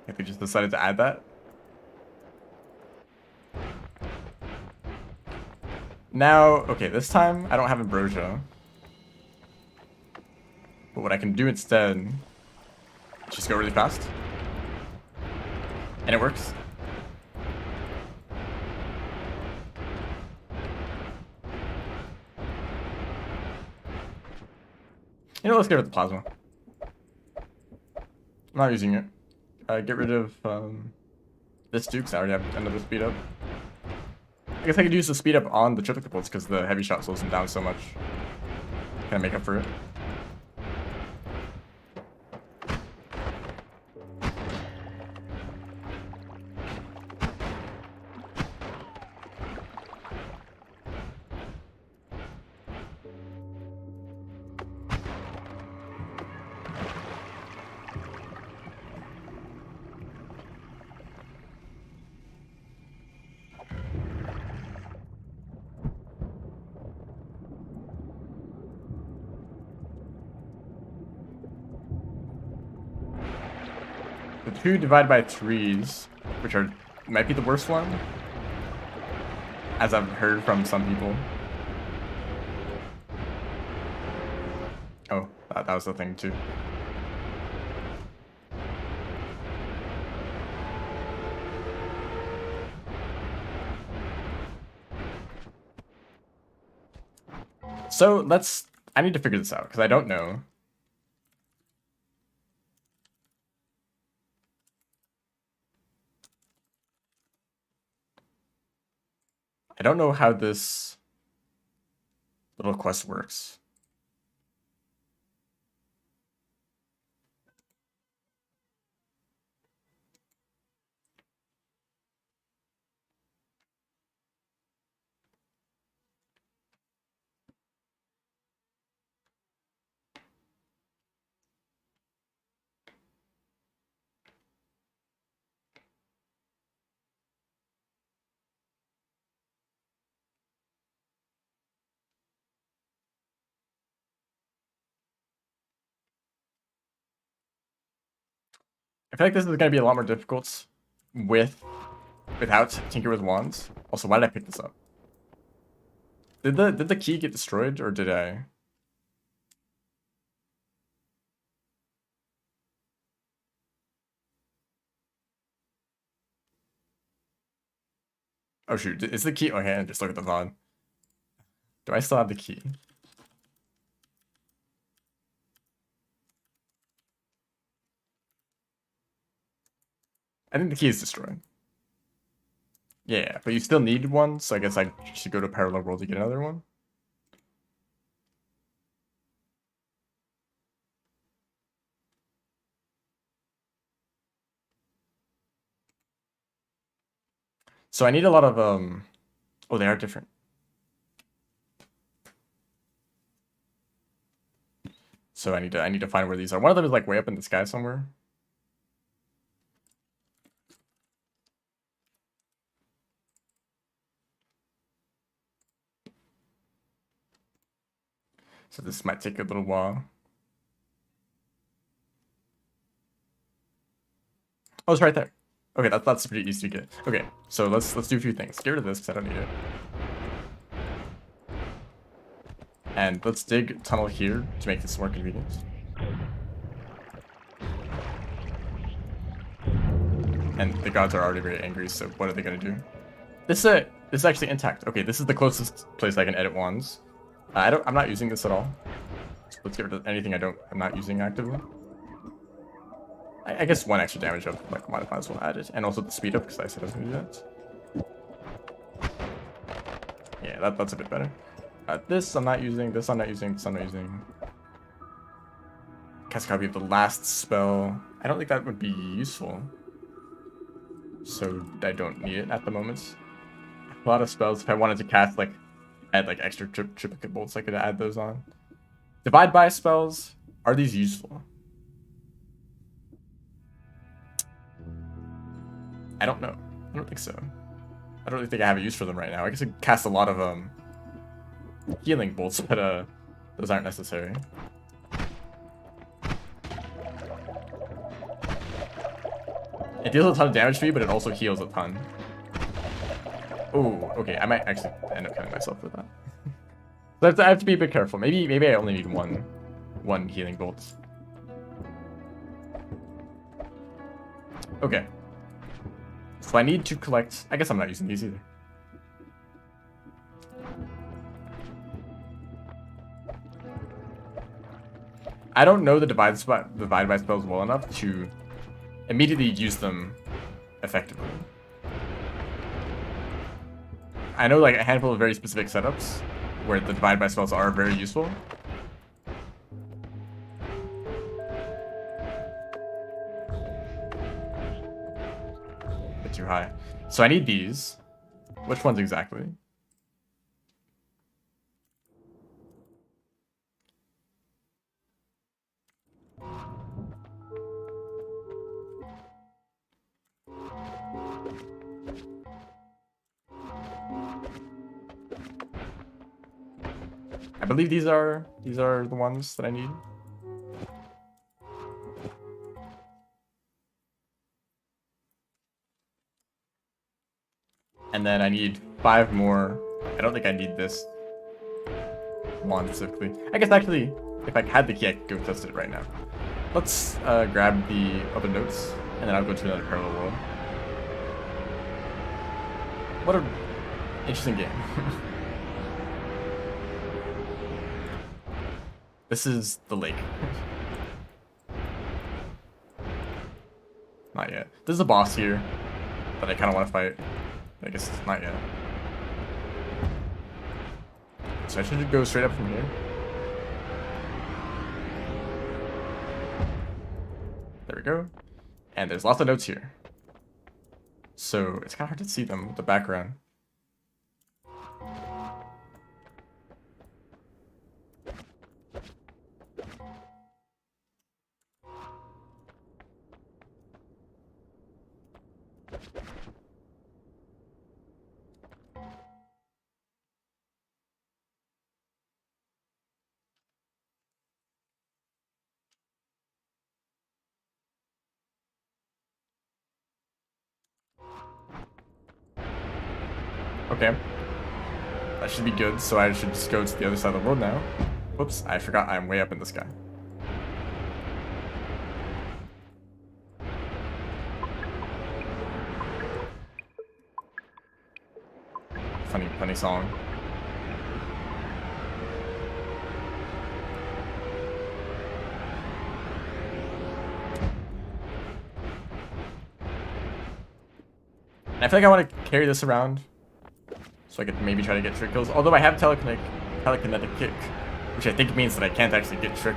If they just decided to add that. Now, okay, this time I don't have ambrosia. But what I can do instead is just go really fast. And it works. You know, let's get rid of the plasma. I'm not using it. Get rid of this Duke, because I already have another speed up. I guess I could use the speed up on the triplicate bolts because the heavy shot slows them down so much. Can I make up for it? The 2 divided by 3s, which might be the worst one, as I've heard from some people. Oh, that was the thing too. So I need to figure this out because I don't know. I don't know how this little quest works. I feel like this is going to be a lot more difficult without Tinker with Wands. Also, why did I pick this up? Did the key get destroyed, or did I? Oh shoot, is the key? Okay, just look at the VOD. Do I still have the key? I think the key is destroyed. Yeah, but you still need one, so I guess I should go to Parallel World to get another one. So I need a lot of oh, they are different. So I need to find where these are. One of them is like way up in the sky somewhere. So this might take a little while. Oh, it's right there. Okay, that's pretty easy to get. Okay, so let's do a few things. Get rid of this because I don't need it. And let's dig a tunnel here to make this more convenient. And the gods are already very angry, so what are they gonna do? This is actually intact. Okay, this is the closest place I can edit wands. I'm not using this at all. So let's get rid of anything I'm not using actively. I guess 1 extra damage of like modifiers will add it, and also the speed up because I said I was gonna do that. Yeah, that's a bit better. This I'm not using. This I'm not using. This I'm not using. Cast a copy of the last spell. I don't think that would be useful, so I don't need it at the moment. A lot of spells. If I wanted to cast add extra triplicate bolts, I could add those on. Divide by spells. Are these useful? I don't know. I don't think so. I don't really think I have a use for them right now. I guess I could cast a lot of healing bolts, but those aren't necessary. It deals a ton of damage to me, but it also heals a ton. Oh, okay. I might actually end up killing myself with that. So I have to be a bit careful. Maybe I only need one 1 healing bolt. Okay. So I need to collect... I guess I'm not using these either. I don't know the divide by spells well enough to immediately use them effectively. I know like a handful of very specific setups where the divide by spells are very useful. Bit too high. So I need these. Which ones exactly? I believe these are the ones that I need. And then I need 5 more. I don't think I need this wand specifically. I guess actually, if I had the key, I could go test it right now. Let's grab the other notes, and then I'll go to another parallel world. What an interesting game. This is the lake. Not yet. There's a boss here that I kind of want to fight. I guess it's not yet. So I should go straight up from here. There we go. And there's lots of notes here. So it's kind of hard to see them with the background. Okay. That should be good, so I should just go to the other side of the world now. Whoops, I forgot I'm way up in the sky. Funny song. And I feel like I want to carry this around so I could maybe try to get trick kills. Although I have telekinetic kick, which I think means that I can't actually get trick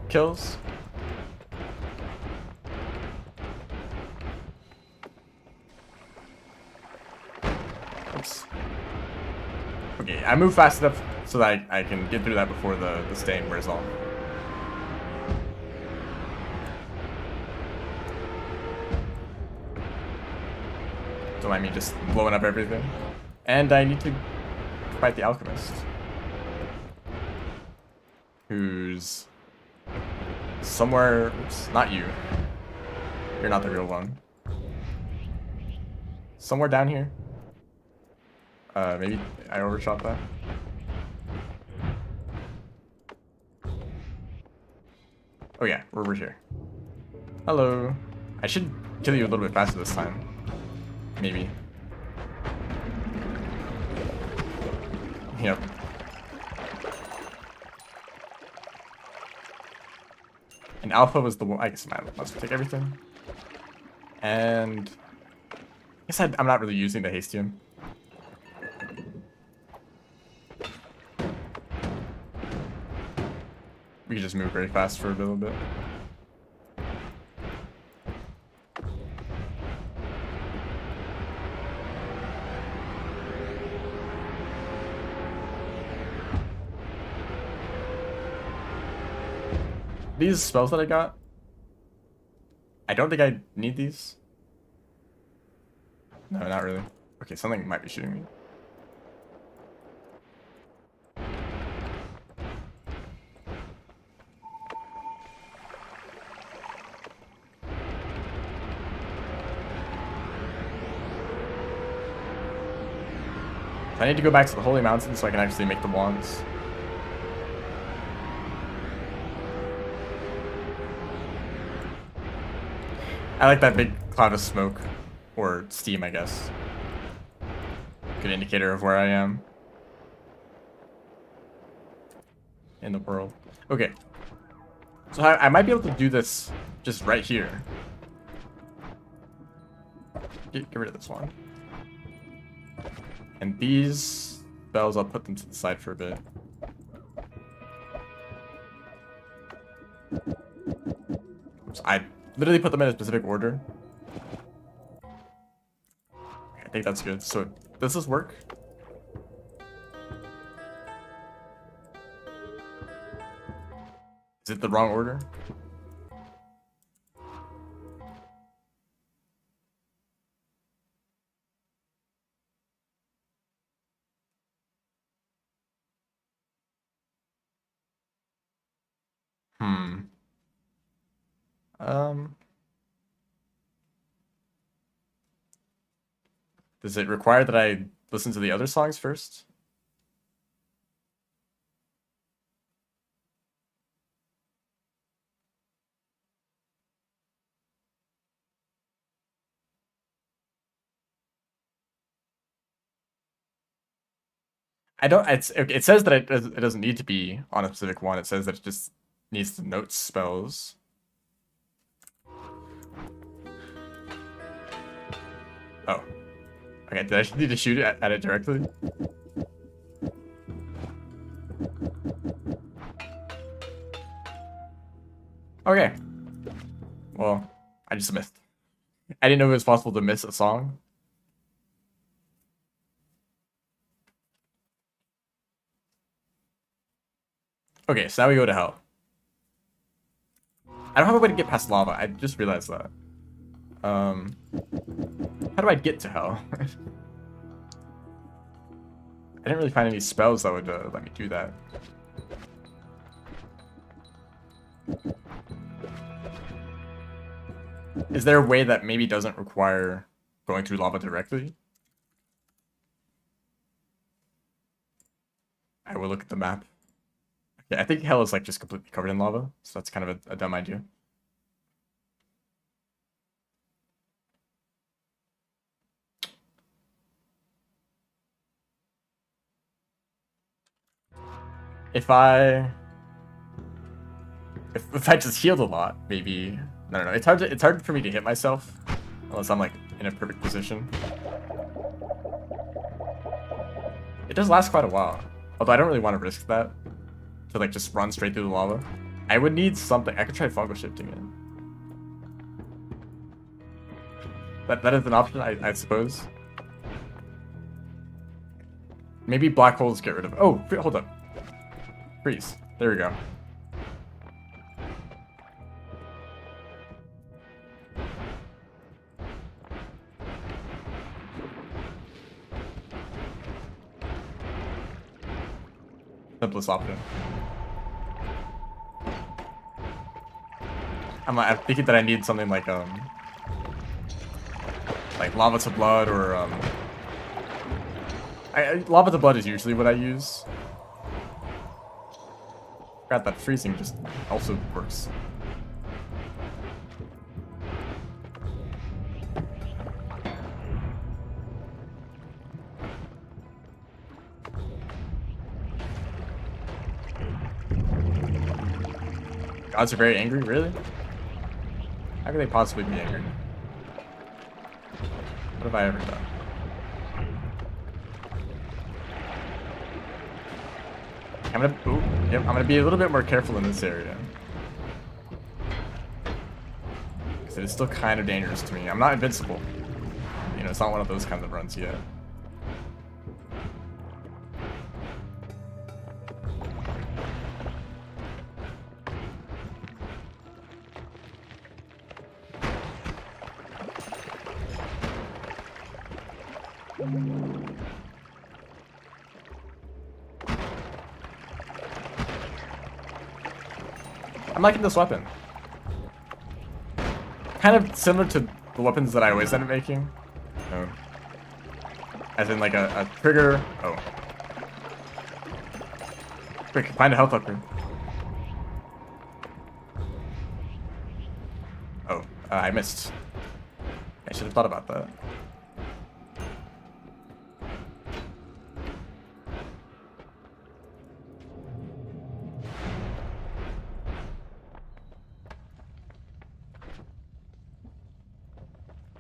kills. Oops. Okay, I move fast enough so that I can get through that before the stain wears off. Don't mind me just blowing up everything. And I need to fight the alchemist, who's somewhere. Oops, not you. You're not the real one. Somewhere down here. Maybe I overshot that. Oh yeah, we're over here. Hello. I should kill you a little bit faster this time. Maybe. Yep. And Alpha was the one. I guess I must take everything. And I guess I'm not really using the Hastium. We can just move very fast for a little bit. These spells that I got, I don't think I need these. No, not really. Okay, something might be shooting me. I need to go back to the Holy Mountain so I can actually make the wands. I like that big cloud of smoke. Or steam, I guess. Good indicator of where I am. In the world. Okay. So I might be able to do this just right here. Get rid of this one. And these spells, I'll put them to the side for a bit. So I literally put them in a specific order. I think that's good. So does this work? Is it the wrong order? Hmm. Does it require that I listen to the other songs first? I don't. It says that it doesn't need to be on a specific one. It says that it just needs to note spells. Oh. Okay, did I need to shoot it at it directly? Okay. Well, I just missed. I didn't know it was possible to miss a song. Okay, so now we go to hell. I don't have a way to get past lava. I just realized that. How do I get to hell? I didn't really find any spells that would let me do that. Is there a way that maybe doesn't require going through lava directly? I will look at the map. Yeah, I think hell is like just completely covered in lava, so that's kind of a dumb idea. If I just healed a lot, maybe. No, it's hard for me to hit myself unless I'm like in a perfect position. It does last quite a while, although I don't really want to risk that to like just run straight through the lava. I would need something. I could try fungal shifting it. That is an option, I suppose. Maybe black holes get rid of. Oh, hold up. Freeze. There we go. Simplest option. I'm thinking that I need something like lava to blood or lava to blood is usually what I use. Forgot that freezing just also works. Gods are very angry, really? How could they possibly be angry? What have I ever done? I'm gonna be a little bit more careful in this area. Because it is still kind of dangerous to me. I'm not invincible. You know, it's not one of those kinds of runs yet. I'm liking this weapon. Kind of similar to the weapons that I always end up making. Oh. As in like a trigger. Oh. Quick, find a health upgrade. Oh, I missed. I should have thought about that.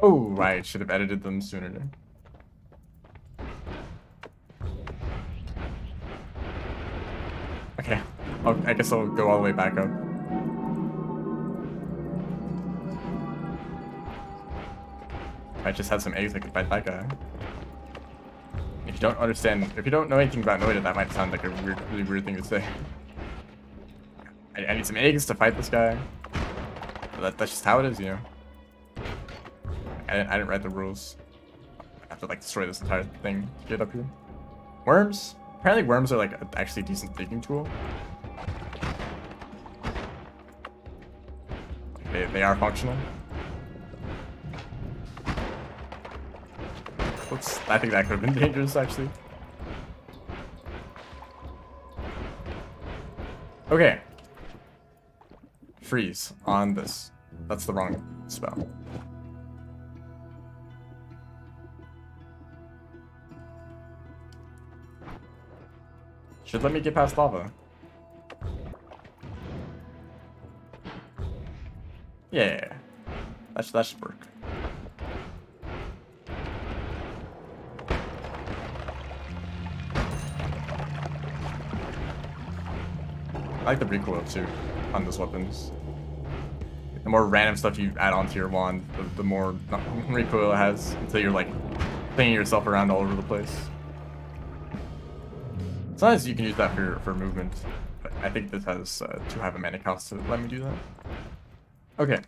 Oh, right. Should have edited them sooner. Okay. I guess I'll go all the way back up. I just had some eggs I could fight that guy. If you don't understand, if you don't know anything about Noita, that might sound like a really weird thing to say. I need some eggs to fight this guy. But that's just how it is, you know. I didn't read the rules. I have to like destroy this entire thing to get up here. Worms? Apparently worms are like actually a decent digging tool. They are functional. Whoops, I think that could have been dangerous actually. Okay. Freeze on this. That's the wrong spell. Should let me get past lava. Yeah. That should work. I like the recoil too on those weapons. The more random stuff you add onto your wand, the more recoil it has until you're like flinging yourself around all over the place. Sometimes you can use that for movement, but I think this has too high of a mana cost to let me do that. Okay.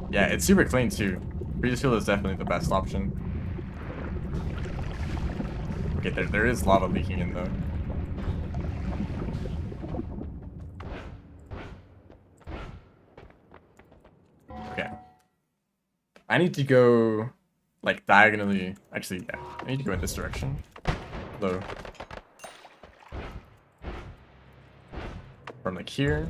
Yeah, it's super clean too. Freeze Field is definitely the best option. Okay, there is lava leaking in though. Okay. I need to go like diagonally. Actually, yeah, I need to go in this direction. Though. From like here.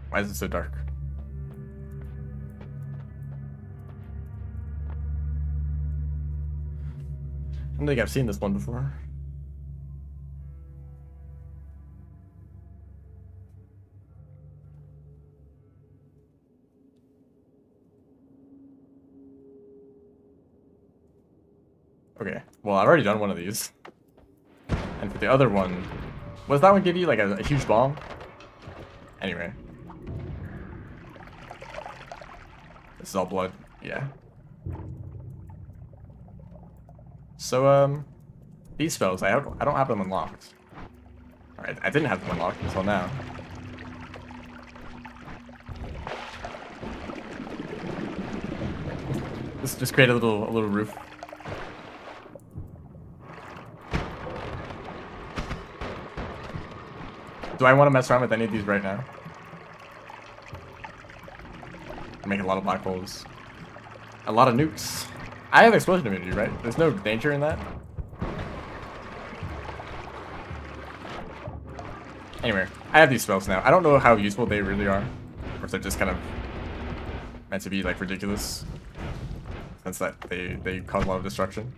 Why is it so dark? I don't think I've seen this one before. Okay, well, I've already done one of these. And for the other one, what does that one give you? Like a huge bomb? Anyway. This is all blood. Yeah. So, these spells, I don't have them unlocked. Alright, I didn't have them unlocked until now. Let's just create a little roof. Do I want to mess around with any of these right now? Make a lot of black holes. A lot of nukes. I have explosion immunity, right? There's no danger in that. Anyway, I have these spells now. I don't know how useful they really are. Or if they're just kind of meant to be like ridiculous. Since that they cause a lot of destruction.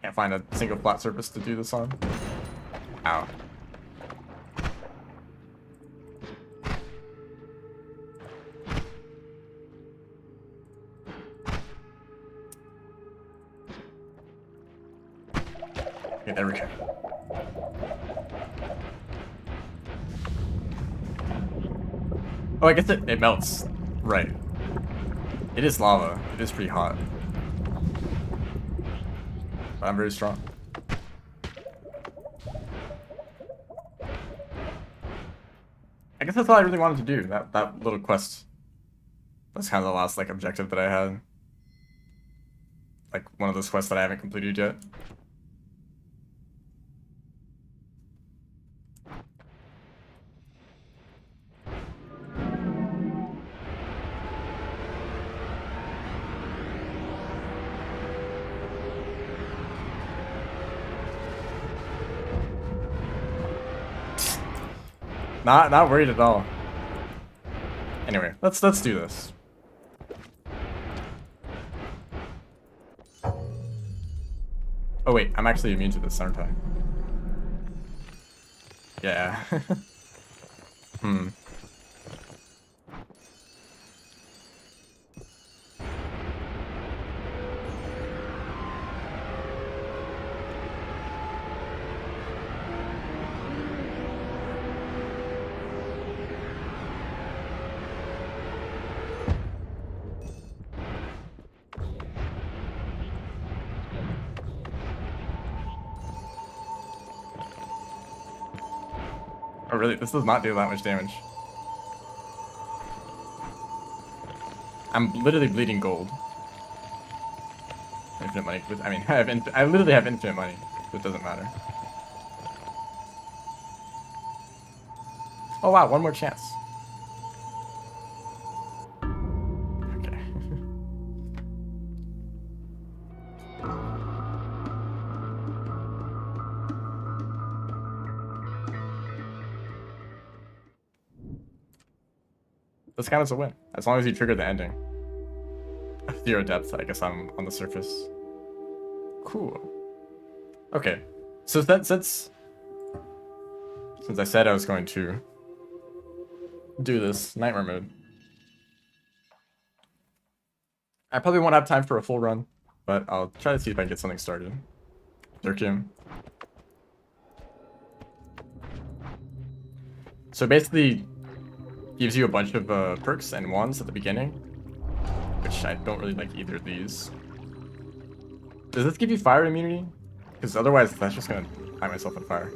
Can't find a single flat surface to do this on. Ow. Okay, there we go. Oh, I guess it melts. Right. It is lava. It is pretty hot. But I'm very strong. I guess that's all I really wanted to do. That little quest. That's kind of the last like objective that I had. Like one of those quests that I haven't completed yet. Not worried at all. Anyway, let's do this. Oh wait, I'm actually immune to this, aren't I? Yeah. Hmm. Oh really? This does not do that much damage. I'm literally bleeding gold. Infinite money. I mean, I literally have infinite money, so it doesn't matter. Oh wow, one more chance. Okay. This counts as a win, as long as you trigger the ending. 0 depth, I guess I'm on the surface. Cool. Okay, so since I said I was going to do this nightmare mode, I probably won't have time for a full run, but I'll try to see if I can get something started. Durkium. So basically, gives you a bunch of perks and wands at the beginning, which I don't really like either of these. Does this give you fire immunity? Because otherwise, that's just gonna light myself on fire.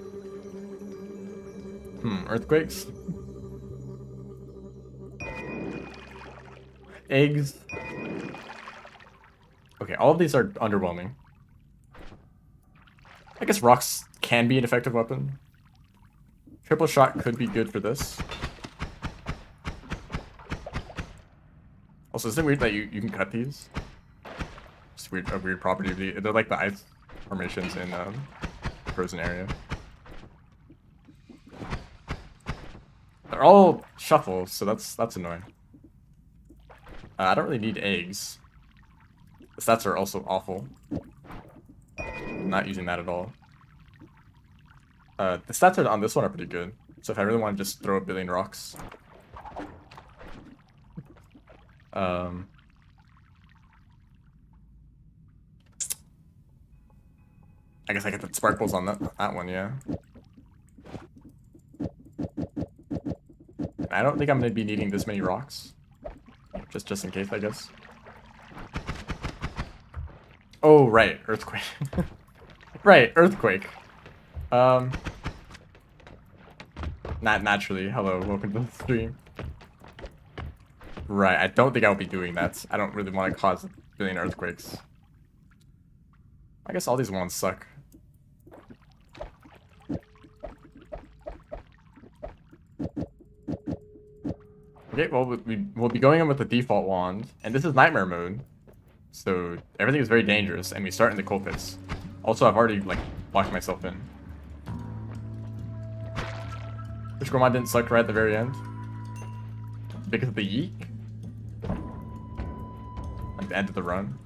Earthquakes. Eggs. Okay, all of these are underwhelming. I guess rocks can be an effective weapon. Triple shot could be good for this. Also, isn't it weird that you can cut these? It's a weird property. They're like the ice formations in the frozen area. They're all shuffles, so that's annoying. I don't really need eggs. The stats are also awful. I'm not using that at all. The stats on this one are pretty good. So if I really want to just throw a billion rocks. I guess I get the sparkles on that one, yeah. I don't think I'm gonna be needing this many rocks. Just in case, I guess. Oh right, earthquake. Right, earthquake. Not naturally. Hello, welcome to the stream. Right, I don't think I'll be doing that. I don't really want to cause a billion earthquakes. I guess all these ones suck. Okay, well, we'll be going in with the default wand, and this is nightmare mode, so everything is very dangerous, and we start in the coal pits. Also, I've already, like, locked myself in. The Squirmon didn't suck right at the very end. Because of the yeek? At the end of the run.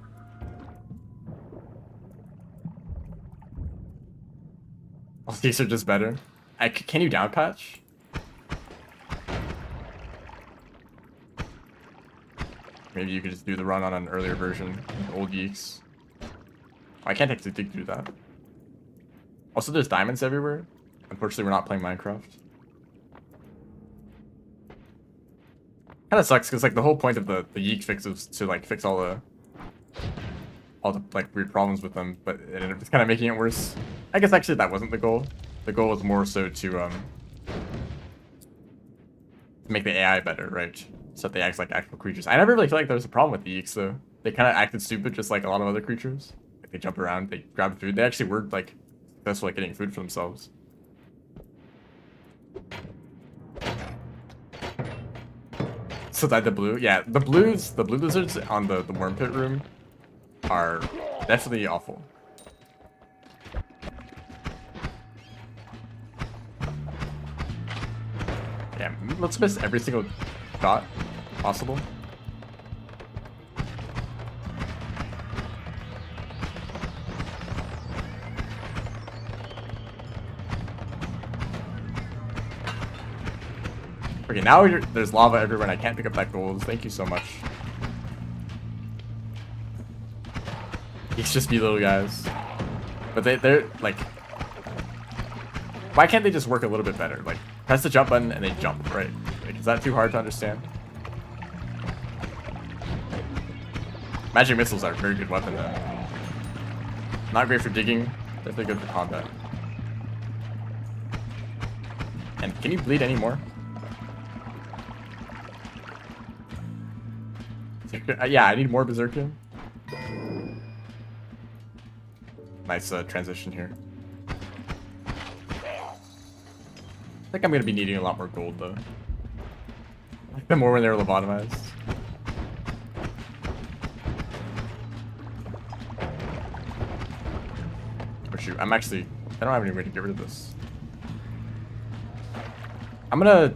All these are just better. Can you down patch? Maybe you could just do the run on an earlier version, old yeeks. Oh, I can't actually dig through that. Also, there's diamonds everywhere. Unfortunately, we're not playing Minecraft. Kind of sucks because like the whole point of the yeek fix is to like fix all the like weird problems with them, but it ended up just kind of making it worse. I guess actually that wasn't the goal. The goal was more so to make the AI better, right? So that they act like actual creatures. I never really feel like there was a problem with the yeeks though. They kind of acted stupid just like a lot of other creatures. Like they jump around, they grab food. They actually were like successful at getting food for themselves. So that the blue, yeah, the blue lizards on the worm pit room are definitely awful. Yeah, let's miss every single shot possible. Okay, now there's lava everywhere and I can't pick up that gold. Thank you so much. It's just me little guys. But they're like... Why can't they just work a little bit better? Like, press the jump button and they jump, right? Like, is that too hard to understand? Magic missiles are a very good weapon though. Not great for digging, definitely good for combat. And can you bleed anymore? Yeah, I need more Berserker. Nice transition here. I think I'm gonna be needing a lot more gold though. I like them more when they're lobotomized. Oh shoot, I don't have any way to get rid of this. I'm gonna,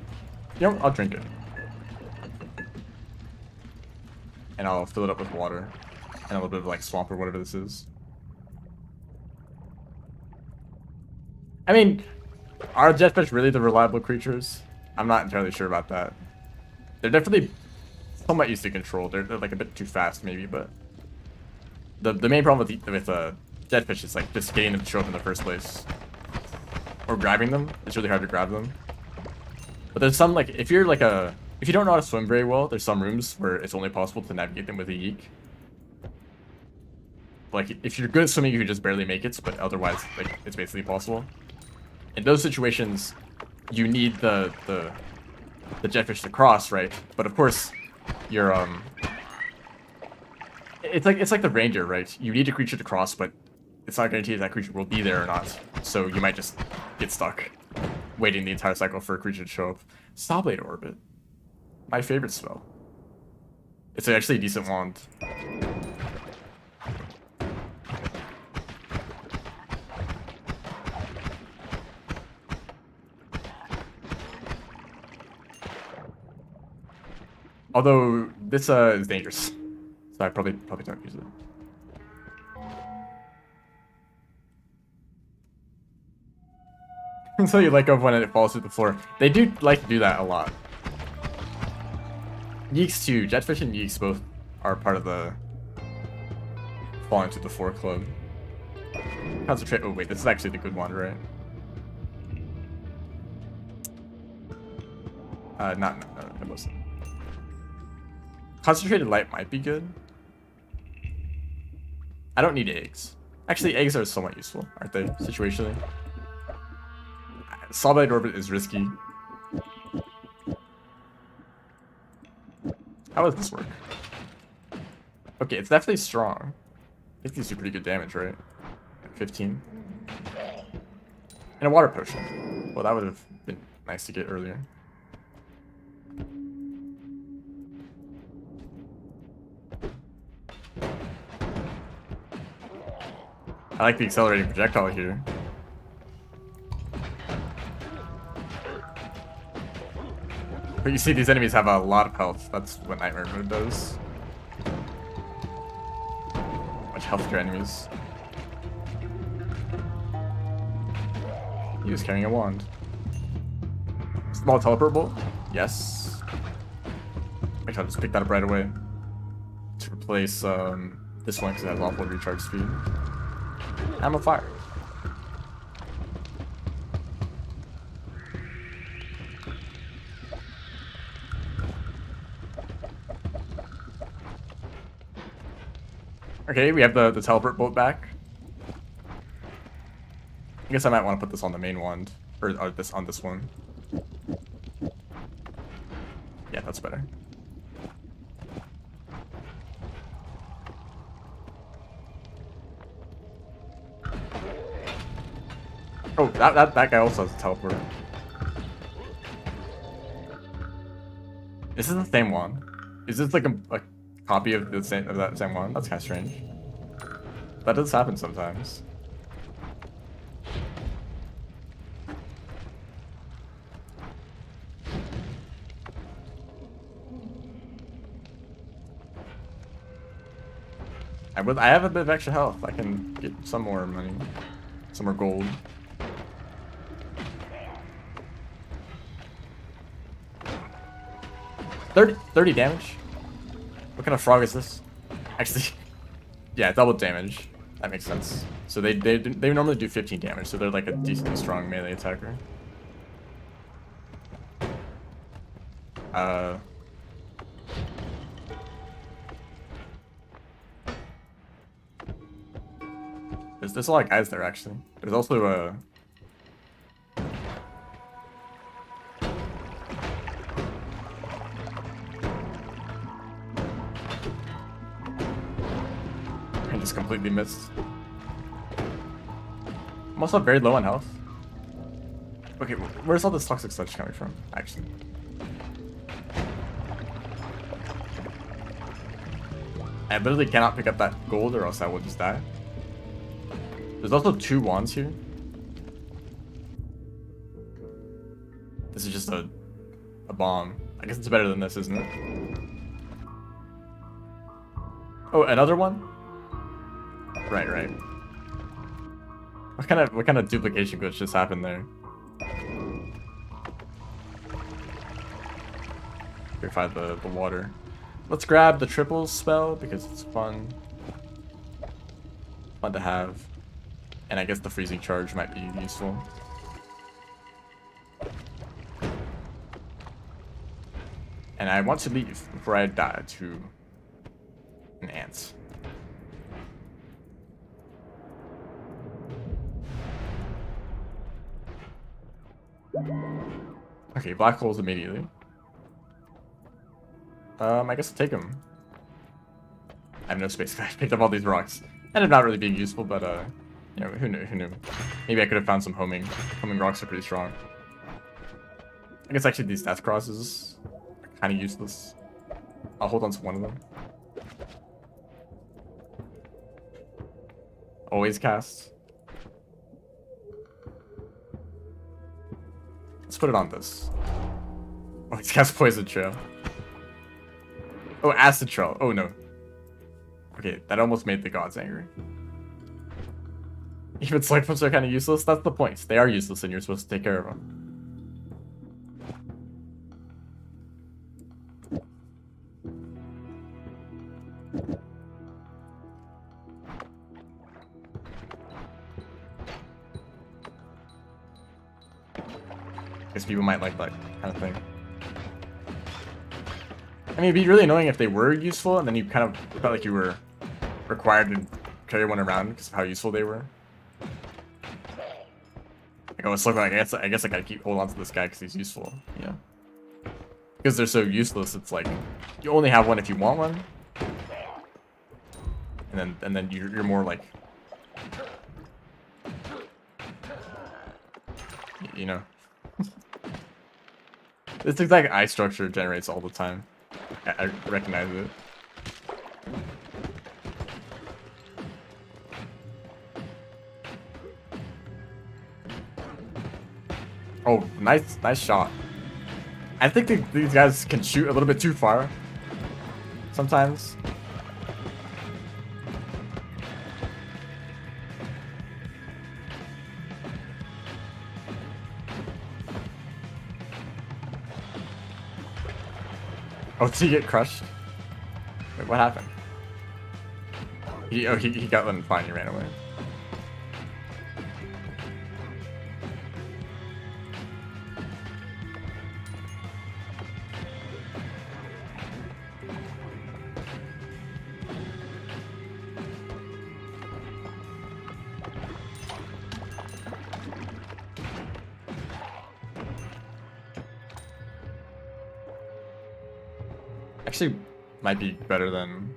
you know, I'll drink it. And I'll fill it up with water. And a little bit of like swamp or whatever this is. I mean, are jetfish really the reliable creatures? I'm not entirely sure about that. They're definitely somewhat easy to control. They're like a bit too fast maybe, but the main problem with jetfish is like just getting them to show up in the first place. Or grabbing them. It's really hard to grab them. But there's some like if you don't know how to swim very well, there's some rooms where it's only possible to navigate them with a yeek. Like if you're good at swimming, you can just barely make it, but otherwise, like it's basically possible. In those situations, you need the jetfish to cross, right? But of course, you're it's like the ranger, right? You need a creature to cross, but it's not guaranteed that creature will be there or not. So you might just get stuck, waiting the entire cycle for a creature to show up. Sawblade Orbit. My favorite spell. It's actually a decent wand. Although this is dangerous, so I probably don't use it. So you let go of when it falls through the floor. They do like to do that a lot. Yeeks too. Jetfish and yeeks both are part of the falling through the floor club. Concentrate. Oh wait, this is actually the good one, right? No, it wasn't. Concentrated light might be good. I don't need eggs. Actually, eggs are somewhat useful, aren't they? Situationally. Sawblade Orbit is risky. How does this work? Okay, it's definitely strong. It gives you pretty good damage, right? 15. And a water potion. Well, that would have been nice to get earlier. I like the accelerating projectile here. But you see these enemies have a lot of health. That's what Nightmare Mode does. Much health to your enemies. He was carrying a wand. Small teleport bolt? Yes. Make sure I just pick that up right away. To replace this one because it has awful recharge speed. I'm a fire. Okay, we have the teleport bolt back. I guess I might want to put this on the main wand. Or this on this one. Yeah, that's better. Oh, that guy also has a teleport. This is the same one. Is this like a copy of that same one? That's kind of strange. That does happen sometimes. I have a bit of extra health. I can get some more money. Some more gold. $30 damage? What kind of frog is this? Actually, yeah, double damage. That makes sense. So they normally do 15 damage, so they're like a decently strong melee attacker. There's a lot of guys there actually. There's also a I just completely missed. I'm also very low on health. Okay, where's all this toxic sludge coming from, actually? I literally cannot pick up that gold or else I will just die. There's also 2 wands here. This is just a bomb. I guess it's better than this, isn't it? Oh, another one? Right. What kind of duplication glitch just happened there? Purify the water. Let's grab the triple spell because it's fun. Fun to have. And I guess the freezing charge might be useful. And I want to leave before I die to an ant. Okay, black holes immediately. I guess I'll take them. I have no space. I picked up all these rocks. Ended up not really being useful, but you know, who knew? Maybe I could have found some homing. Homing rocks are pretty strong. I guess actually these death crosses are kind of useless. I'll hold on to one of them. Always cast. Let's put it on this. Oh, he's cast Poison Trail. Oh, Acid Trail. Oh no. Okay, that almost made the gods angry. Even slug flips are kind of useless. That's the point. They are useless and you're supposed to take care of them. Guess people might like that kind of thing. I mean, it'd be really annoying if they were useful and then you kind of felt like you were required to carry one around because of how useful they were. Like, I was looking like, I guess I gotta keep holding on to this guy because he's useful, you know? Because they're so useless, it's like, you only have one if you want one. And then you're more like, you know. This exact eye structure generates all the time. I recognize it. Oh, nice shot. I think these guys can shoot a little bit too far sometimes. Oh, did he get crushed? Wait, what happened? He got them fine, he ran away. Actually, might be better than...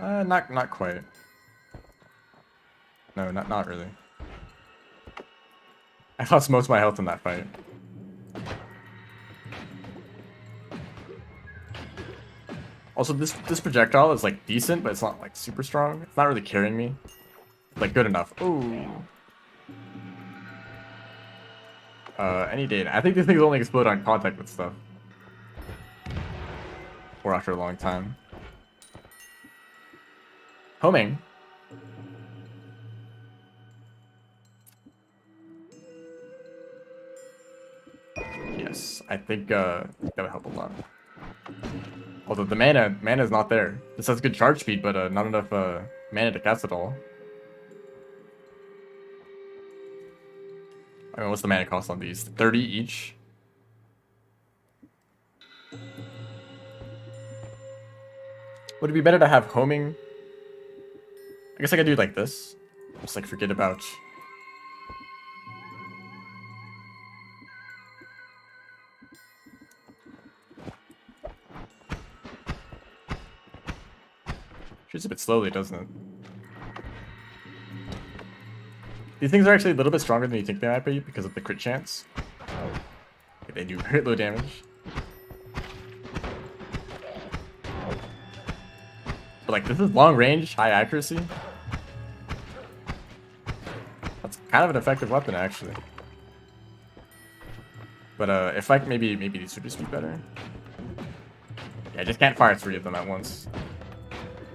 not quite. No, not really. I lost most of my health in that fight. Also, this projectile is like decent, but it's not like super strong. It's not really carrying me. Like good enough. Ooh. Any data. I think these things only explode on contact with stuff. or after a long time. Homing. Yes, I think that would help a lot. Although the mana is not there. This has good charge speed, but not enough mana to cast it all. I mean, what's the mana cost on these? 30 each? Would it be better to have homing? I guess I could do it like this. Just like forget about... Shoots a bit slowly, doesn't it? These things are actually a little bit stronger than you think they might be because of the crit chance. They do very low damage. But like, this is long range, high accuracy. That's kind of an effective weapon, actually. But if I maybe these would just be better. Yeah, I just can't fire 3 of them at once.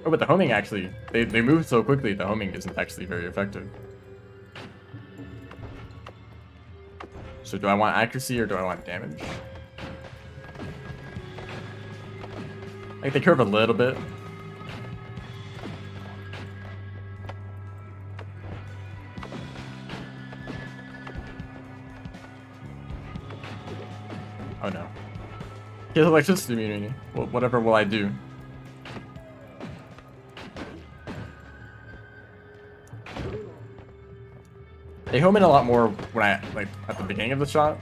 Oh, but the homing actually, they move so quickly, the homing isn't actually very effective. So do I want accuracy or do I want damage? Like, they curve a little bit. Oh no. He has electricity immunity. Well, whatever will I do? They home in a lot more when I, like, at the beginning of the shot.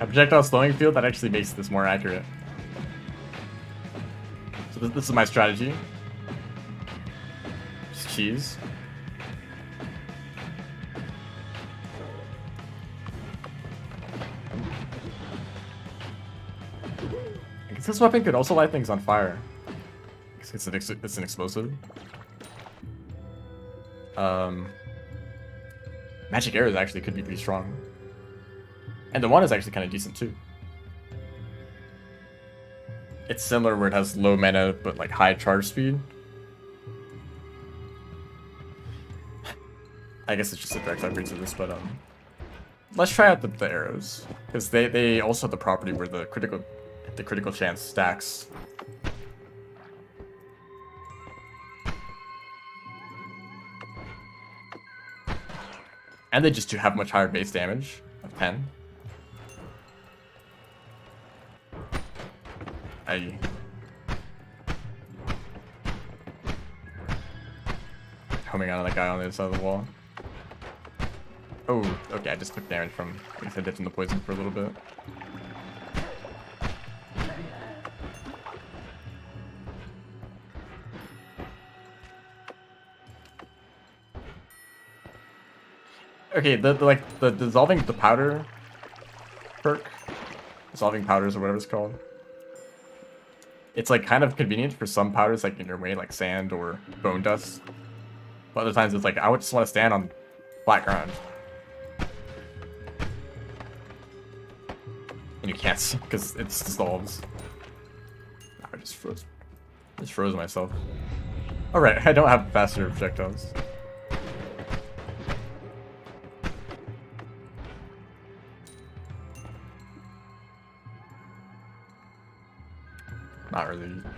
A projectile slowing field, that actually makes this more accurate. So this is my strategy. Just cheese. I guess this weapon could also light things on fire. It's an explosive. Magic arrows actually could be pretty strong. And the one is actually kind of decent too. It's similar where it has low mana but like high charge speed. I guess it's just a direct upgrade to this, but let's try out the arrows. Because they also have the property where the critical chance stacks. And they just do have much higher base damage of 10. Coming out of that guy on the other side of the wall. Oh, okay, I just took damage from, I guess I dipped in the poison for a little bit. Okay, the dissolving the powder perk, dissolving powders or whatever it's called. It's like kind of convenient for some powders, like in your way, like sand or bone dust. But other times it's like I would just want to stand on flat ground, and you can't because it dissolves. I just froze myself. All right, I don't have faster projectiles.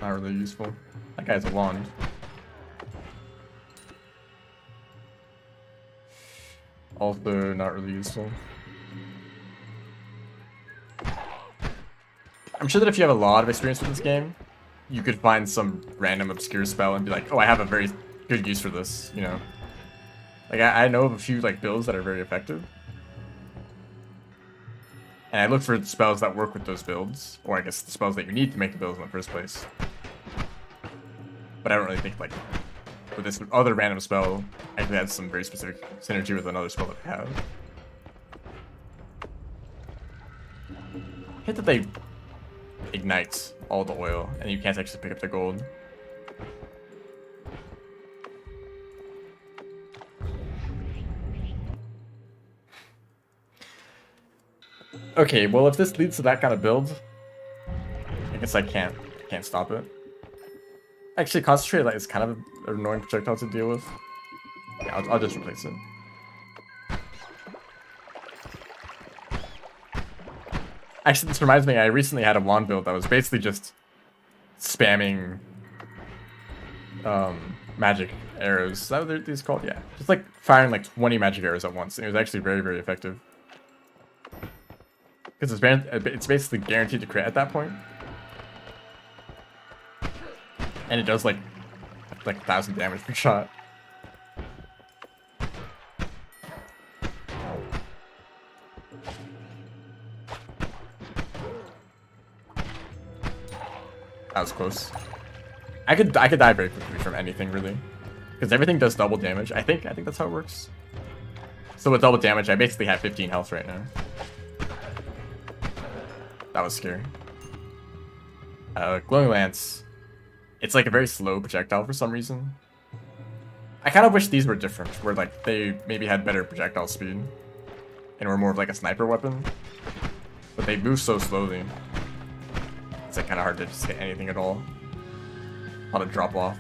Not really useful. That guy's a wand. Also not really useful. I'm sure that if you have a lot of experience with this game, you could find some random obscure spell and be like, oh, I have a very good use for this, you know? Like, I know of a few, like, builds that are very effective. And I look for spells that work with those builds, or I guess the spells that you need to make the builds in the first place. But I don't really think, like, with this other random spell, actually has some very specific synergy with another spell that I have. I hate that they ignite all the oil, and you can't actually pick up the gold. Okay, well if this leads to that kind of build, I guess I can't stop it. Actually, concentrate light is kind of an annoying projectile to deal with. Yeah, I'll just replace it. Actually, this reminds me, I recently had a wand build that was basically just spamming magic arrows. Is that what these called? Yeah. Just like firing like 20 magic arrows at once. And it was actually very, very effective. Because it's basically guaranteed to crit at that point. And it does like 1,000 damage per shot. That was close. I could die very quickly from anything really, because everything does double damage. I think that's how it works. So with double damage, I basically have 15 health right now. That was scary. Glowing Lance. It's like a very slow projectile for some reason. I kind of wish these were different, where like they maybe had better projectile speed and were more of like a sniper weapon. But they move so slowly. It's like kind of hard to just hit anything at all. A lot of drop off.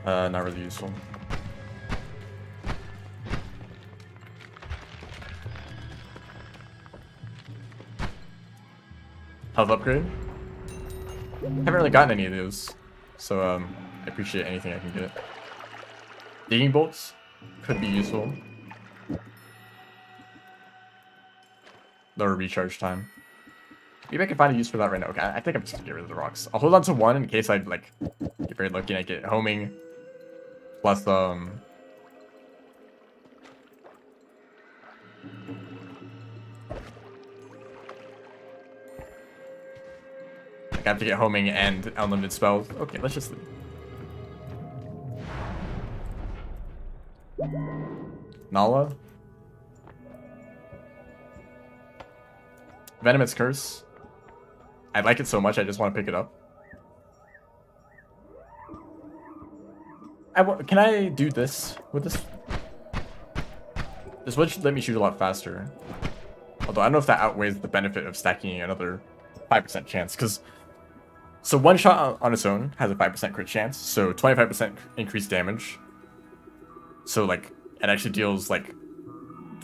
Not really useful. Health upgrade? Haven't really gotten any of those, so I appreciate anything I can get. Digging bolts could be useful. Lower recharge time. Maybe I can find a use for that right now. Okay, I think I'm just gonna get rid of the rocks. I'll hold on to one in case I like get very lucky and I get homing plus I have to get homing and unlimited spells. Okay, let's just leave. Nala. Venomous Curse. I like it so much, I just want to pick it up. Can I do this with this? This would let me shoot a lot faster. Although I don't know if that outweighs the benefit of stacking another 5% chance, because so one shot on its own has a 5% crit chance, so 25% increased damage. So like it actually deals like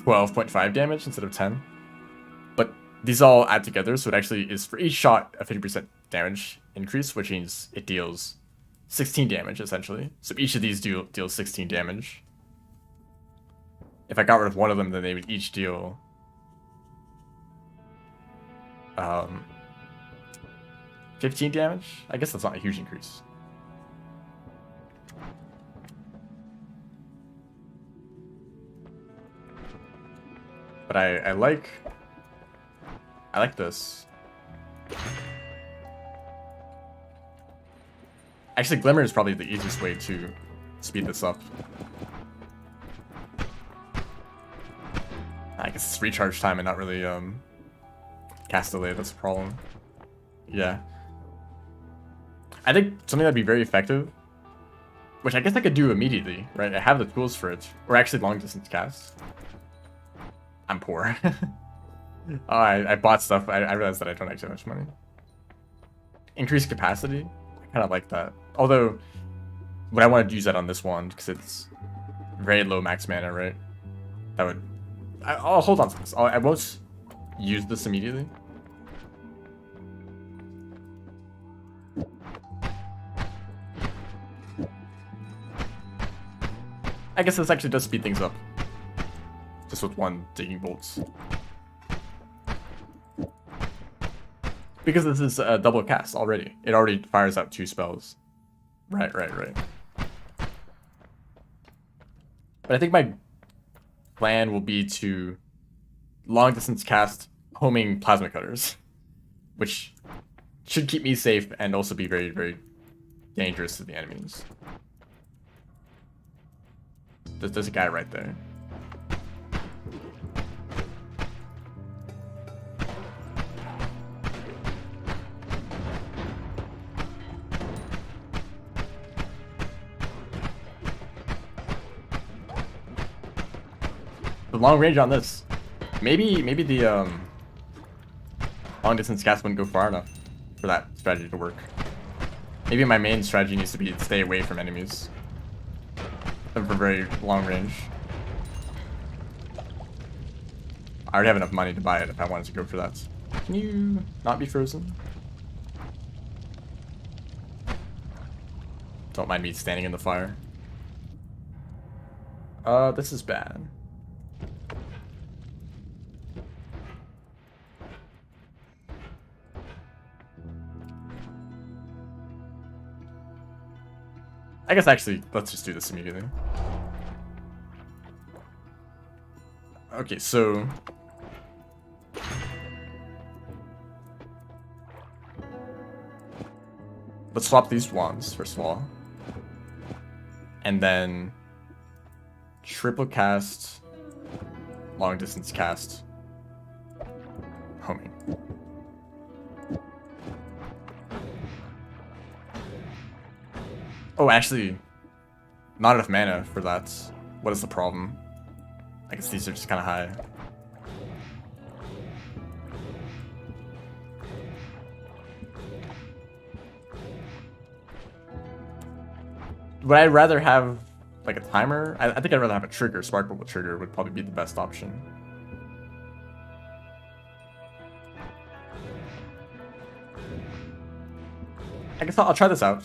12.5 damage instead of 10. But these all add together, so it actually is for each shot a 50% damage increase, which means it deals 16 damage essentially. So each of these deals 16 damage. If I got rid of one of them, then they would each deal 15 damage? I guess that's not a huge increase. But I like this. Actually, Glimmer is probably the easiest way to speed this up. I guess it's recharge time and not really cast delay, that's a problem. Yeah. I think something that'd be very effective, which I guess I could do immediately, right? I have the tools for it. Or actually long distance cast. I'm poor. Oh, I bought stuff. I realized that I don't actually have much money. Increased capacity. I kind of like that. Although, would I want to use that on this wand because it's very low max mana, right? That would. I'll hold on to this. I won't use this immediately. I guess this actually does speed things up. Just with one digging bolts. Because this is a double cast already. It already fires out 2 spells. Right. But I think my plan will be to long distance cast homing plasma cutters. Which should keep me safe and also be very, very dangerous to the enemies. There's a guy right there. The long range on this. Maybe the long distance cast wouldn't go far enough for that strategy to work. Maybe my main strategy needs to be to stay away from enemies. For very long range. I already have enough money to buy it if I wanted to go for that. Can you not be frozen? Don't mind me standing in the fire. This is bad. I guess actually, let's just do this immediately. Okay, so... let's swap these wands, first of all. And then... triple cast... long distance cast... homing. Oh, actually... not enough mana for that. What is the problem? I guess these are just kind of high. Would I rather have like a timer? I think I'd rather have a trigger. Spark Bubble trigger would probably be the best option. I guess I'll try this out.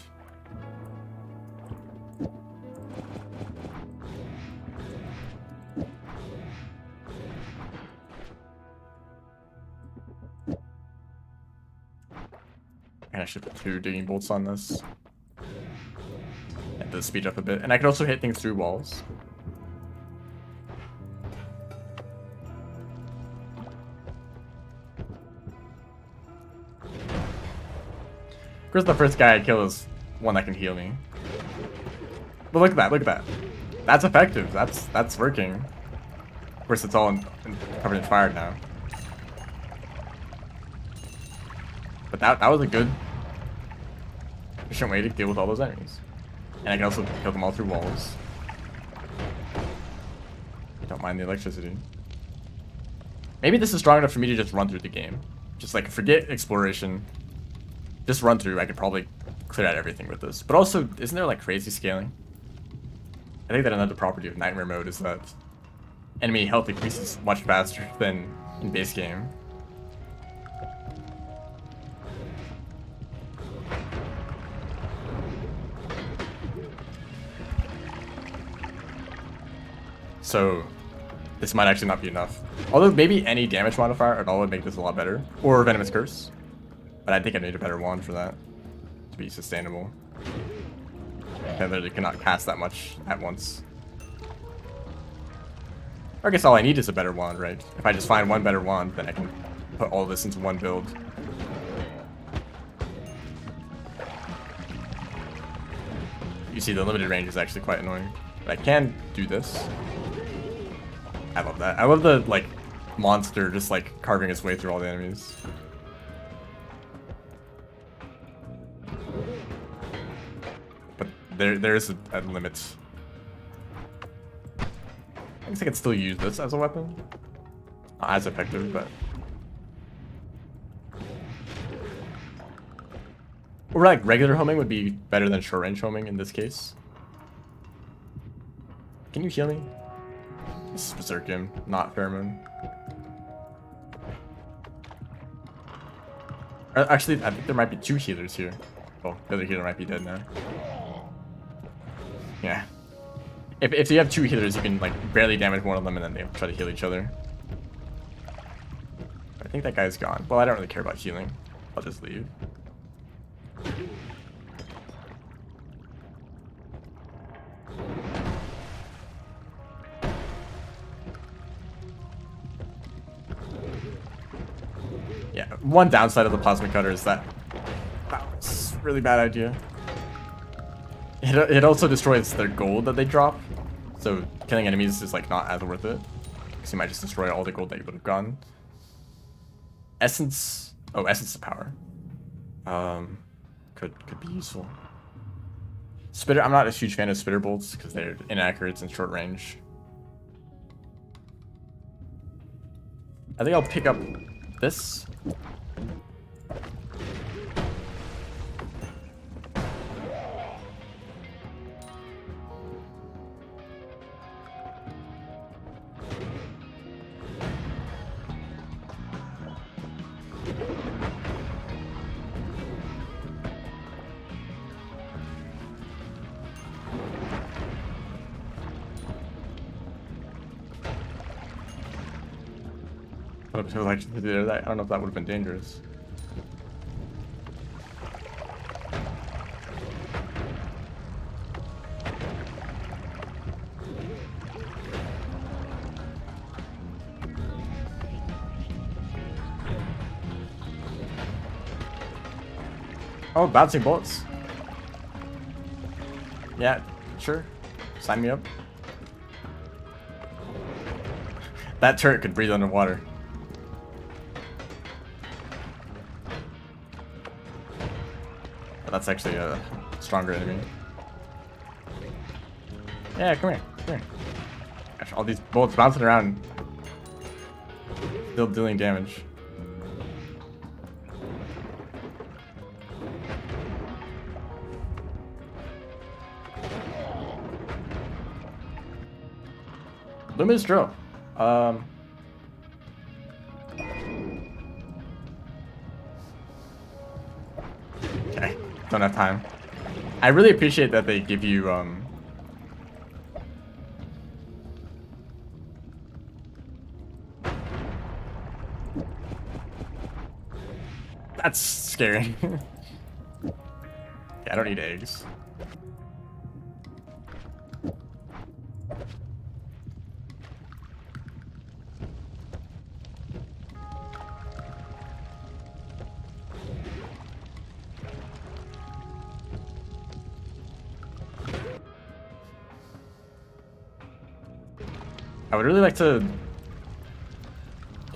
And I should put 2 digging bolts on this. It does speed up a bit. And I can also hit things through walls. Of course, the first guy I kill is one that can heal me. But look at that, look at that. That's effective. That's working. Of course, it's all covered in fire now. But that was a good, efficient way to deal with all those enemies. And I can also kill them all through walls. I don't mind the electricity. Maybe this is strong enough for me to just run through the game. Just like, forget exploration. Just run through. I could probably clear out everything with this. But also, isn't there like crazy scaling? I think that another property of Nightmare Mode is that enemy health increases much faster than in base game. So this might actually not be enough. Although maybe any damage modifier at all would make this a lot better. Or Venomous Curse. But I think I need a better wand for that to be sustainable. I literally cannot cast that much at once. Or I guess all I need is a better wand, right? If I just find one better wand, then I can put all of this into one build. You see, the limited range is actually quite annoying. But I can do this. I love that. I love the, like, monster just, like, carving its way through all the enemies. But there is a limit. I guess I could still use this as a weapon. Not as effective, but... or, like, regular homing would be better than short-range homing in this case. Can you heal me? This is Berserkium, not Pheromone. Actually, I think there might be 2 healers here. Oh, the other healer might be dead now. Yeah. If you have 2 healers, you can like barely damage one of them and then they try to heal each other. I think that guy's gone. Well, I don't really care about healing. I'll just leave. Yeah, one downside of the plasma cutter is that it's a really bad idea. It also destroys their gold that they drop, so killing enemies is like not as worth it because you might just destroy all the gold that you would have gotten. Essence, oh, essence of power, could be useful. Spitter, I'm not a huge fan of spitter bolts because they're inaccurate and short range. I think I'll pick up this. I don't know if that would have been dangerous. Oh, bouncing bullets. Yeah, sure. Sign me up. That turret could breathe underwater. That's actually a stronger enemy. Yeah, come here, come here. Gosh, all these bullets bouncing around. Still dealing damage. Luminous drill. Okay, don't have time. I really appreciate that they give you That's scary. Yeah, I don't need eggs. I would really like to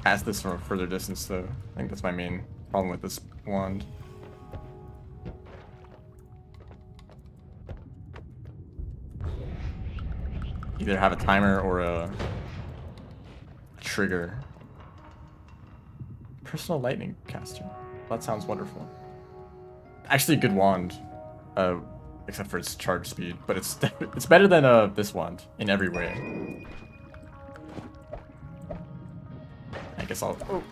cast this from a further distance, though. I think that's my main problem with this wand. Either have a timer or a trigger. Personal lightning caster. That sounds wonderful. Actually, a good wand, except for its charge speed. But it's better than this wand in every way. I guess I'll. Oh.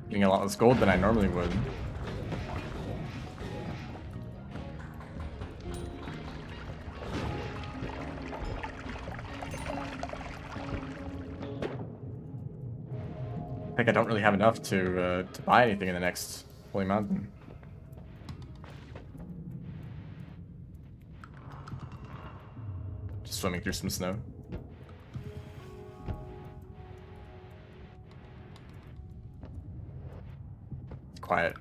Getting a lot less gold than I normally would. I think I don't really have enough to buy anything in the next Holy Mountain. Just swimming through some snow. It's quiet.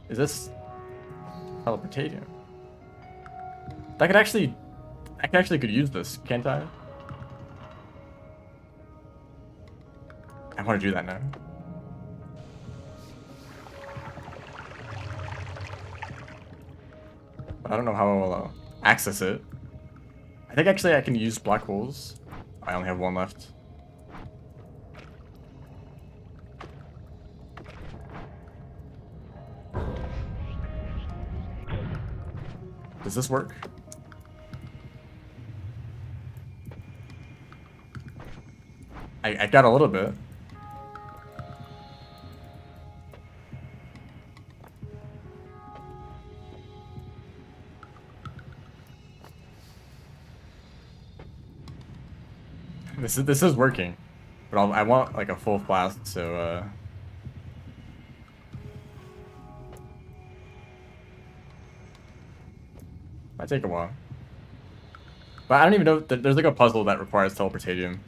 Is this teleportation? I could use this, can't I? I want to do that now. But I don't know how I will access it. I think actually I can use black holes. I only have one left. Does this work? I got a little bit. This is working, but I want like a full flask, so might take a while. But I don't even know. There's like a puzzle that requires teleportatium.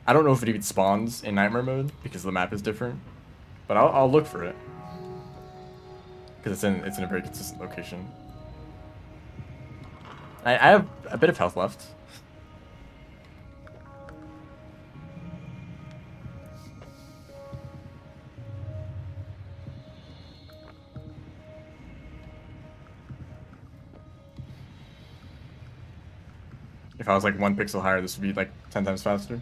I don't know if it even spawns in nightmare mode because the map is different, but I'll look for it. because it's in a very consistent location. I have a bit of health left. If I was like 1 pixel higher, this would be like 10 times faster.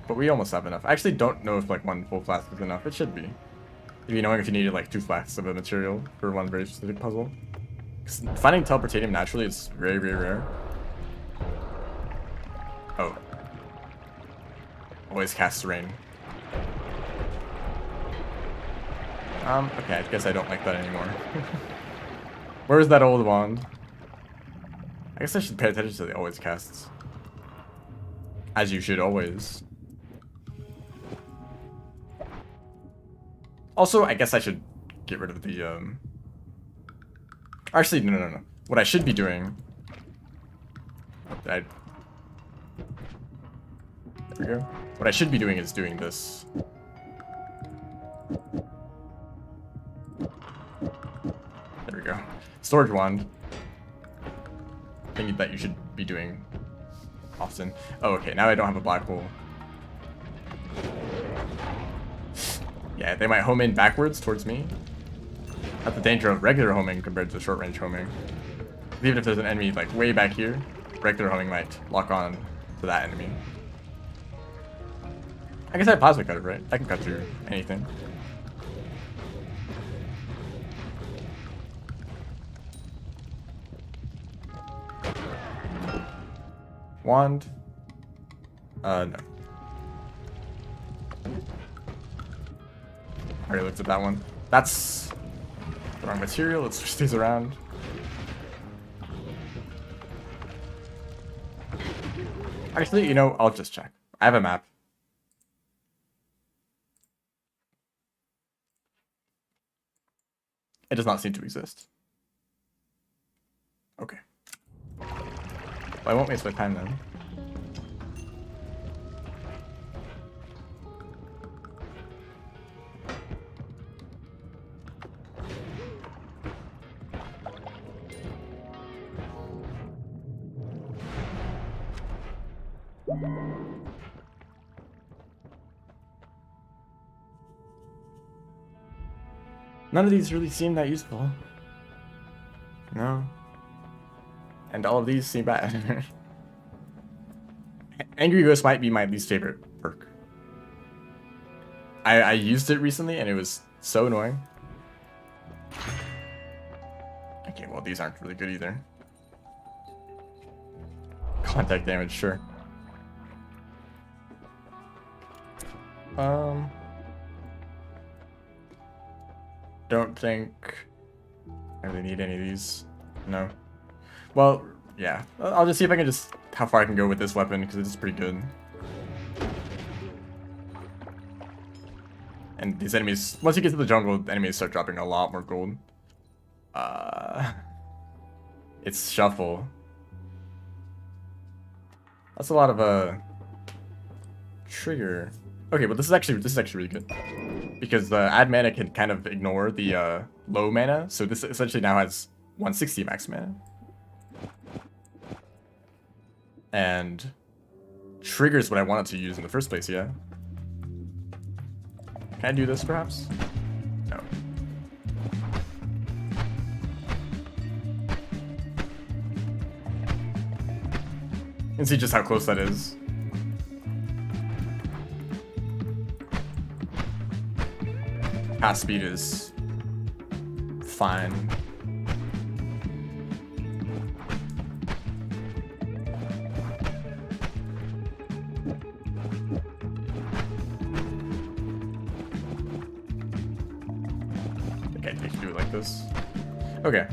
But we almost have enough. I actually don't know if like 1 full flask is enough. It should be. If you knowing if you needed like 2 flasks of a material for one very specific puzzle. Finding teleportanium naturally is very, very rare. Oh. Always cast rain. Okay, I guess I don't like that anymore. Where's that old wand? I guess I should pay attention to the always casts. As you should always. Also, I guess I should get rid of the, Actually, no. What I should be doing... There we go. What I should be doing is doing this. There we go. Storage wand. Thing that you should be doing often. Oh, okay, now I don't have a black hole. Yeah, they might home in backwards towards me. At the danger of regular homing compared to short range homing. Even if there's an enemy like way back here, regular homing might lock on to that enemy. I guess I have plasma cutter, right? I can cut through anything. Wand. No. Already looked at that one. That's the wrong material. Let's switch these around. Actually, you know, I'll just check. I have a map. It does not seem to exist. Okay. Well, I won't waste my time then. None of these really seem that useful. No. And all of these seem bad. Angry Ghost might be my least favorite perk. I used it recently and it was so annoying. Okay, well these aren't really good either. Contact damage, sure. Don't think I really need any of these. No. Well, yeah. I'll just see if I can just how far I can go with this weapon because it's pretty good. And these enemies, once you get to the jungle, the enemies start dropping a lot more gold. It's shuffle. That's a lot of trigger. Okay, but this is actually really good. Because the add mana can kind of ignore the low mana, so this essentially now has 160 max mana. And triggers what I wanted to use in the first place, yeah. Can I do this perhaps? No. You can see just how close that is. Pass speed is fine. Okay, I can do it like this. Okay.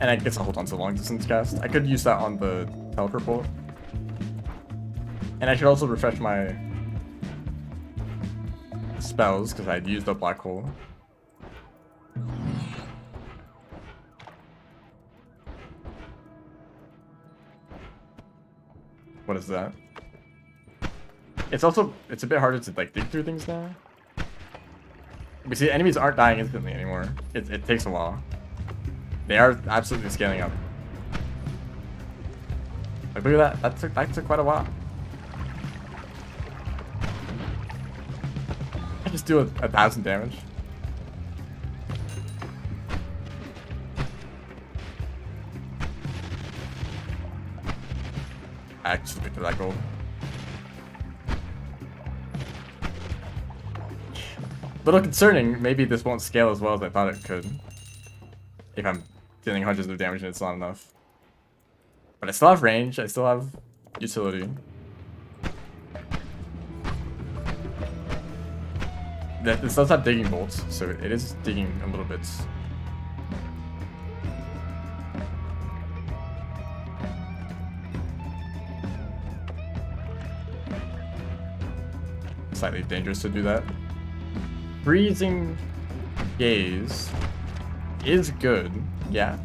And I guess I'll hold on to long distance cast. I could use that on the teleport pole. And I should also refresh my spells because I'd used a black hole. What is that? It's a bit harder to like dig through things now. We see enemies aren't dying instantly anymore. It takes a while. They are absolutely scaling up. Like, look at that. That took quite a while. I just do 1,000 damage. I actually picked up that gold. Little concerning, maybe this won't scale as well as I thought it could. If I'm dealing hundreds of damage and it's not enough. But I still have range, I still have utility. This does have digging bolts, so it is digging a little bit. Slightly dangerous to do that. Freezing gaze is good, yeah.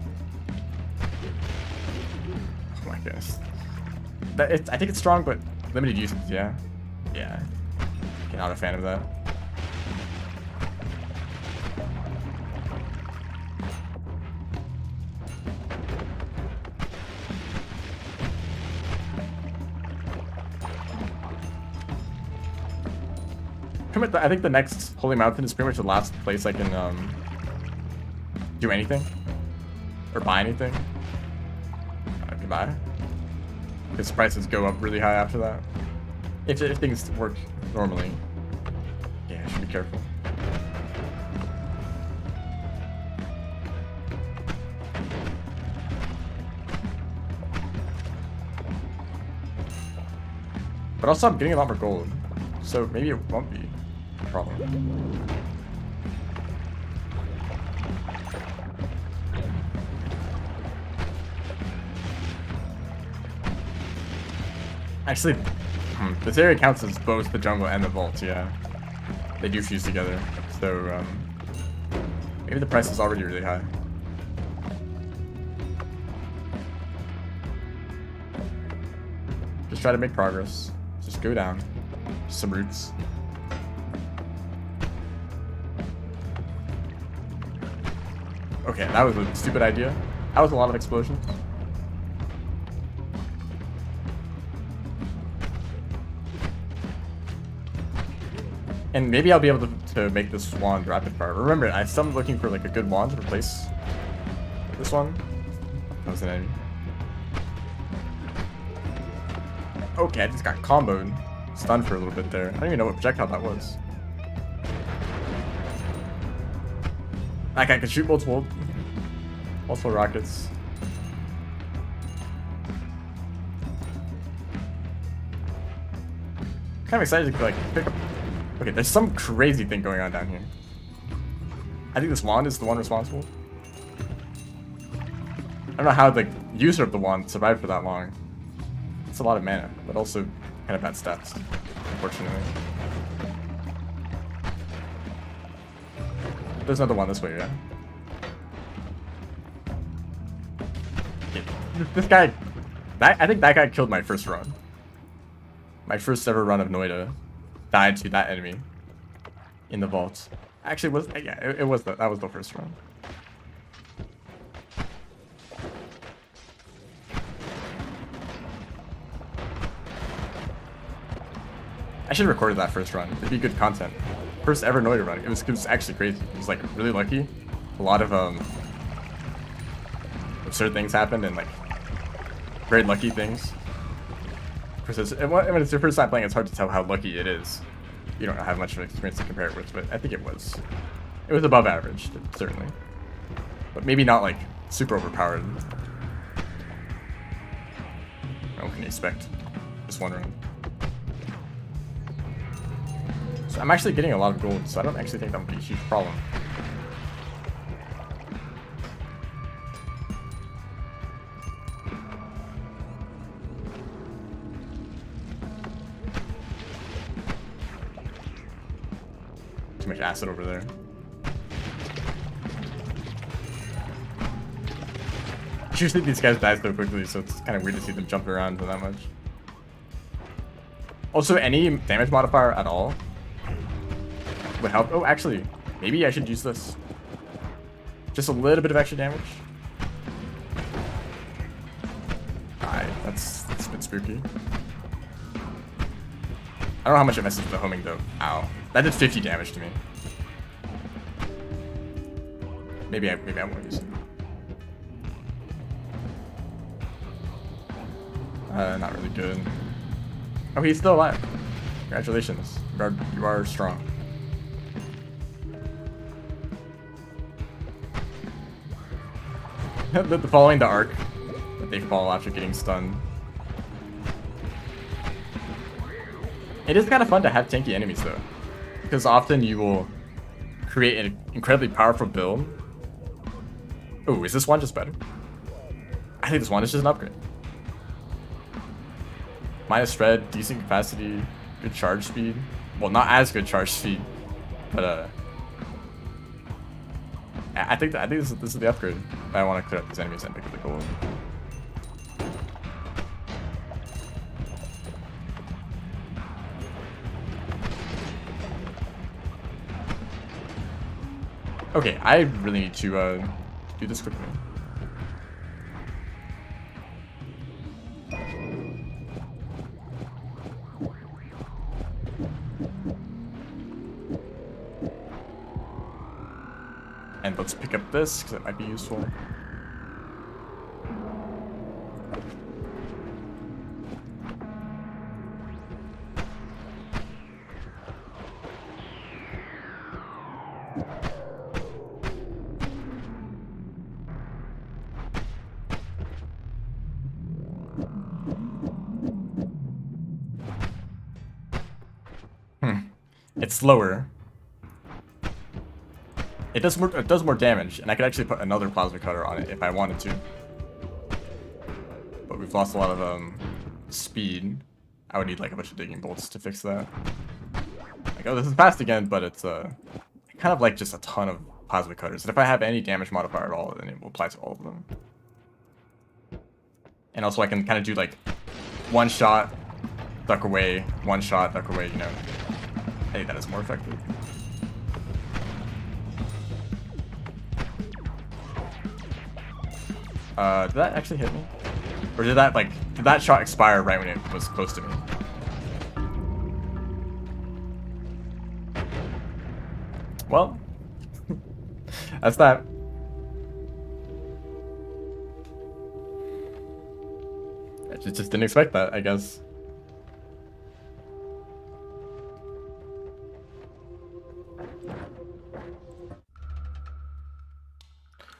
Oh my goodness. I think it's strong, but limited usage, yeah. Yeah. Not a fan of that. I think the next Holy Mountain is pretty much the last place I can do anything or buy anything. I can buy because prices go up really high after that. If things work normally, yeah, I should be careful. But also, I'm getting a lot more gold, so maybe it won't be a problem. Actually, this area counts as both the jungle and the vault, yeah. They do fuse together, so maybe the price is already really high. Just try to make progress. Just go down. Just some roots. Okay, that was a stupid idea. That was a lot of explosions. And maybe I'll be able to make this wand rapid fire. Remember, I'm still looking for like a good wand to replace this one. That was an enemy. Okay, I just got comboed. Stunned for a little bit there. I don't even know what projectile that was. That guy can shoot multiple rockets. Kind of excited to like pick up. Okay, there's some crazy thing going on down here. I think this wand is the one responsible. I don't know how the user of the wand survived for that long. It's a lot of mana, but also kind of bad stats, unfortunately. There's another one this way, yeah. This guy, I think that guy killed my first run. My first ever run of Noita died to that enemy in the vault. Actually, it was that was the first run. I should have recorded that first run. It'd be good content. First ever Noita run. It was actually crazy. It was like really lucky. A lot of absurd things happened and like very lucky things. Because when it's your first time playing, it's hard to tell how lucky it is. You don't have much of an experience to compare it with, but I think it was above average, certainly. But maybe not like super overpowered. What can you expect? Just one run. So I'm actually getting a lot of gold, so I don't actually think that would be a huge problem. Too much acid over there. Usually these guys die so quickly, so it's kind of weird to see them jump around so that much. Also, any damage modifier at all would help. Oh, actually, maybe I should use this. Just a little bit of extra damage. Alright, that's a bit spooky. I don't know how much it messes with the homing though. Ow. That did 50 damage to me. Maybe I won't use it. Not really good. Oh, he's still alive. Congratulations. You are strong. the following the arc that they fall after getting stunned. It is kind of fun to have tanky enemies though, because often you will create an incredibly powerful build. Oh, is this one just better? I think this one is just an upgrade. Minus spread, decent capacity, good charge speed. Well, not as good charge speed, but I think this is the upgrade. I want to clear up these enemies and pick up the gold. Okay, I really need to do this quickly. And let's pick up this, because it might be useful. It's slower. It does more damage, and I could actually put another plasma cutter on it if I wanted to. But we've lost a lot of speed. I would need like a bunch of digging bolts to fix that. Like, oh, this is fast again, but it's kind of like just a ton of plasma cutters. And if I have any damage modifier at all, then it will apply to all of them. And also I can kind of do like one shot, duck away, one shot, duck away, you know. I think that is more effective. Did that actually hit me? Or did that shot expire right when it was close to me? Well, that's that. I just didn't expect that, I guess.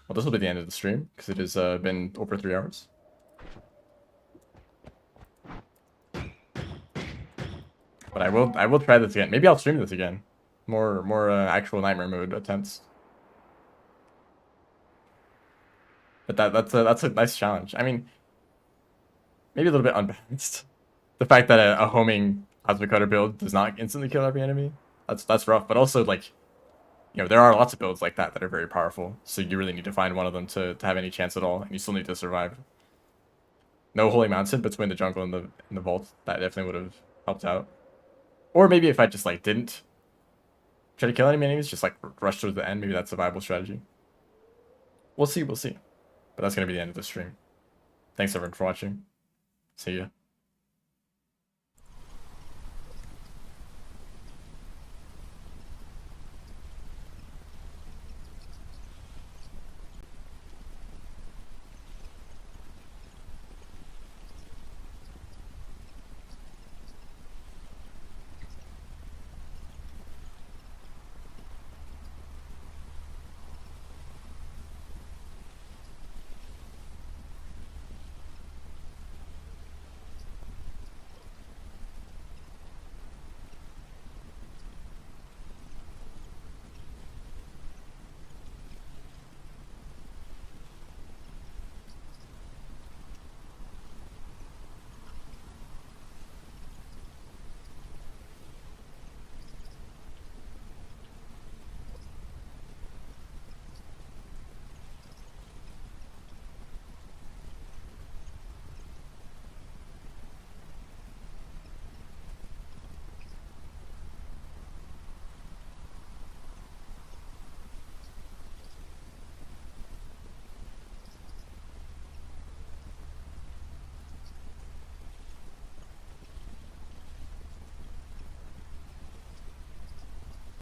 Well, this will be the end of the stream, because it has been over 3 hours. But I will try this again. Maybe I'll stream this again. More actual nightmare mode attempts. But that's a nice challenge. I mean, maybe a little bit unbalanced. The fact that a homing plasma cutter build does not instantly kill every enemy, that's rough. But also, like, you know, there are lots of builds like that are very powerful. So you really need to find one of them to have any chance at all, and you still need to survive. No Holy Mountain between the jungle and the vault. That definitely would have helped out. Or maybe if I just like didn't try to kill any enemies, just like rush towards the end, maybe that's a viable strategy. We'll see. But that's gonna be the end of the stream. Thanks everyone for watching. See ya.